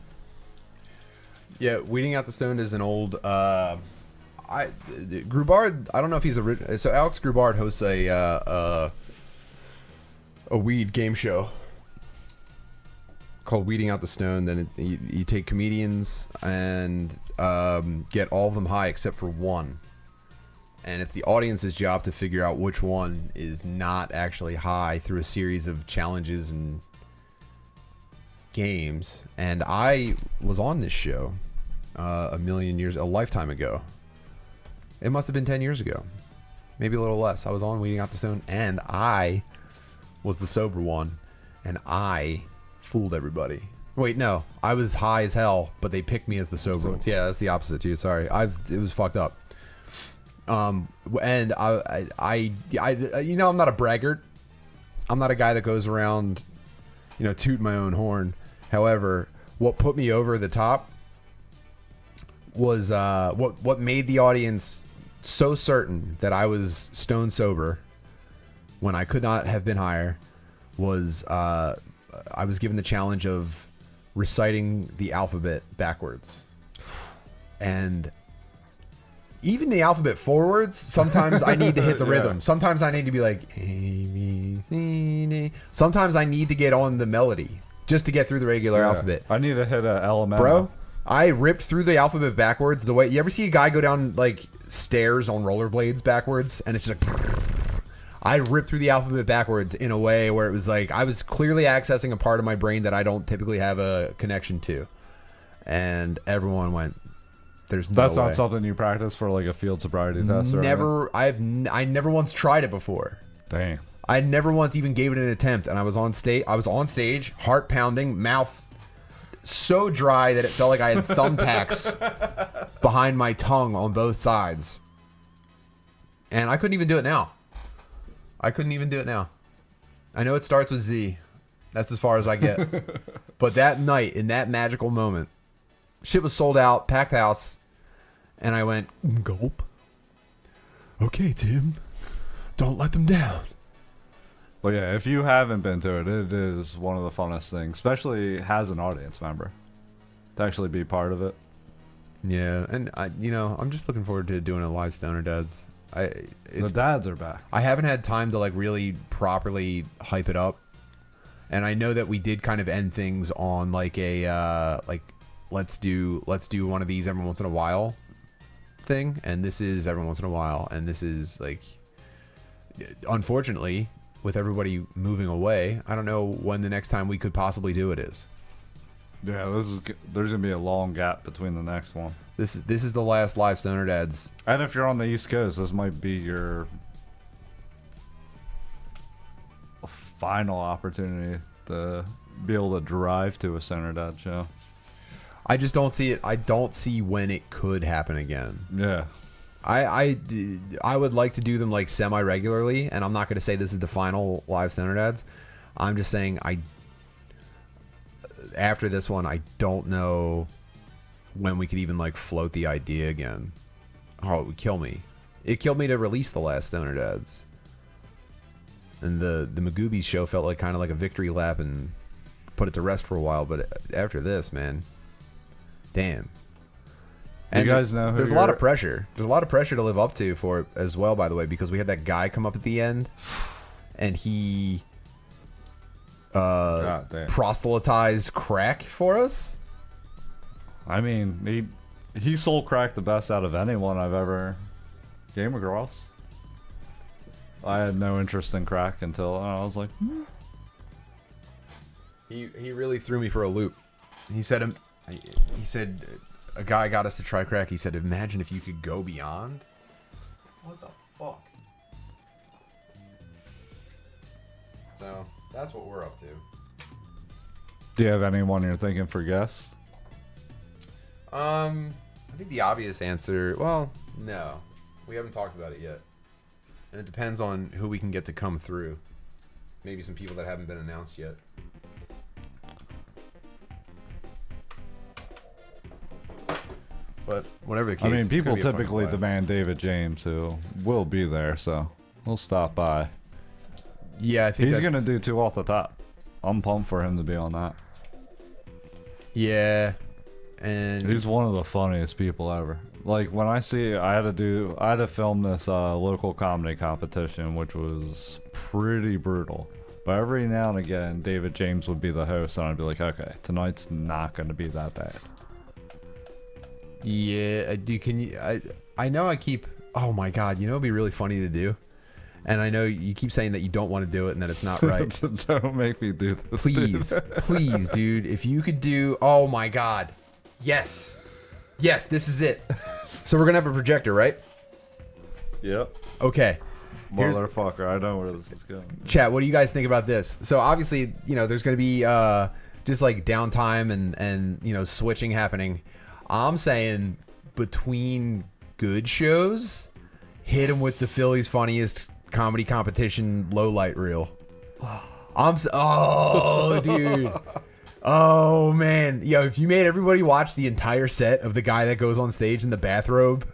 Yeah, Weeding Out the Stone is an old. Grubard. I don't know if he's original. So Alex Grubard hosts a weed game show called Weeding Out the Stone. Then you take comedians and get all of them high except for one. And it's the audience's job to figure out which one is not actually high through a series of challenges and games. And I was on this show a lifetime ago. It must have been 10 years ago. Maybe a little less. I was on Weeding Out the Stone, and I was the sober one, and I fooled everybody. Wait, no. I was high as hell, but they picked me as the sober one. Yeah, that's the opposite, dude. Sorry. It was fucked up. And I I'm not a braggart. I'm not a guy that goes around, toot my own horn. However, what put me over the top was what made the audience so certain that I was stone sober when I could not have been higher was I was given the challenge of reciting the alphabet backwards. And even the alphabet forwards, sometimes I need to hit the rhythm. Sometimes I need to be like A, B, C, D. Sometimes I need to get on the melody just to get through the regular alphabet. I need to hit a element. Bro, I ripped through the alphabet backwards the way you ever see a guy go down like stairs on rollerblades backwards, and it's just like I ripped through the alphabet backwards in a way where it was like I was clearly accessing a part of my brain that I don't typically have a connection to, and everyone went, "There's no That's way." not something you practice for like a field sobriety test. Or Never. I never once tried it before. Dang. I never once even gave it an attempt, and I was on stage, heart pounding, mouth so dry that it felt like I had thumbtacks behind my tongue on both sides. And I couldn't even do it now. I know it starts with Z. That's as far as I get. But that night, in that magical moment, shit was sold out, packed house, and I went, gulp. Okay, Tim. Don't let them down. But yeah, if you haven't been to it, it is one of the funnest things, especially as an audience member, to actually be part of it. Yeah, and I'm just looking forward to doing a live Stoner Dads. The dads are back. I haven't had time to like really properly hype it up, and I know that we did kind of end things on like a let's do one of these every once in a while thing, and this is every once in a while, and this is like, unfortunately, with everybody moving away, I don't know when the next time we could possibly do it is. Yeah, there's gonna be a long gap between the next one. This is the last live Stoner Dads. And if you're on the East Coast, this might be your final opportunity to be able to drive to a Stoner Dad show. I just don't see it. I don't see when it could happen again. Yeah. I would like to do them like semi-regularly, and I'm not going to say this is the final live Stoner Dads. I'm just saying after this one, I don't know when we could even like float the idea again. Oh, it would kill me. It killed me to release the last Stoner Dads. And the Magoobies show felt like kind of like a victory lap and put it to rest for a while. But after this, man, damn. And you guys know who there's a lot of pressure. There's a lot of pressure to live up to for it as well, by the way, because we had that guy come up at the end, and he proselytized crack for us. I mean, he sold crack the best out of anyone I've ever came across. I had no interest in crack until I was like, He really threw me for a loop. He said a guy got us to try crack. He said, imagine if you could go beyond. What the fuck? So that's what we're up to. do you have anyone you're thinking for guests? I think the obvious answer, well, no. We haven't talked about it yet. And it depends on who we can get to come through. Maybe some people that haven't been announced yet. But whatever the case, I mean, it's people gonna be a fun typically collab. demand David James, who will be there, so we'll stop by. Yeah, I think he's that's- gonna do two off the top. I'm pumped for him to be on that. Yeah, and He's one of the funniest people ever. Like when I had to film this local comedy competition, which was pretty brutal. But every now and again, David James would be the host, and I'd be like, okay, tonight's not going to be that bad. Yeah, I know I keep. Oh my god, it'd be really funny to do. And I know you keep saying that you don't want to do it and that it's not right. Don't make me do this. Please, please, dude. If you could do. Oh my god. Yes. Yes, this is it. So we're gonna have a projector, right? Yep. Okay. Motherfucker, I know where this is going. Chat, what do you guys think about this? So obviously, there's going to be just like downtime and switching happening. I'm saying between good shows, hit them with the Philly's Funniest Comedy Competition low light reel. Oh, dude. Oh, man. Yo, if you made everybody watch the entire set of the guy that goes on stage in the bathrobe.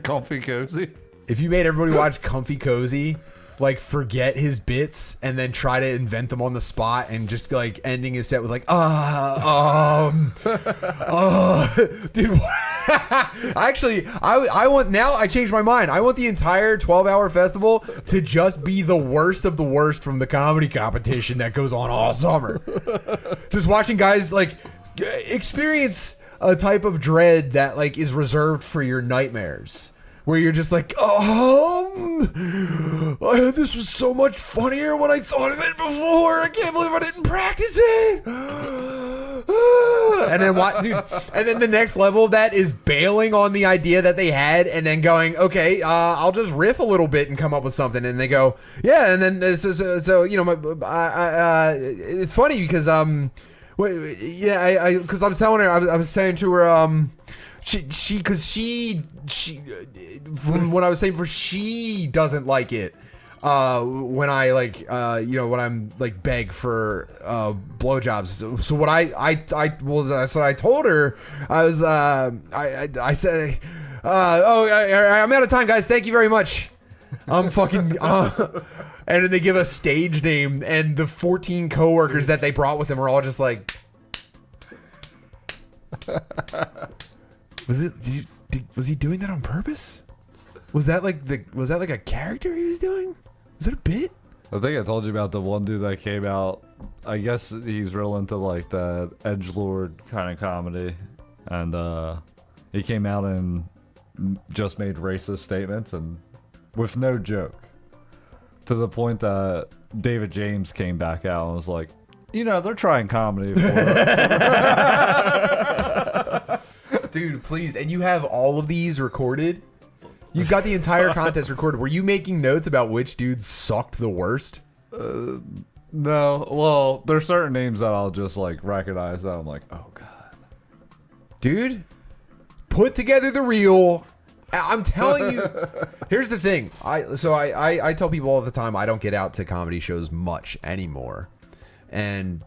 Comfy Cozy. If you made everybody watch Comfy Cozy, like forget his bits and then try to invent them on the spot and just like ending his set was like, dude. Actually, I want, now I changed my mind. I want the entire 12-hour festival to just be the worst of the worst from the comedy competition that goes on all summer. Just watching guys like experience a type of dread that like is reserved for your nightmares. Where you're just like, this was so much funnier when I thought of it before. I can't believe I didn't practice it. And then what, dude? And then the next level of that is bailing on the idea that they had, and then going, okay, I'll just riff a little bit and come up with something. And they go, yeah. And then it's funny because because I was telling her, I was saying to her, she from what I was saying before, she doesn't like it when I like when I'm like beg for blowjobs. So what well, that's what I told her. I was I said I'm out of time, guys, thank you very much. I'm fucking and then they give a stage name, and the 14 coworkers that they brought with them are all just like Was he doing that on purpose? Was that like a character he was doing? Was that a bit? I think I told you about the one dude that came out. I guess he's real into like that edgelord kind of comedy, and he came out and just made racist statements and with no joke, to the point that David James came back out and was like, you know, they're trying comedy. Dude, please. And you have all of these recorded? You've got the entire contest recorded. Were you making notes about which dudes sucked the worst? No. Well, there's certain names that I'll just like recognize that I'm like, oh god. Dude, put together the reel. I'm telling you. Here's the thing. I tell people all the time I don't get out to comedy shows much anymore. And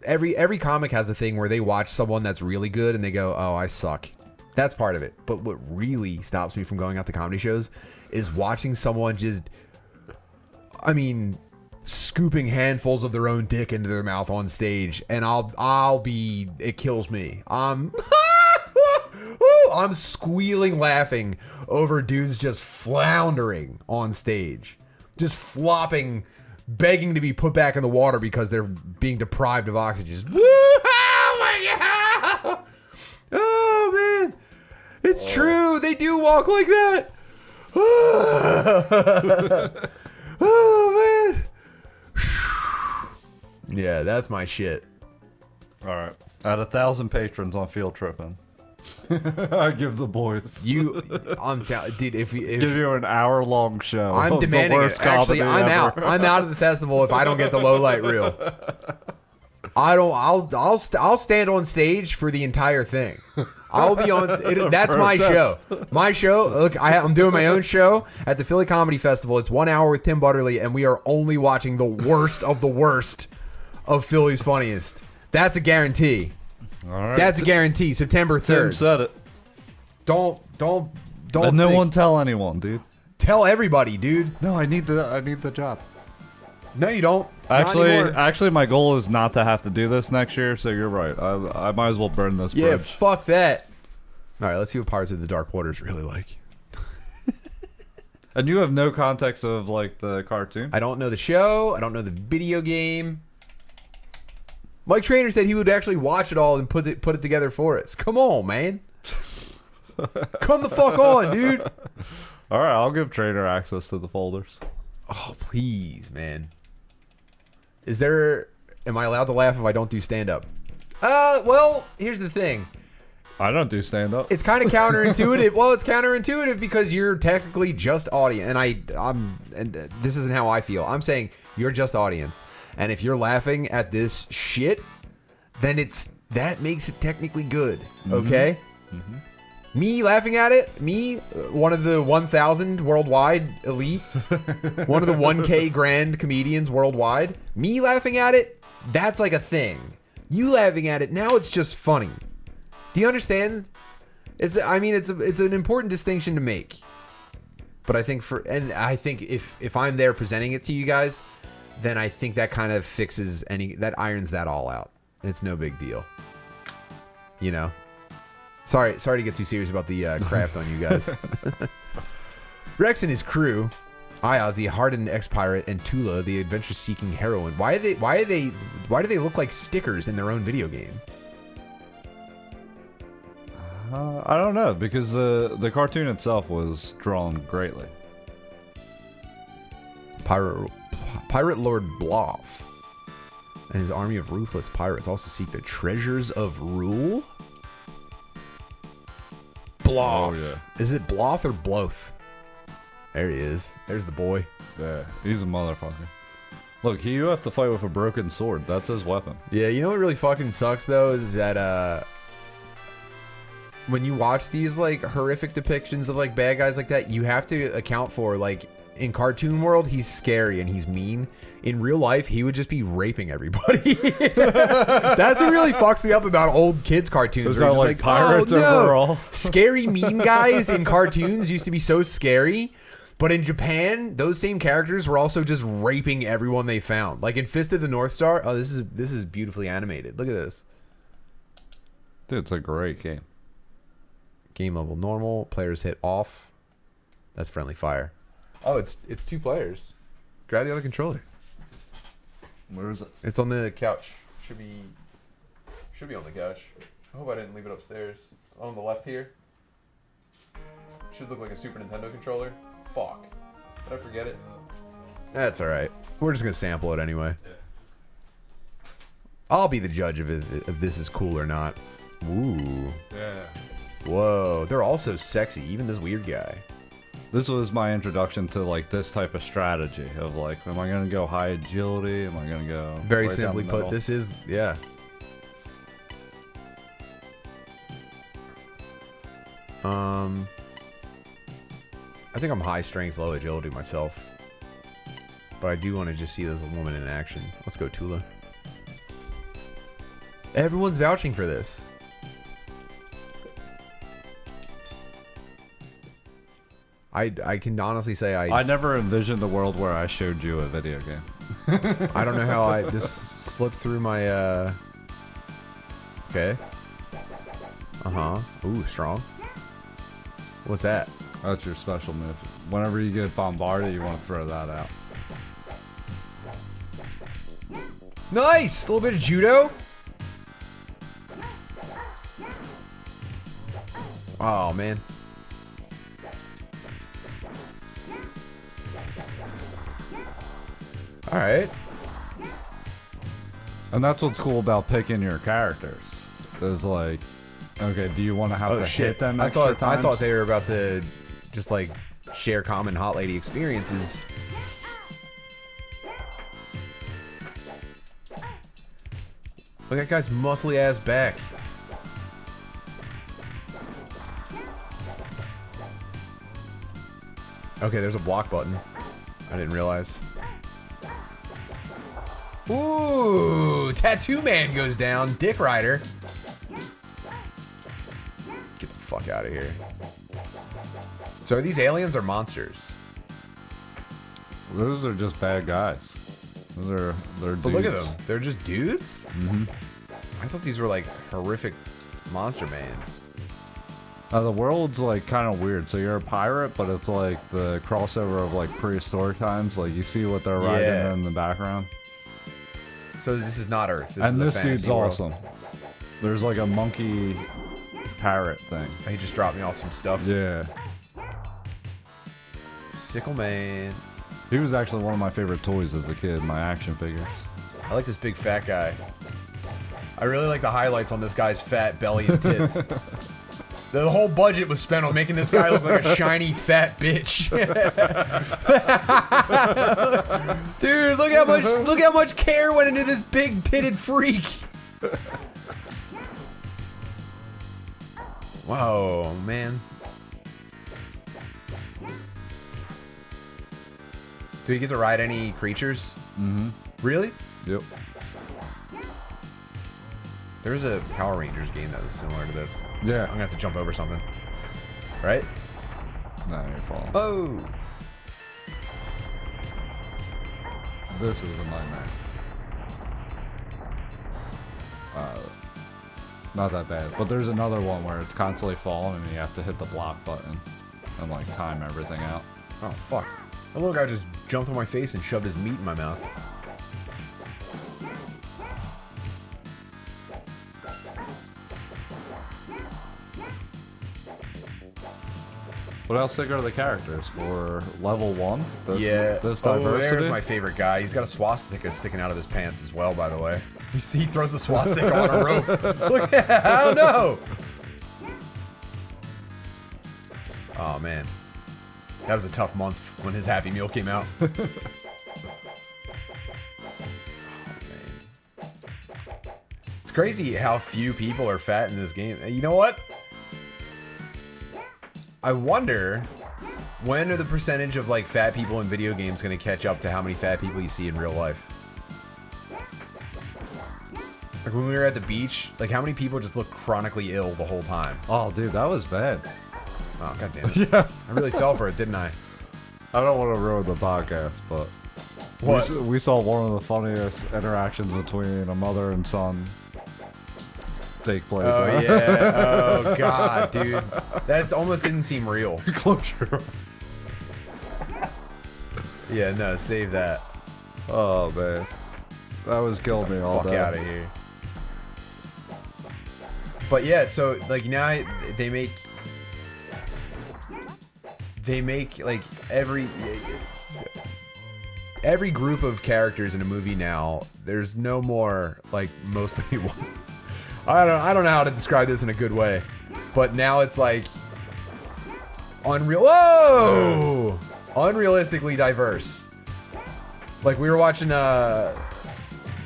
every comic has a thing where they watch someone that's really good and they go, oh, I suck. That's part of it. But what really stops me from going out to comedy shows is watching someone just, I mean, scooping handfuls of their own dick into their mouth on stage, and it kills me. I'm squealing laughing over dudes just floundering on stage, just flopping, begging to be put back in the water because they're being deprived of oxygen. Just, oh my god! Oh man, it's true. They do walk like that. Oh man. Yeah, that's my shit. All right. At 1,000 patrons on Field Tripping, I give the boys. Dude, if give you an hour-long show. I'm demanding it. Actually, I'm out. I'm out of the festival if I don't get the low light reel. I'll stand on stage for the entire thing. I'll be on. That's my show. My show. Look, I'm doing my own show at the Philly Comedy Festival. It's 1 hour with Tim Butterly, and we are only watching the worst of the worst of Philly's funniest. That's a guarantee. All right. That's a guarantee. September 3rd. Tim said it. Don't. And no one tell anyone, dude. Tell everybody, dude. No, I need the job. No, you don't. Actually, my goal is not to have to do this next year. So you're right. I might as well burn this bridge. Yeah, fuck that. All right, let's see what Pirates of the Dark Waters really like. And you have no context of like the cartoon. I don't know the show. I don't know the video game. Mike Trainer said he would actually watch it all and put it together for us. Come on, man. Come the fuck on, dude. All right, I'll give Trainer access to the folders. Oh, please, man. Am I allowed to laugh if I don't do stand-up? Well, here's the thing. I don't do stand-up. It's kind of counterintuitive. Well, it's counterintuitive because you're technically just audience. And this isn't how I feel. I'm saying you're just audience. And if you're laughing at this shit, then that makes it technically good. Okay? Mm-hmm. Me laughing at it, one of the 1,000 worldwide elite, one of the 1K grand comedians worldwide, me laughing at it, that's like a thing. You laughing at it, now it's just funny. Do you understand? It's an important distinction to make. But I think if I'm there presenting it to you guys, then I think that kind of that irons that all out. It's no big deal. You know? Sorry to get too serious about the craft on you guys. Rex and his crew, Ayaz, the hardened ex-pirate, and Tula, the adventure-seeking heroine. Why do they look like stickers in their own video game? I don't know, because the cartoon itself was drawn greatly. Pirate Lord Bloth and his army of ruthless pirates also seek the treasures of Rule. Bloth. Oh, yeah. Is it Bloth or Bloth? There he is. There's the boy. Yeah, he's a motherfucker. Look, you have to fight with a broken sword. That's his weapon. Yeah, you know what really fucking sucks, though, is that when you watch these, like, horrific depictions of, like, bad guys like that, you have to account for, like, in cartoon world, he's scary and he's mean. In real life, he would just be raping everybody. That's what really fucks me up about old kids' cartoons. Those are like pirates overall. Scary, mean guys in cartoons used to be so scary. But in Japan, those same characters were also just raping everyone they found. Like in Fist of the North Star. Oh, this is beautifully animated. Look at this. Dude, it's a great game. Game level normal. Players hit off. That's friendly fire. Oh, it's 2 players. Grab the other controller. Where is it? It's on the couch. Should be on the couch. I hope I didn't leave it upstairs. On the left here. Should look like a Super Nintendo controller. Fuck. Did I forget it? That's alright. We're just gonna sample it anyway. I'll be the judge of if this is cool or not. Ooh. Yeah. Whoa. They're all so sexy. Even this weird guy. This was my introduction to like this type of strategy of like, am I gonna go high agility? Am I gonna go Very right down simply the put, middle? this is, yeah. I think I'm high strength, low agility myself. But I do want to just see this woman in action. Let's go, Tula. Everyone's vouching for this. I can honestly say I never envisioned the world where I showed you a video game. I don't know how this slipped through my okay. Ooh, strong. What's that? That's your special move. Whenever you get bombarded, you want to throw that out. Nice! A little bit of judo. Oh, man. Alright. And that's what's cool about picking your characters. Is like, okay, do you want to have to hit them I extra times? thought they were about to just like share common hot lady experiences. Look at that guy's muscly ass back. Okay, there's a block button. I didn't realize. Ooh, Tattoo Man goes down. Dick Rider. Get the fuck out of here. So are these aliens or monsters? Those are just bad guys. They're dudes. But look at them. They're just dudes? Mm-hmm. I thought these were like horrific monster mans. The world's like kind of weird. So you're a pirate, but it's like the crossover of like prehistoric times. Like you see what they're riding in the background. So this is not Earth. And is this a dude's fantasy world. awesome. There's like a monkey parrot thing. He just dropped me off some stuff. Yeah. Sickle Man. He was actually one of my favorite toys as a kid, my action figures. I like this big fat guy. I really like the highlights on this guy's fat belly and tits. The whole budget was spent on making this guy look like a shiny fat bitch. Dude, look how much care went into this big pitted freak. Whoa, man. Do you get to ride any creatures? Mm-hmm. Really? Yep. There's a Power Rangers game that was similar to this. Yeah. I'm gonna have to jump over something. Right? Nah, you're falling. Oh! This is a nightmare. Not that bad. But there's another one where it's constantly falling and you have to hit the block button and like time everything out. Oh, fuck. That little guy just jumped on my face and shoved his meat in my mouth. What else think are the characters for level 1? This diversity? Oh, there's my favorite guy. He's got a swastika sticking out of his pants as well, by the way. He throws the swastika on a rope. Look at that. I don't know. Oh, man. That was a tough month when his Happy Meal came out. Oh, man. It's crazy how few people are fat in this game. You know what? I wonder, when are the percentage of like fat people in video games going to catch up to how many fat people you see in real life? Like when we were at the beach, like how many people just look chronically ill the whole time? Oh, dude, that was bad. Oh, god damn it. Yeah. I really fell for it, didn't I? I don't want to ruin the podcast, but What? We saw one of the funniest interactions between a mother and son take place. Oh huh? yeah. Oh god, dude. That almost didn't seem real. Close your eyes. Yeah, no, save that. Oh man, that was killing me all Fuck day. out of here. But yeah, so like now they make like every group of characters in a movie now. There's no more like mostly one. I don't know how to describe this in a good way, but now it's like unrealistically diverse. Like we were watching there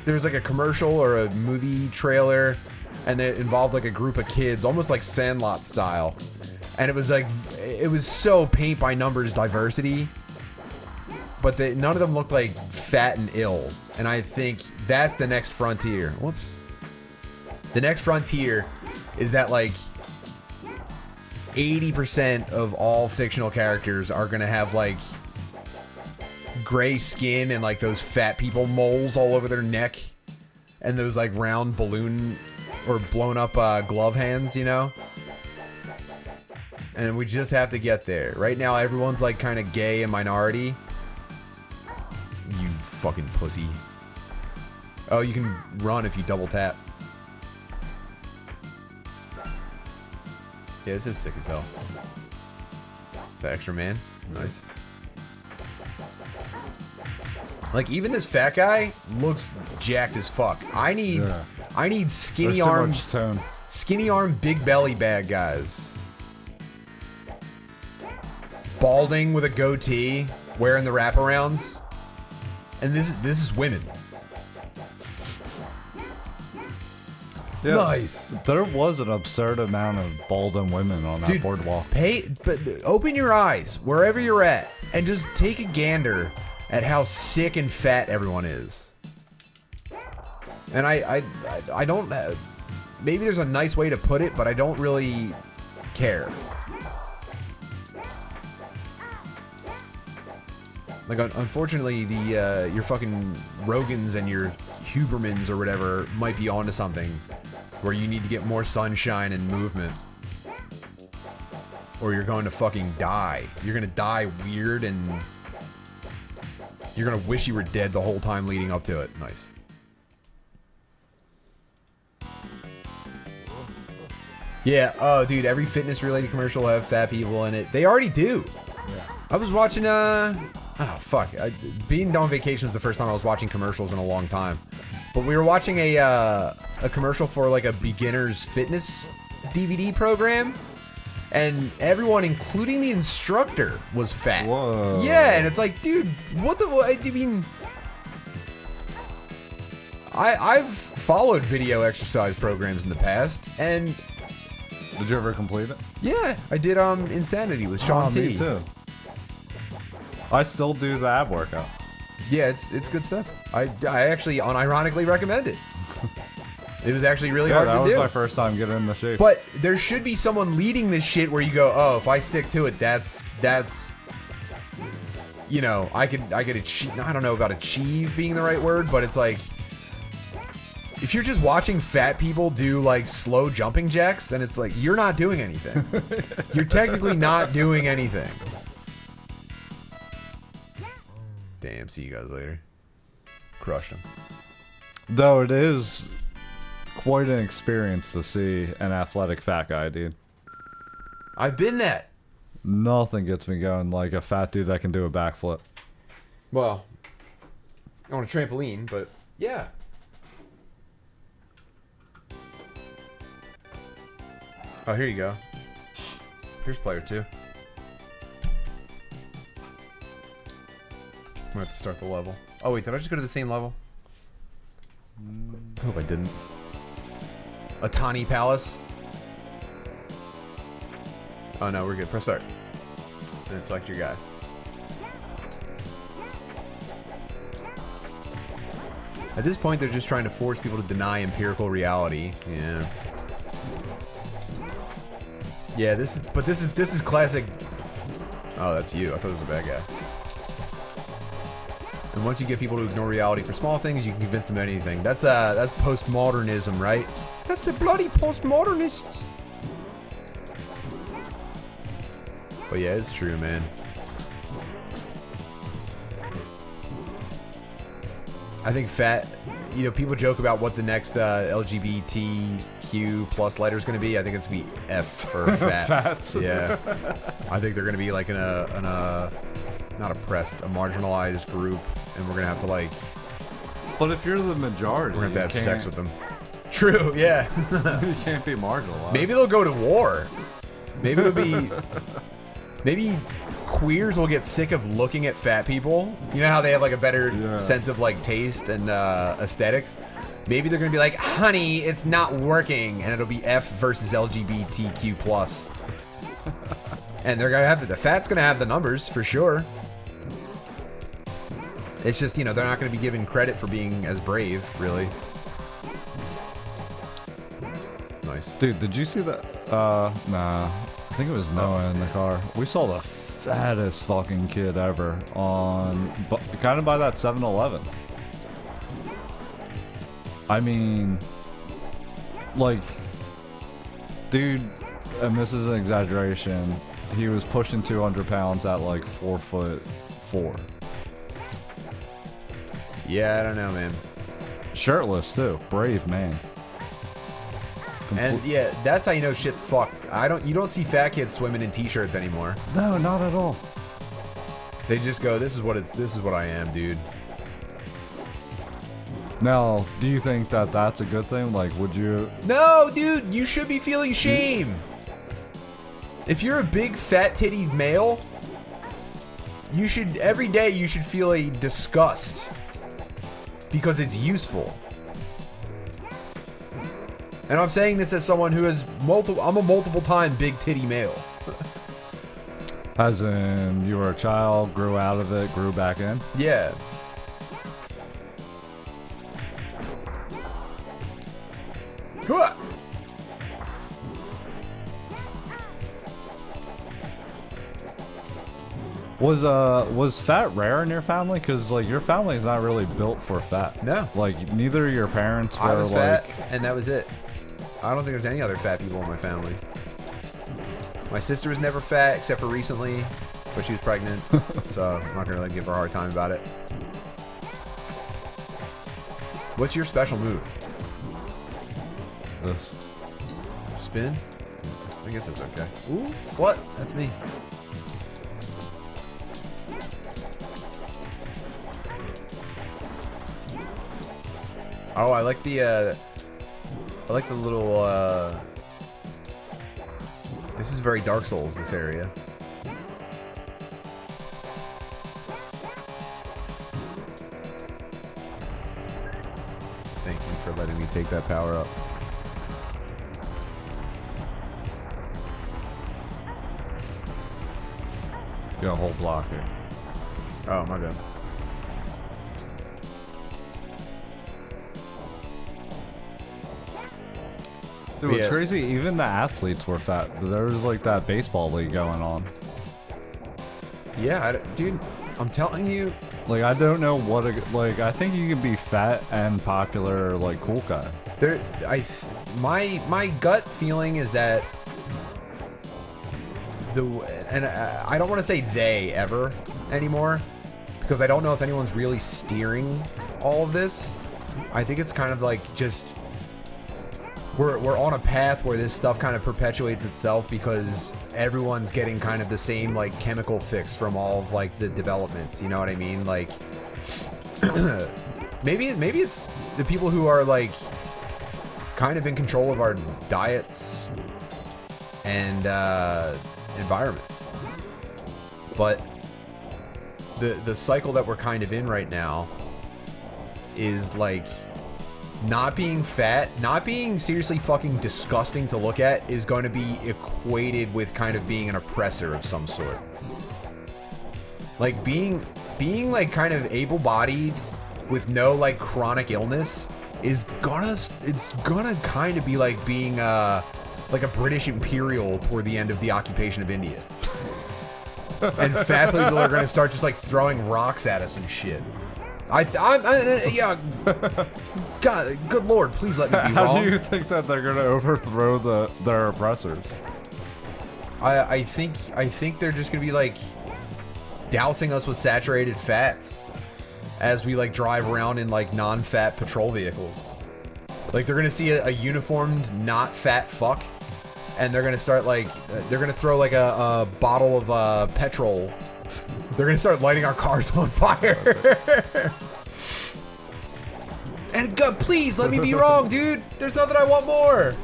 was like a commercial or a movie trailer, and it involved like a group of kids, almost like Sandlot style, and it was so paint by numbers diversity, but none of them looked like fat and ill, and I think that's the next frontier. Whoops. The next frontier is that like 80% of all fictional characters are gonna have like gray skin and like those fat people moles all over their neck, and those like round balloon or blown up glove hands, you know? And we just have to get there. Right now everyone's like kind of gay and minority. You fucking pussy. Oh, you can run if you double tap. Yeah, this is sick as hell. Is that extra man? Nice. Like even this fat guy looks jacked as fuck. I need skinny arm, big belly bad guys. Balding with a goatee, wearing the wraparounds, and this is women. Yeah, nice. There was an absurd amount of balding women on that boardwalk. But open your eyes wherever you're at and just take a gander at how sick and fat everyone is. And I don't. Maybe there's a nice way to put it, but I don't really care. Like, unfortunately, your fucking Rogans and your Hubermans or whatever might be onto something, where you need to get more sunshine and movement, or you're going to fucking die. You're gonna die weird, and you're gonna wish you were dead the whole time leading up to it. Nice. Yeah. Oh, dude. Every fitness-related commercial will have fat people in it. They already do. Yeah. I was watching. Oh fuck. Being on vacation was the first time I was watching commercials in a long time. But we were watching a commercial for like a beginner's fitness DVD program, and everyone, including the instructor, was fat. Whoa. Yeah, and it's like, dude, what the? I mean, I've followed video exercise programs in the past, and did you ever complete it? Yeah, I did. Insanity with Sean T. Me too. I still do the ab workout. Yeah, it's good stuff. I actually unironically recommend it. It was actually really hard to do. That was my first time getting in the shape. But there should be someone leading this shit where you go, oh, if I stick to it, that's you know, I could achieve. I don't know about achieve being the right word, but it's like, if you're just watching fat people do like slow jumping jacks, then it's like you're not doing anything. You're technically not doing anything. Damn, see you guys later. Crushed him. Though it is quite an experience to see an athletic fat guy, dude. I've been that. Nothing gets me going like a fat dude that can do a backflip. Well, on a trampoline, but yeah. Oh, here you go. Here's player 2. I'm gonna have to start the level. Oh wait, did I just go to the same level? I hope I didn't. Atani Palace. Oh no, we're good. Press start. And then select your guy. At this point, they're just trying to force people to deny empirical reality. Yeah. Yeah, this is classic. Oh, that's you. I thought it was a bad guy. And once you get people to ignore reality for small things, you can convince them of anything. That's postmodernism, right? That's the bloody postmodernists. But yeah, it's true, man. I think fat, you know, people joke about what the next LGBTQ plus letter is going to be. I think it's going to be F for fat. Fats. Yeah. I think they're going to be like in a not oppressed, a marginalized group, and we're going to have to like... But if you're the majority, we're going to have sex with them. True, yeah. You can't be marginalized. Maybe they'll go to war. Maybe it'll be... Maybe queers will get sick of looking at fat people. You know how they have like a better sense of like taste and aesthetics? Maybe they're gonna be like, honey, it's not working, and it'll be F versus LGBTQ plus. And they're gonna have the fat's gonna have the numbers for sure. It's just, you know, they're not gonna be given credit for being as brave, really. Nice. Dude, did you see that? Nah. I think it was Noah in the car. We saw the fattest fucking kid ever on, kind of by that 7-Eleven. I mean, like, dude, and this is an exaggeration, he was pushing 200 pounds at like 4'4". Yeah, I don't know, man. Shirtless too. Brave man. And yeah, that's how you know shit's fucked. You don't see fat kids swimming in t-shirts anymore. No, not at all. They just go, this is what I am, dude. Now, do you think that that's a good thing? Like, would you... No, dude, you should be feeling shame. If you're a big fat tittied male, you should, every day you should feel a disgust because it's useful. And I'm saying this as someone who has I'm a multiple time big titty male. As in, you were a child, grew out of it, grew back in? Yeah. Was fat rare in your family? Because like your family is not really built for fat. No. Like neither of your parents were. I was like, fat, and that was it. I don't think there's any other fat people in my family. My sister was never fat except for recently, but she was pregnant, so I'm not gonna like give her a hard time about it. What's your special move? This. Spin? I guess that's okay. Ooh, slut. That's me. Oh, I like the little, this is very Dark Souls, this area. Thank you for letting me take that power up. You got a whole block here. Oh, my bad. Dude, it's crazy. Even the athletes were fat. There was like that baseball league going on. Yeah, dude, I'm telling you. Like, I don't know what I think you can be fat and popular, like cool guy. My gut feeling is that I don't want to say they ever anymore, because I don't know if anyone's really steering all of this. I think it's kind of like just we're on a path where this stuff kind of perpetuates itself because everyone's getting kind of the same like chemical fix from all of like the developments, you know what I mean? Like maybe it's the people who are like kind of in control of our diets and environments. But the cycle that we're kind of in right now is like not being fat, not being seriously fucking disgusting to look at is going to be equated with kind of being an oppressor of some sort. Like being like kind of able-bodied with no like chronic illness it's gonna kind of be like being like a British imperial toward the end of the occupation of India. And fat people are gonna start just like throwing rocks at us and shit. Yeah. God, good Lord, please let me be wrong. How do you think that they're gonna overthrow their oppressors? I think they're just gonna be like dousing us with saturated fats as we like drive around in like non-fat patrol vehicles. Like they're gonna see a uniformed not fat fuck, and they're gonna start like they're gonna throw like a bottle of petrol. They're gonna start lighting our cars on fire. And God, please let me be wrong, dude. There's nothing I want more.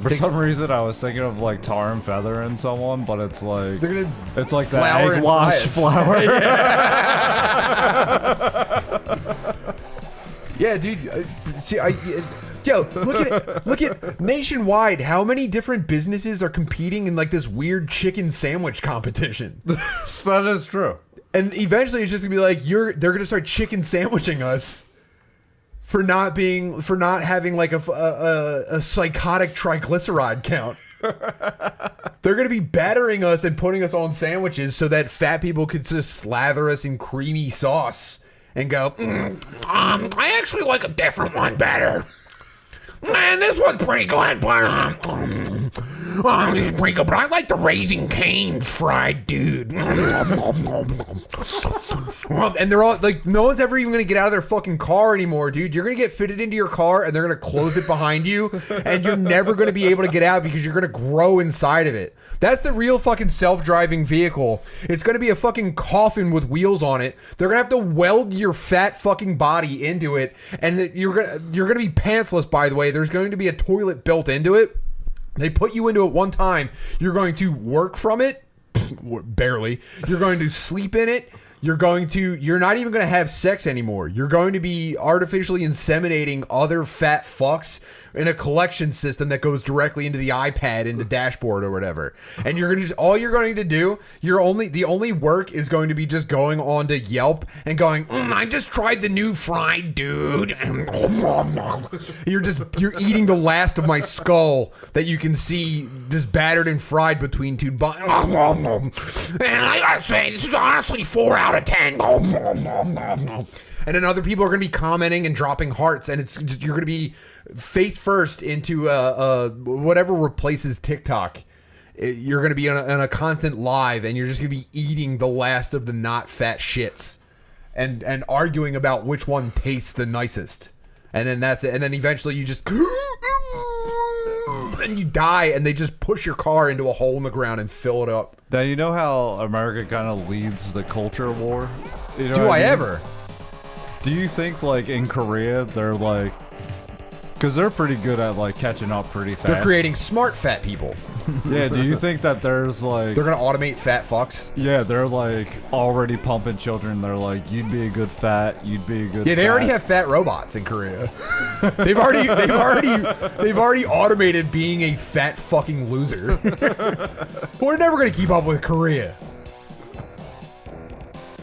For some reason, I was thinking of like tar and feather in someone, but it's like they're gonna it's like the flour egg and wash flour. Yeah, dude. Yo, look at nationwide. How many different businesses are competing in like this weird chicken sandwich competition? That is true. And eventually, it's just gonna be like they're gonna start chicken sandwiching us for not having like a psychotic triglyceride count. They're gonna be battering us and putting us on sandwiches so that fat people could just slather us in creamy sauce and go, I actually like a different one better. Man, this one's pretty good, but it's pretty good. But I like the Raising Cane's fried, dude. And they're all like, no one's ever even gonna get out of their fucking car anymore, dude. You're gonna get fitted into your car, and they're gonna close it behind you, and you're never gonna be able to get out because you're gonna grow inside of it. That's the real fucking self-driving vehicle. It's gonna be a fucking coffin with wheels on it. They're gonna have to weld your fat fucking body into it, and you're gonna be pantsless. By the way, there's going to be a toilet built into it. They put you into it one time. You're going to work from it, barely. You're going to sleep in it. You're not even going to have sex anymore. You're going to be artificially inseminating other fat fucks in a collection system that goes directly into the iPad in the dashboard or whatever. And you're going to all you're going to do, the only work is going to be just going on to Yelp and going, I just tried the new fried dude. You're eating the last of my skull that you can see just battered and fried between two buns. And I gotta say, this is honestly 4 out of 10. And then other people are going to be commenting and dropping hearts, and you're going to be face first into whatever replaces TikTok. You're going to be on a constant live, and you're just going to be eating the last of the not fat shits, and arguing about which one tastes the nicest. And then that's it. And then eventually you just and you die, and they just push your car into a hole in the ground and fill it up. Now you know how America kind of leads the culture war. You know Do I mean? ever? Do you think like in Korea they're like, because they're pretty good at like catching up pretty fast. They're creating smart fat people. Yeah, do you think that there's like... They're going to automate fat fucks? Yeah, they're like already pumping children. They're like, you'd be a good fat, you'd be a good Yeah, they fat. already have fat robots in Korea. They've already automated being a fat fucking loser. We're never going to keep up with Korea.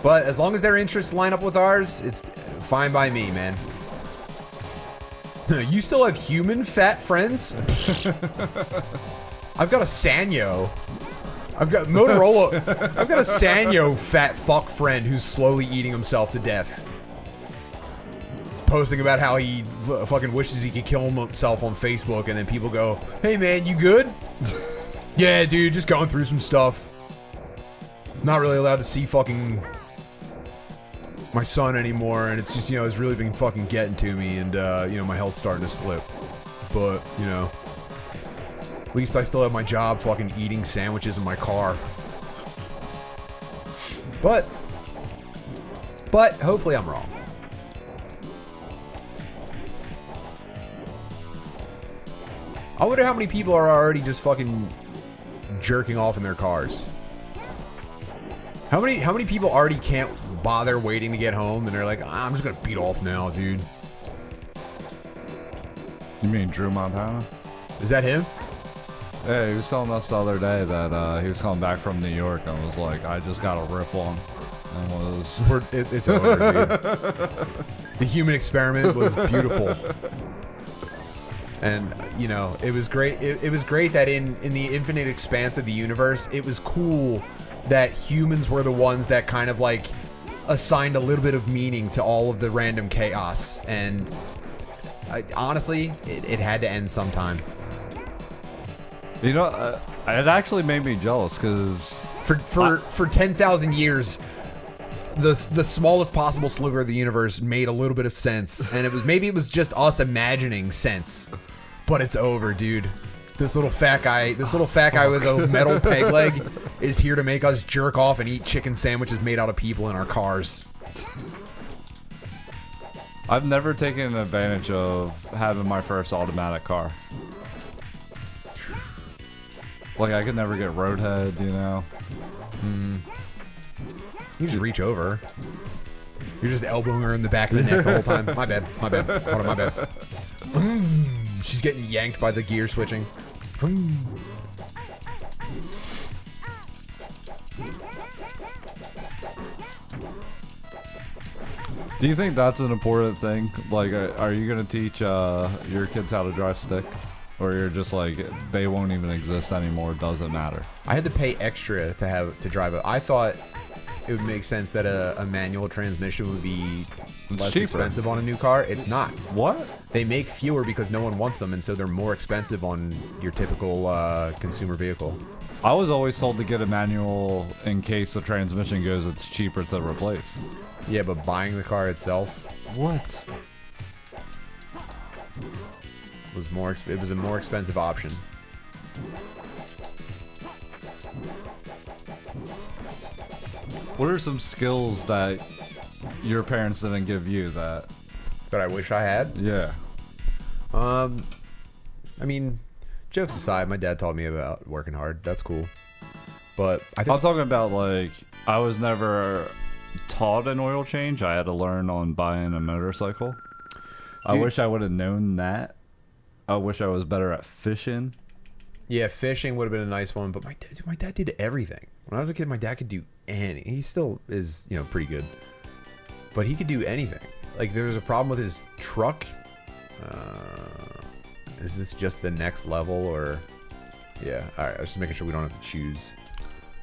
But as long as their interests line up with ours, it's fine by me, man. You still have human fat friends? I've got a Sanyo. I've got Motorola. I've got a Sanyo fat fuck friend who's slowly eating himself to death. Posting about how he fucking wishes he could kill himself on Facebook, and then people go, hey man, you good? Yeah, dude, just going through some stuff. Not really allowed to see fucking my son anymore, and it's just, it's really been fucking getting to me, and my health's starting to slip. But, at least I still have my job fucking eating sandwiches in my car. But hopefully I'm wrong. I wonder how many people are already just fucking jerking off in their cars. How many people already can't bother waiting to get home, and they're like, I'm just gonna beat off now, dude. You mean Drew Montana? Is that him? Yeah, he was telling us the other day that he was coming back from New York and was like, I just got a rip one. And was... It's over, dude. The human experiment was beautiful. And, it was great. It was great that in the infinite expanse of the universe, it was cool that humans were the ones that kind of like assigned a little bit of meaning to all of the random chaos, and honestly, it had to end sometime. You know, it actually made me jealous because for 10,000 years, the smallest possible sliver of the universe made a little bit of sense, and maybe it was just us imagining sense, but it's over, dude. This little fat guy with a metal peg leg is here to make us jerk off and eat chicken sandwiches made out of people in our cars. I've never taken advantage of having my first automatic car. Like, I could never get roadhead, you know? You just reach over. You're just elbowing her in the back of the neck the whole time. My bad. Hold on, my bad. She's getting yanked by the gear switching. Do you think that's an important thing? Like, are you going to teach your kids how to drive stick? Or you're just like, they won't even exist anymore, doesn't matter? I had to pay extra to drive it. I thought it would make sense that a manual transmission would be less cheaper. Expensive on a new car. It's not. What? They make fewer because no one wants them, and so they're more expensive on your typical consumer vehicle. I was always told to get a manual in case the transmission goes, it's cheaper to replace. Yeah, but buying the car itself... What? It was a more expensive option. What are some skills that your parents didn't give you that I wish I had? Yeah. I mean, jokes aside, my dad taught me about working hard. That's cool. But I think I'm talking about, like, I was never taught an oil change. I had to learn on buying a motorcycle. I wish I would have known that. I wish I was better at fishing. Yeah, fishing would have been a nice one, but my dad did everything. When I was a kid, my dad could do anything. He still is, pretty good. But he could do anything. Like, there was a problem with his truck. Is this just the next level, or... Yeah, alright, I was just making sure we don't have to choose.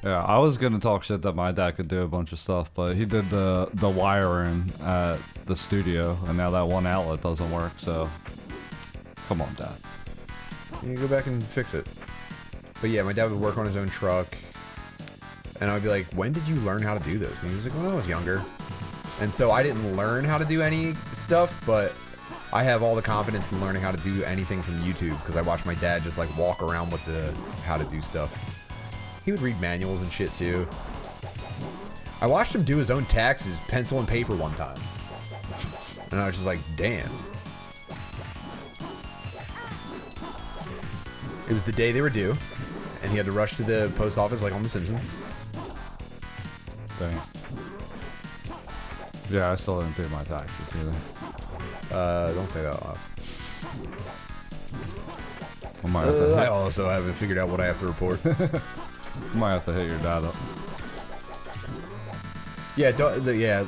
Yeah, I was going to talk shit that my dad could do a bunch of stuff, but he did the wiring at the studio, and now that one outlet doesn't work, so... Come on, Dad. You go back and fix it. But yeah, my dad would work on his own truck. And I would be like, when did you learn how to do this? And he was like, when I was younger. And so I didn't learn how to do any stuff, but I have all the confidence in learning how to do anything from YouTube because I watched my dad just like walk around with the how to do stuff. He would read manuals and shit too. I watched him do his own taxes, pencil and paper one time. And I was just like, damn. It was the day they were due, and he had to rush to the post office like on The Simpsons. Dang. Yeah, I still didn't do my taxes either. Don't say that out loud. I also haven't figured out what I have to report. Might have to hit your dad up. Yeah,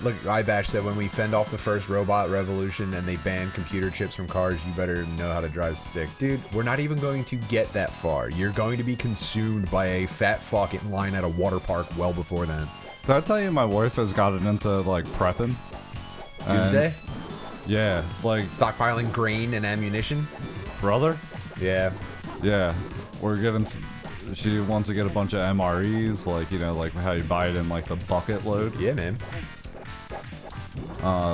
look, iBash said when we fend off the first robot revolution and they ban computer chips from cars, you better know how to drive stick. Dude, we're not even going to get that far. You're going to be consumed by a fat fuck in line at a water park well before then. Did I tell you my wife has gotten into, like, prepping? Doomsday? Yeah, like... Stockpiling grain and ammunition? Brother? Yeah. Yeah. We're getting... She wants to get a bunch of MREs, like, like how you buy it in, like, the bucket load. Yeah, man.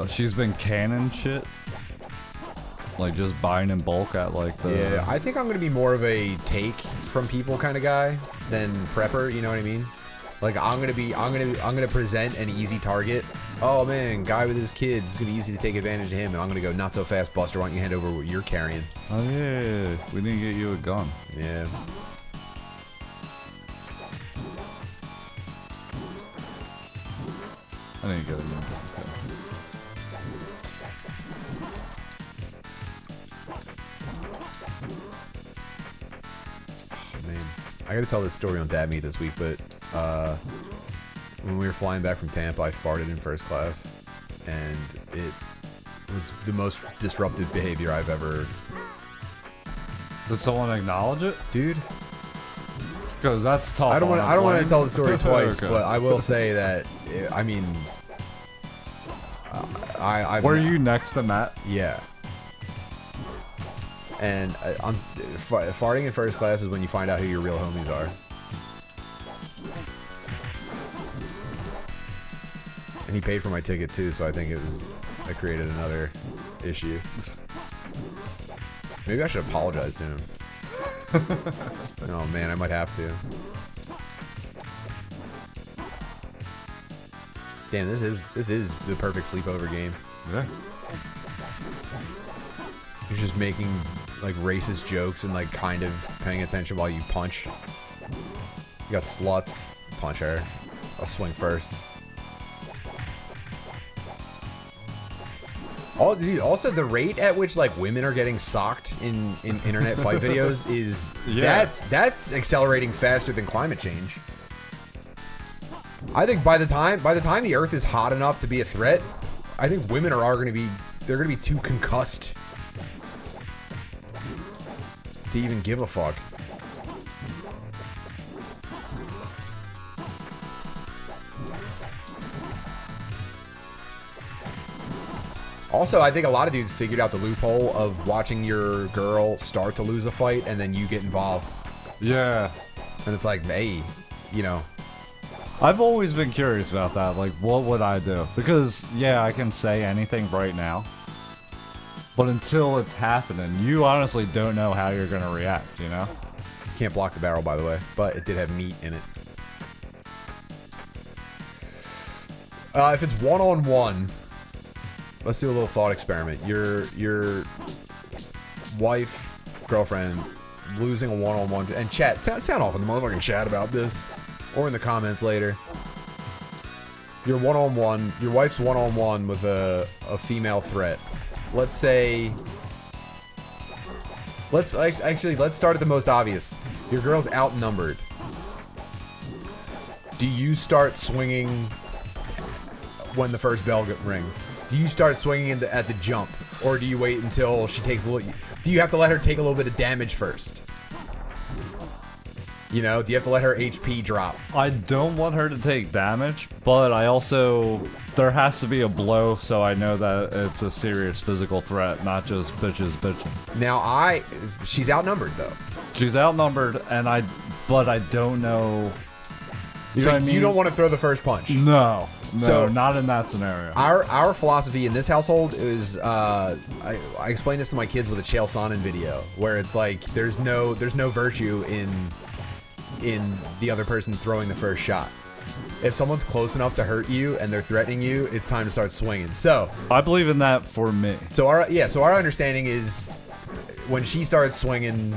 She's been canning shit. Like, just buying in bulk at, like, the... Yeah, I think I'm going to be more of a take from people kind of guy than prepper, you know what I mean? Like, I'm going to present an easy target. Oh, man, guy with his kids, it's going to be easy to take advantage of him. And I'm going to go, not so fast, Buster, why don't you hand over what you're carrying? Oh, yeah. We didn't get you a gun. Yeah. I didn't get a gun. Oh, man. I gotta tell this story on Dad Meet this week, but when we were flying back from Tampa, I farted in first class, and it was the most disruptive behavior I've ever... Did someone acknowledge it? Dude, Because that's tough. I don't want to tell the story twice, Okay. but I will say that I mean, Were you next to Matt? Yeah. And farting in first class is when you find out who your real homies are. And he paid for my ticket too, so I think I created another issue. Maybe I should apologize to him. Oh man, I might have to. Damn, this is the perfect sleepover game. Yeah. You're just making like racist jokes and like kind of paying attention while you punch. You got sluts. Punch her. I'll swing first. Also, the rate at which like women are getting socked in internet fight videos is that's accelerating faster than climate change. I think by the time the Earth is hot enough to be a threat, I think women are going to be too concussed to even give a fuck. Also, I think a lot of dudes figured out the loophole of watching your girl start to lose a fight and then you get involved. Yeah. And it's like, hey, you know. I've always been curious about that. Like, what would I do? Because, yeah, I can say anything right now. But until it's happening, you honestly don't know how you're going to react, you know? Can't block the barrel, by the way. But it did have meat in it. If it's one-on-one... Let's do a little thought experiment. Your wife, girlfriend, losing a one-on-one, and chat. Sound off in the motherfucking chat about this, or in the comments later. Your one-on-one, your wife's one-on-one with a female threat. Let's say. Let's start at the most obvious. Your girl's outnumbered. Do you start swinging when the first bell rings? Do you start swinging at the jump, or do you wait until she takes a little? Do you have to let her take a little bit of damage first? You know, do you have to let her HP drop? I don't want her to take damage, but I also there has to be a blow, so I know that it's a serious physical threat, not just bitches bitching. Now she's outnumbered though. She's outnumbered, but I don't know. So you don't want to throw the first punch. No, So- not in that scenario. Our philosophy in this household is I explained this to my kids with a Chael Sonnen video where it's like there's no virtue in the other person throwing the first shot. If someone's close enough to hurt you and they're threatening you, it's time to start swinging. So I believe in that for me. So our understanding is when she starts swinging,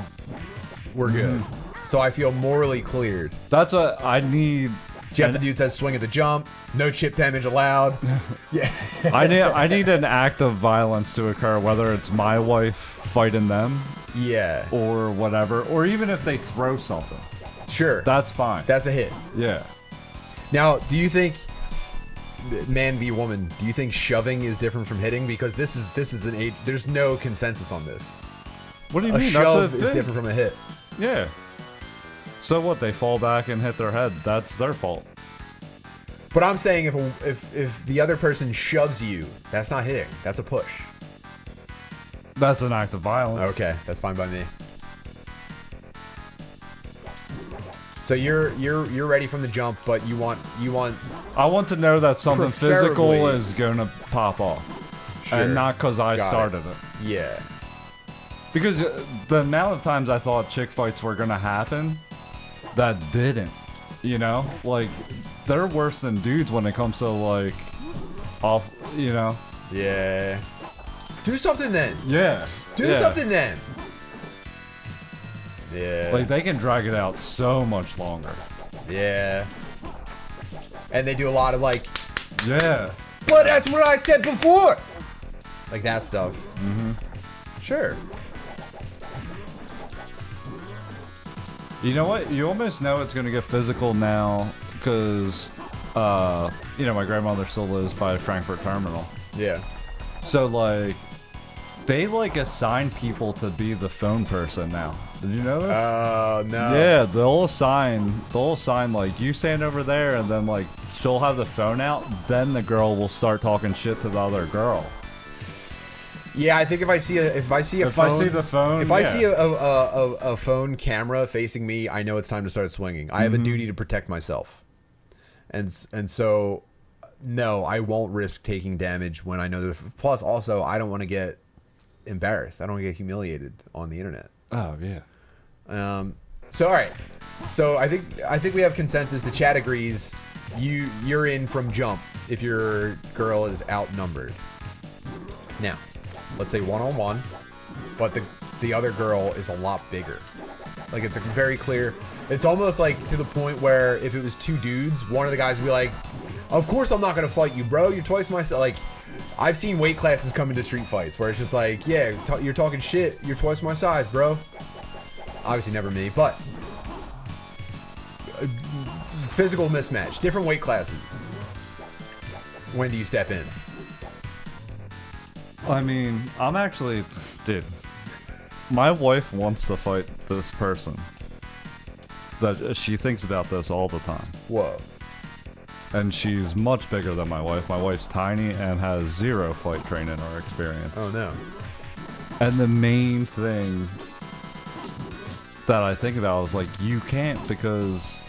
we're good. So I feel morally cleared. That's what I need. Jeff the dude says swing at the jump. No chip damage allowed. Yeah. I need an act of violence to occur, whether it's my wife fighting them. Yeah. Or whatever. Or even if they throw something. Sure. That's fine. That's a hit. Yeah. Now, do you think man v woman, do you think shoving is different from hitting? Because this is an age. There's no consensus on this. What do you mean? A shove is different from a hit. Yeah. So what? They fall back and hit their head. That's their fault. But I'm saying if the other person shoves you, that's not hitting. That's a push. That's an act of violence. Okay, that's fine by me. So you're ready from the jump, but you want. I want to know that something physical preferably- is gonna pop off, Sure. and not because I Got started it. Yeah. Because the amount of times I thought chick fights were gonna happen, that didn't. You know, like they're worse than dudes when it comes to like off. You know. Yeah. Do something then. Yeah. Do something then. Yeah. Like they can drag it out so much longer. Yeah. And they do a lot of like. Yeah. But that's what I said before. Like that stuff. Mm-hmm. Sure. You know what? You almost know it's gonna get physical now, because, my grandmother still lives by Frankfurt Terminal. Yeah. So like, they like assign people to be the phone person now. Did you know this? Oh no. Yeah, they'll assign like you stand over there, and then like she'll have the phone out. Then the girl will start talking shit to the other girl. Yeah, I think if I see a phone camera facing me, I know it's time to start swinging. I have a duty to protect myself, and so no, I won't risk taking damage when I know that. Plus, also, I don't want to get embarrassed. I don't want to get humiliated on the internet. Oh yeah. So all right. So I think we have consensus. The chat agrees. You're in from jump if your girl is outnumbered. Now, let's say 1-on-1, but the other girl is a lot bigger. Like it's very clear. It's almost like to the point where if it was two dudes, one of the guys would be like, "Of course I'm not gonna fight you, bro. You're twice my size." Like I've seen weight classes come into street fights where it's just like, "Yeah, you're talking shit. You're twice my size, bro." Obviously never me, but physical mismatch, different weight classes. When do you step in? I mean, dude, my wife wants to fight this person. That she thinks about this all the time. Whoa. And she's much bigger than my wife. My wife's tiny and has 0 fight training or experience. Oh no. And the main thing that I think about is like, you can't, because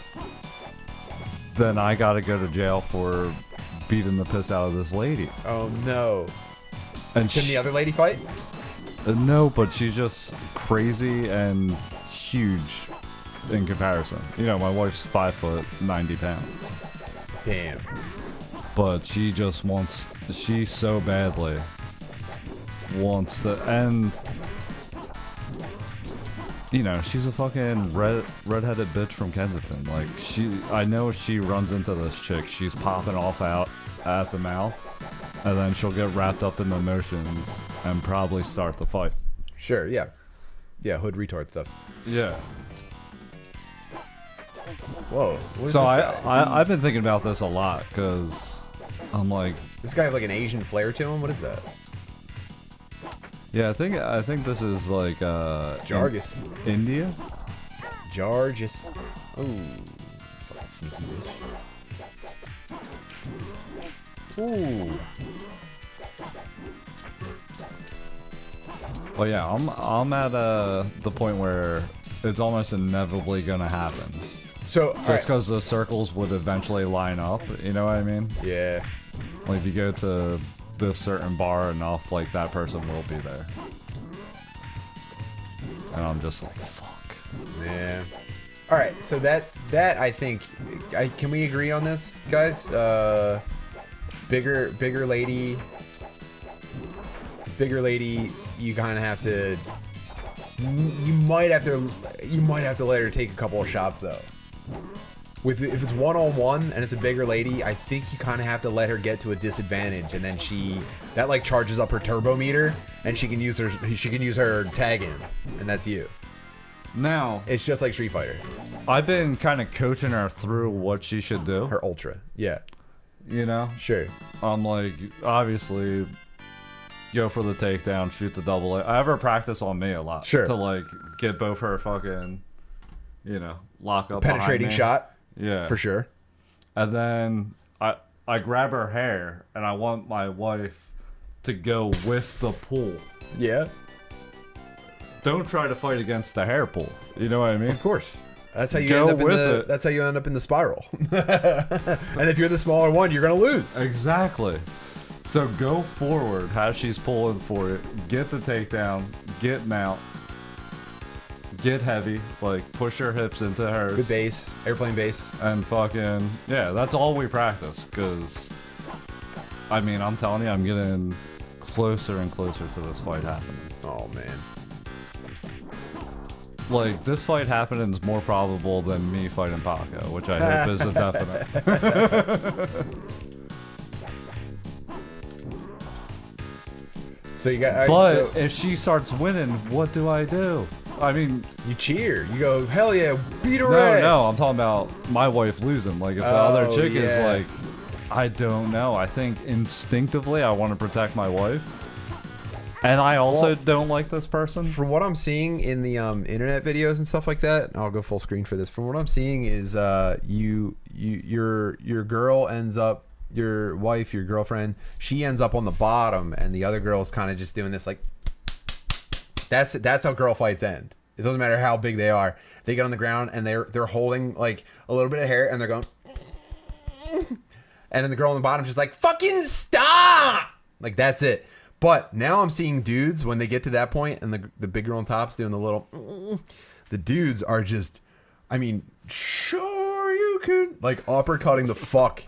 then I gotta go to jail for beating the piss out of this lady. Oh no. And Can the other lady fight? No, but she's just crazy and huge in comparison. You know, my wife's 5 foot 90 pounds. Damn. But she just she so badly wants to, and you know, she's a fucking redheaded bitch from Kensington. Like I know she runs into this chick, she's popping off out at the mouth, and then she'll get wrapped up in the emotions and probably start the fight. Sure, yeah. Yeah, hood retard stuff. Yeah. Whoa. What is So this guy? I've been thinking about this a lot, because I'm like, this guy have like an Asian flair to him? What is that? yeah, I think this is like Jargus. India. Jargus. Oh, fucking sneaky bitch. Ooh. Well, yeah, I'm at the point where it's almost inevitably gonna happen. So just because the circles would eventually line up, you know what I mean? Yeah. Like if you go to this certain bar enough, like that person will be there. And I'm just like, fuck. Yeah. All right, so that I think, can we agree on this, guys? Bigger lady. You kind of have to. You might have to let her take a couple of shots though. If it's 1-on-1 and it's a bigger lady, I think you kind of have to let her get to a disadvantage, and then that like charges up her turbo meter, and she can use her tag in, and that's you. Now It's just like Street Fighter. I've been kind of coaching her through what she should do. Her ultra, yeah. You know? Sure. I'm like, obviously, go for the takedown, shoot the double A. I have her practice on me a lot. Sure. To like get both her fucking, you know, lock up. Penetrating shot. Yeah. For sure. And then I grab her hair, and I want my wife to go with the pull. Yeah. Don't try to fight against the hair pull. You know what I mean? Of course. That's how you Go end up with in the. it. That's how you end up in the spiral. And if you're the smaller one, you're gonna lose. Exactly. So go forward as she's pulling for it. Get the takedown. Get mount. Get heavy. Like push her hips into hers. Good base, airplane base, and fucking yeah. That's all we practice. Cause I mean, I'm telling you, I'm getting closer and closer to this fight happening. Oh man. Like, this fight happening is more probable than me fighting Paco, which I hope is a definite. So you got. But if she starts winning, what do I do? I mean, you cheer. You go, hell yeah, beat her ass. No, I'm talking about my wife losing. Like, if the other chick is like, I don't know. I think instinctively I want to protect my wife. And I also don't like this person. From what I'm seeing in the internet videos and stuff like that, I'll go full screen for this. From what I'm seeing is your girl ends up, your wife, your girlfriend, she ends up on the bottom, and the other girl's kind of just doing this like. That's how girl fights end. It doesn't matter how big they are. They get on the ground and they're holding like a little bit of hair and they're going. And then the girl on the bottom just like, fucking stop! Like, that's it. But now I'm seeing dudes, when they get to that point, and the big girl on top's doing the little... The dudes are just... I mean, sure you can... Like, uppercutting the fuck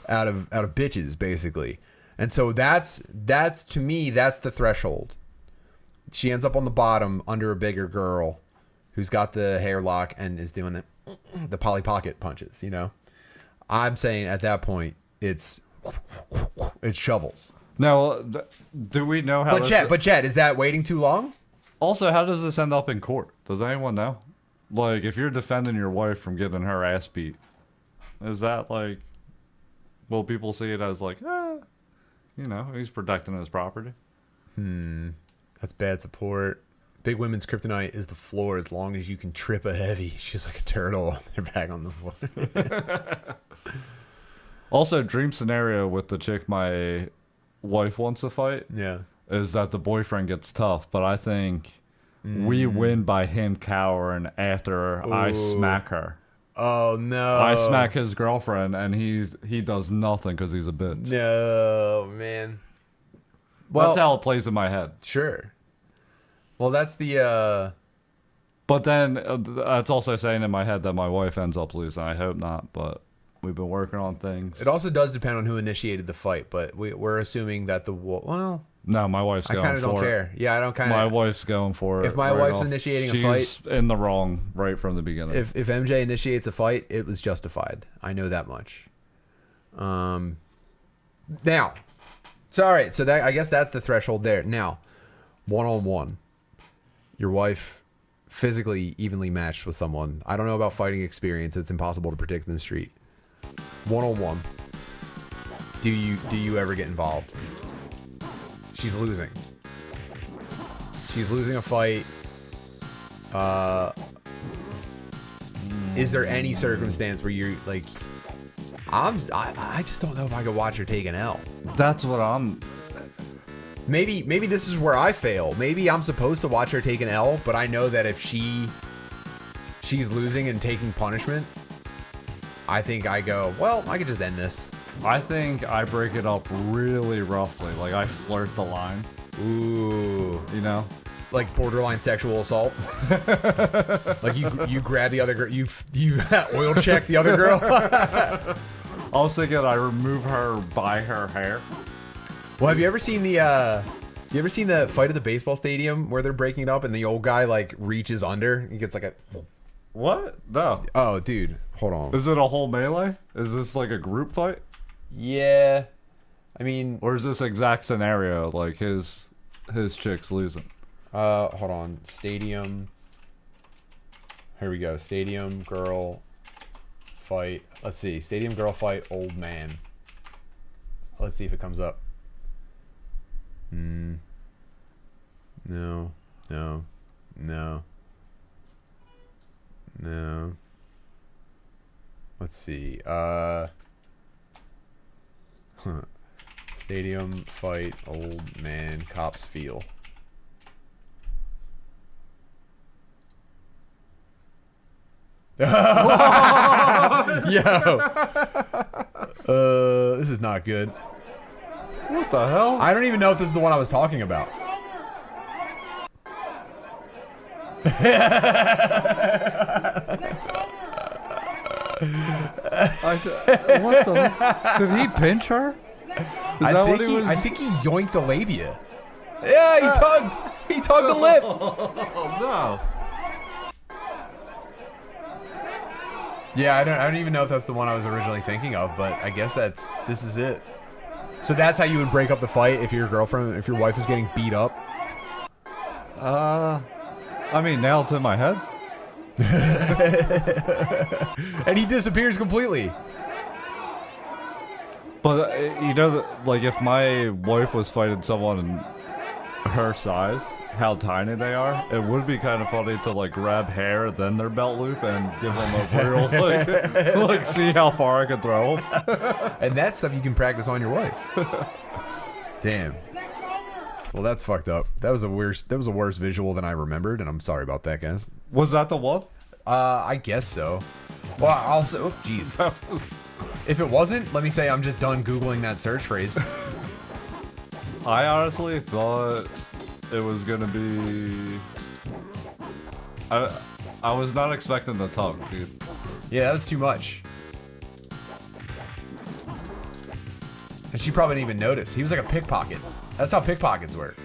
out of bitches, basically. And so that's to me, that's the threshold. She ends up on the bottom under a bigger girl who's got the hair lock and is doing the Polly Pocket punches, you know? I'm saying at that point, it's shovels. Now, do we know how? But Chad, is that waiting too long? Also, how does this end up in court? Does anyone know? Like, if you're defending your wife from getting her ass beat, is that like? Will people see it as like, he's protecting his property? That's bad support. Big women's kryptonite is the floor as long as you can trip a heavy. She's like a turtle. They're back on the floor. Also, dream scenario with the chick my wife wants to fight is that the boyfriend gets tough, but I think we win by him cowering after I smack her. Oh, no. I smack his girlfriend, and he does nothing because he's a bitch. No, man. Well, that's how it plays in my head. Sure. Well, that's the... But then that's also saying in my head that my wife ends up losing. I hope not, but we've been working on things. It also does depend on who initiated the fight, but we're assuming that no, my wife's going for it. I kind of don't care. Yeah, I don't kind of... My wife's going for it. If my wife's initiating a fight... She's in the wrong right from the beginning. If MJ initiates a fight, it was justified. I know that much. Now... So, all right, so that, I guess that's the threshold there. Now, one-on-one. Your wife physically evenly matched with someone. I don't know about fighting experience. It's impossible to predict in the street. One-on-one. Do you ever get involved? She's losing. She's losing a fight. Is there any circumstance where you're like... I just don't know if I could watch her take an L. That's what I'm... Maybe this is where I fail. Maybe I'm supposed to watch her take an L, but I know that if she's losing and taking punishment, I think I go, well, I could just end this. I think I break it up really roughly. Like, I flirt the line. Ooh. You know? Like borderline sexual assault. Like you grab the other girl, you oil check the other girl. I was thinking I remove her by her hair. Well, have you ever seen the fight at the baseball stadium where they're breaking it up and the old guy like reaches under? He gets like a... What? No. Oh, dude. Hold on. Is it a whole melee? Is this like a group fight? Yeah. I mean... Or is this exact scenario like his chick's losing? Hold on. Stadium. Here we go. Stadium girl fight. Let's see. Stadium girl fight old man. Let's see if it comes up. No. No. No. No. Let's see. Stadium fight old man cops feel. Yo. This is not good. What the hell? I don't even know if this is the one I was talking about. What the? Did he pinch her? I think he yoinked the labia. Yeah, he tugged the lip. Oh no. Yeah, I don't even know if that's the one I was originally thinking of, but I guess this is it. So that's how you would break up the fight if your wife is getting beat up? I mean, now it's in my head. And he disappears completely. But, like, if my wife was fighting someone and her size, how tiny they are, it would be kind of funny to like grab hair, then their belt loop, and give them a real like see how far I can throw them. And that's stuff you can practice on your wife. Damn. Well, that's fucked up. That was a worse visual than I remembered, and I'm sorry about that, guys. Was that the one? I guess so. Well, also, oh, jeez. If it wasn't, let me say I'm just done Googling that search phrase. I honestly thought it was gonna be. I was not expecting the tongue, dude. Yeah, that was too much. And she probably didn't even notice. He was like a pickpocket. That's how pickpockets work.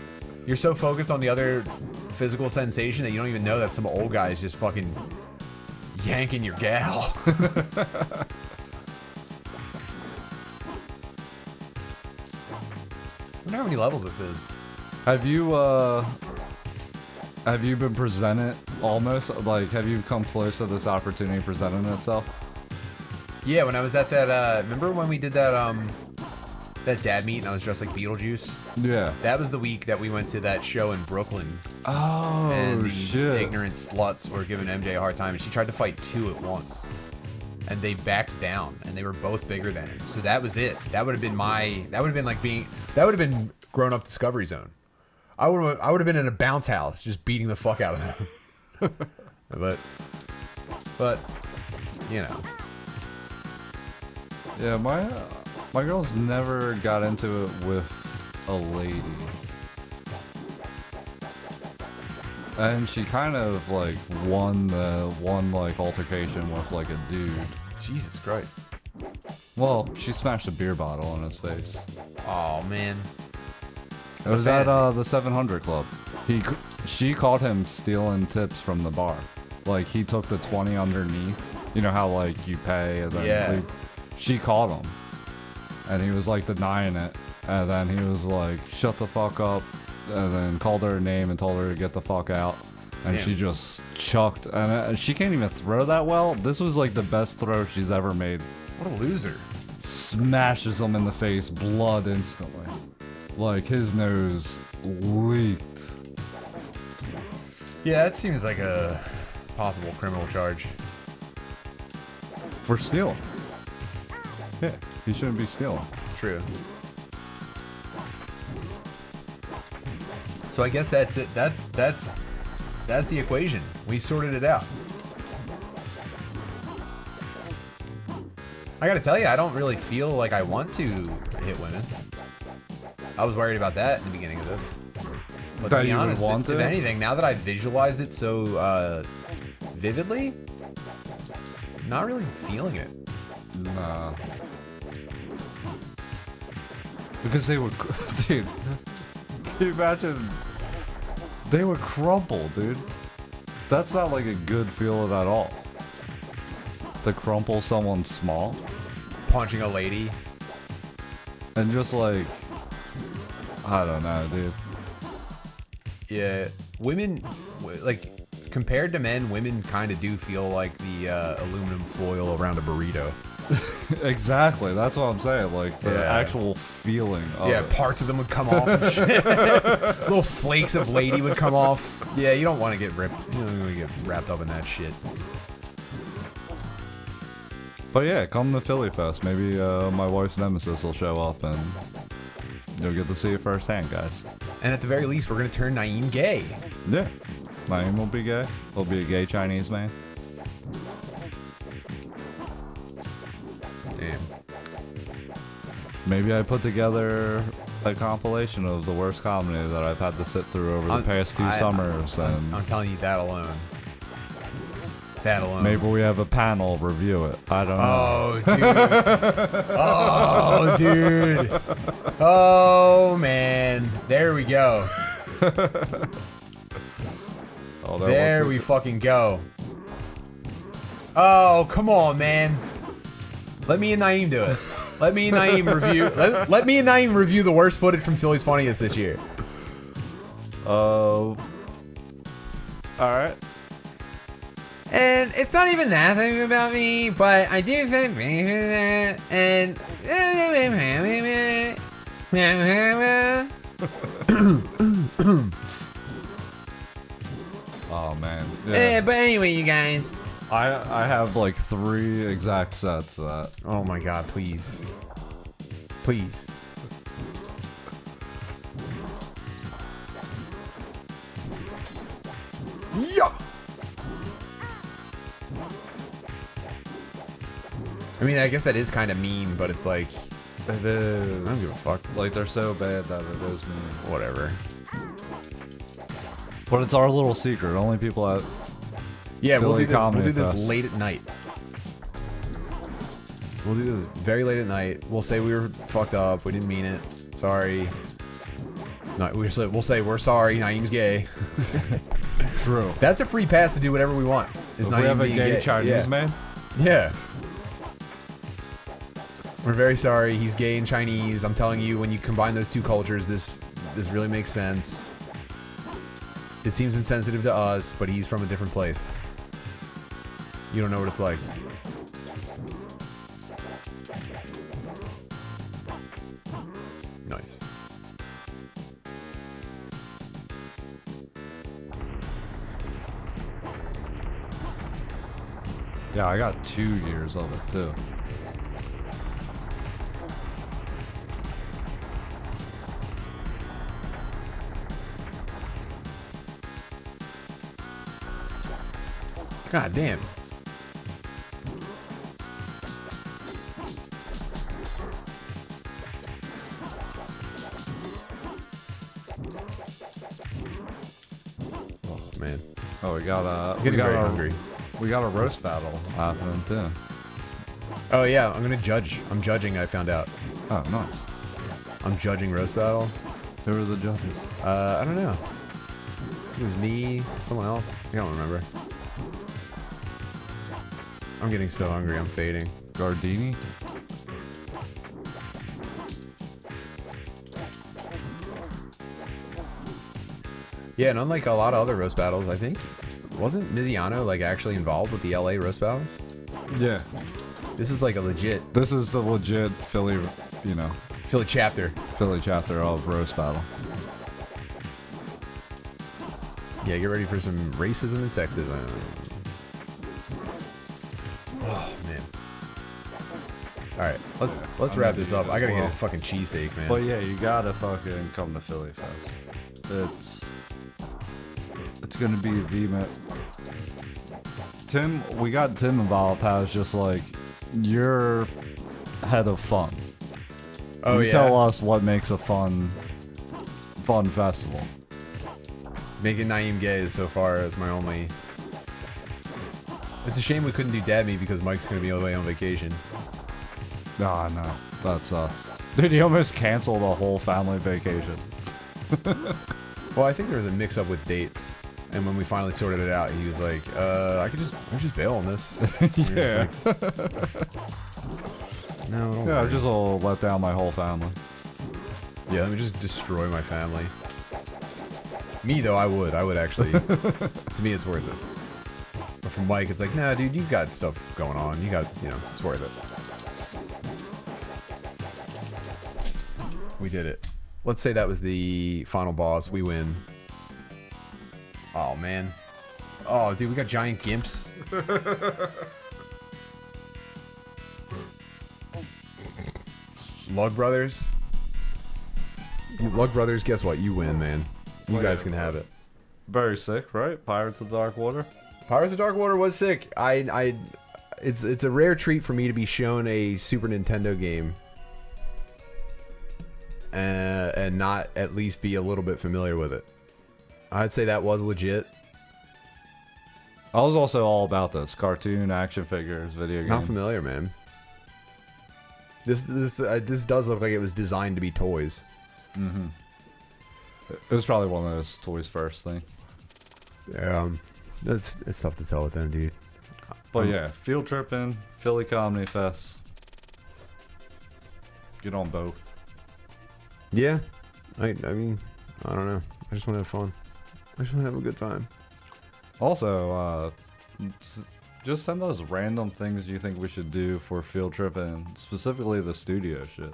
You're so focused on the other physical sensation that you don't even know that some old guy is just fucking yanking your gal. I wonder how many levels this is. Have you been presented almost, like, have you come close to this opportunity presenting itself? Yeah, when I was at that, remember when we did that, that dad meet and I was dressed like Beetlejuice? Yeah. That was the week that we went to that show in Brooklyn. Oh, and these shit. ignorant sluts were giving MJ a hard time, and she tried to fight two at once. And they backed down, and they were both bigger than her. So that was it. That would have been that would have been grown-up Discovery Zone. I would have been in a bounce house just beating the fuck out of them. but you know. Yeah, my girls never got into it with a lady. And she kind of like won like altercation with like a dude. Jesus Christ. Well, she smashed a beer bottle on his face. Oh man. It was at the 700 Club. She caught him stealing tips from the bar. Like he took the 20 underneath. You know how like you pay and then leave. She caught him, and he was like denying it. And then he was like, "Shut the fuck up," and then called her a name and told her to get the fuck out. And she just chucked, and she can't even throw that well. This was like the best throw she's ever made. What a loser. Smashes him in the face, blood instantly. Like his nose leaked. Yeah, that seems like a possible criminal charge. For stealing. Yeah, he shouldn't be stealing. True. So I guess that's it. That's the equation. We sorted it out. I gotta tell you, I don't really feel like I want to hit women. I was worried about that in the beginning of this. But to be honest, if anything, now that I've visualized it so vividly, I'm not really feeling it. Nah. Because they would, dude. Can you imagine? They would crumple, dude. That's not like a good feeling at all. To crumple someone small. Punching a lady. And just like, I don't know, dude. Yeah, women, like, compared to men, women kind of do feel like the aluminum foil around a burrito. Exactly, that's what I'm saying. Like the actual feeling of it. Parts of them would come off and shit. Little flakes of lady would come off. Yeah, you don't want to get ripped. You don't want to get wrapped up in that shit. But yeah, come to Philly Fest. Maybe my wife's nemesis will show up and you'll get to see it firsthand, guys. And at the very least, we're gonna turn Naeem gay. Yeah, Naeem will be gay. He'll be a gay Chinese man. Damn. Maybe I put together a compilation of the worst comedy that I've had to sit through over the past two summers. I'm telling you, that alone. That alone. Maybe we have a panel review it. I don't know. Oh, dude. Oh, dude. Oh, man. There we go. There we fucking go. Oh, come on, man. Let me and Naeem do it. Let me and Naeem review. Let me and Naeem review the worst footage from Philly's Funniest this year. All right. And it's not even that thing about me, but I do think and Oh man. But anyway, you guys. I have like 3 exact sets of that. Oh my god, please. Please. Yeah. I mean, I guess that is kind of mean, but it's like, It is. I don't give a fuck. Like they're so bad that it is mean. Whatever. But it's our little secret. Only people at Yeah, we'll Philly do this. We'll Comedy do this Fest. late at night. We'll do this very late at night. We'll say we were fucked up. We didn't mean it. Sorry. No, we'll say we're sorry. Naeem's gay. True. That's a free pass to do whatever we want. Is If we have a being gay Chinese yeah. man. Yeah. We're very sorry. He's gay and Chinese. I'm telling you, when you combine those two cultures, this really makes sense. It seems insensitive to us, but he's from a different place. You don't know what it's like. Nice. Yeah, I got 2 years of it too. God damn. Oh man. Oh, we got Getting very hungry. We got a roast battle happening too. Oh yeah, I'm gonna judge. I'm judging. I found out. Oh, nice. I'm judging roast battle. Who are the judges? I don't know. It was me, someone else. I don't remember. I'm getting so hungry. I'm fading. Gardini. Yeah, and unlike a lot of other roast battles, I think wasn't Miziano like actually involved with the LA roast battles? Yeah. This is like a legit This is the legit Philly, Philly chapter. Philly chapter of roast battle. Yeah, get ready for some racism and sexism. Oh man. All right, let's wrap this up. I gotta get a fucking cheesesteak, man. But yeah, you gotta fucking come to Philly Fest. It's gonna be the Tim. We got Tim involved. How it's just like you're head of fun. Oh you yeah. Tell us what makes a fun festival. Making Naeem gay is so far as my only. It's a shame we couldn't do Dad Me because Mike's gonna be away on vacation. Ah, no, that sucks. Dude, he almost canceled a whole family vacation. Well, I think there was a mix-up with dates, and when we finally sorted it out, he was like, I could just bail on this." Yeah. Like, no, don't Yeah, I worry. just will let down my whole family. Yeah, let me just destroy my family. Me though, I would actually. To me, it's worth it. But from Mike, it's like, nah, dude, you got stuff going on. You got, it's worth it. We did it. Let's say that was the final boss. We win. Oh, man. Oh, dude, we got giant gimps. Lug Brothers. Lug Brothers, guess what? You win, man. You guys can have it. Very sick, right? Pirates of the Dark Water. Pirates of Dark Water was sick. It's a rare treat for me to be shown a Super Nintendo game and not at least be a little bit familiar with it. I'd say that was legit. I was also all about this cartoon, action figures, video games. Not familiar, man. This does look like it was designed to be toys. Mm-hmm. It was probably one of those toys first thing. It's tough to tell with them, dude. But yeah, field tripping, Philly Comedy Fest. Get on both. Yeah, I mean, I don't know. I just want to have fun. I just want to have a good time. Also, just send us random things you think we should do for field tripping, specifically the studio shit.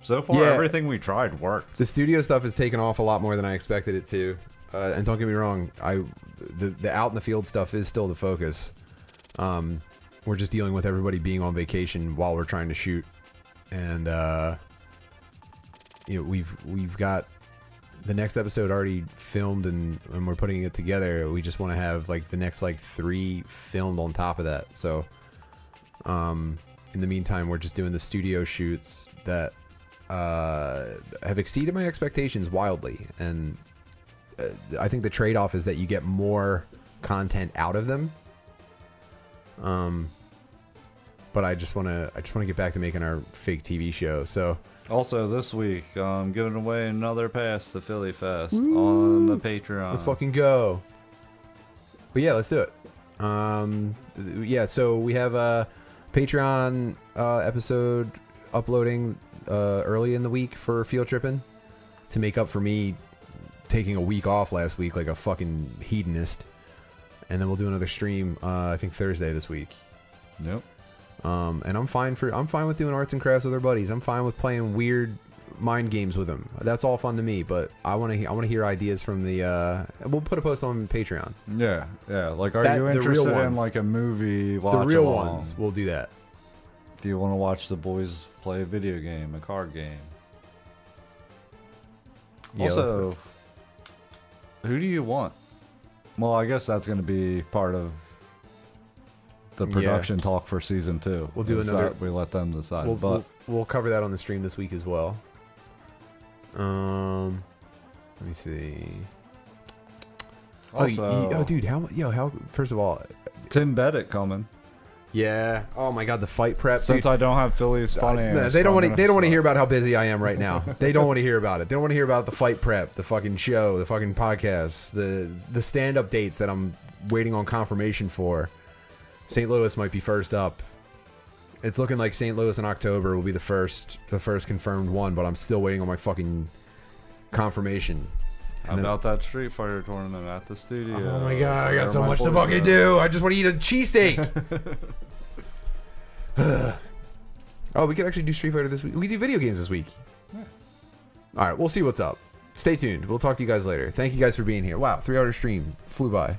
So far, everything we tried worked. The studio stuff has taken off a lot more than I expected it to. And don't get me wrong, the out in the field stuff is still the focus. We're just dealing with everybody being on vacation while we're trying to shoot, and we've got the next episode already filmed and we're putting it together. We just want to have like the next like 3 filmed on top of that. So in the meantime, we're just doing the studio shoots that have exceeded my expectations wildly, and I think the trade-off is that you get more content out of them. But I just want to get back to making our fake TV show. So also this week, I'm giving away another pass to Philly Fest on the Patreon. Let's fucking go. But yeah, let's do it. Yeah, so we have a Patreon episode uploading early in the week for Field Trippin' to make up for me taking a week off last week like a fucking hedonist. And then we'll do another stream I think Thursday this week. Yep. And I'm fine with doing arts and crafts with our buddies. I'm fine with playing weird mind games with them. That's all fun to me, but I want to hear ideas from the we'll put a post on Patreon. Yeah. Like, are you interested in like a movie watch along? The real ones, we'll do that. Do you want to watch the boys play a video game, a card game? Yeah, also, who do you want? Well, I guess that's going to be part of the production talk for season 2. We'll do another. We let them decide. We'll cover that on the stream this week as well. Let me see. Also, dude, how? First of all, Tim Bennett coming. Yeah. Oh my God, the fight prep. Since dude. I don't have Philly's funny. They don't want to hear about how busy I am right now. They don't want to hear about it. They don't want to hear about the fight prep, the fucking show, the fucking podcast, the stand-up dates that I'm waiting on confirmation for. St. Louis might be first up. It's looking like St. Louis in October will be the first confirmed one, but I'm still waiting on my fucking confirmation. How about that Street Fighter tournament at the studio? Oh my God, I got so much to fucking do. I just want to eat a cheesesteak. Oh, we could actually do Street Fighter this week. We could do video games this week. Yeah. All right, we'll see what's up. Stay tuned. We'll talk to you guys later. Thank you guys for being here. Wow, 3-hour stream flew by.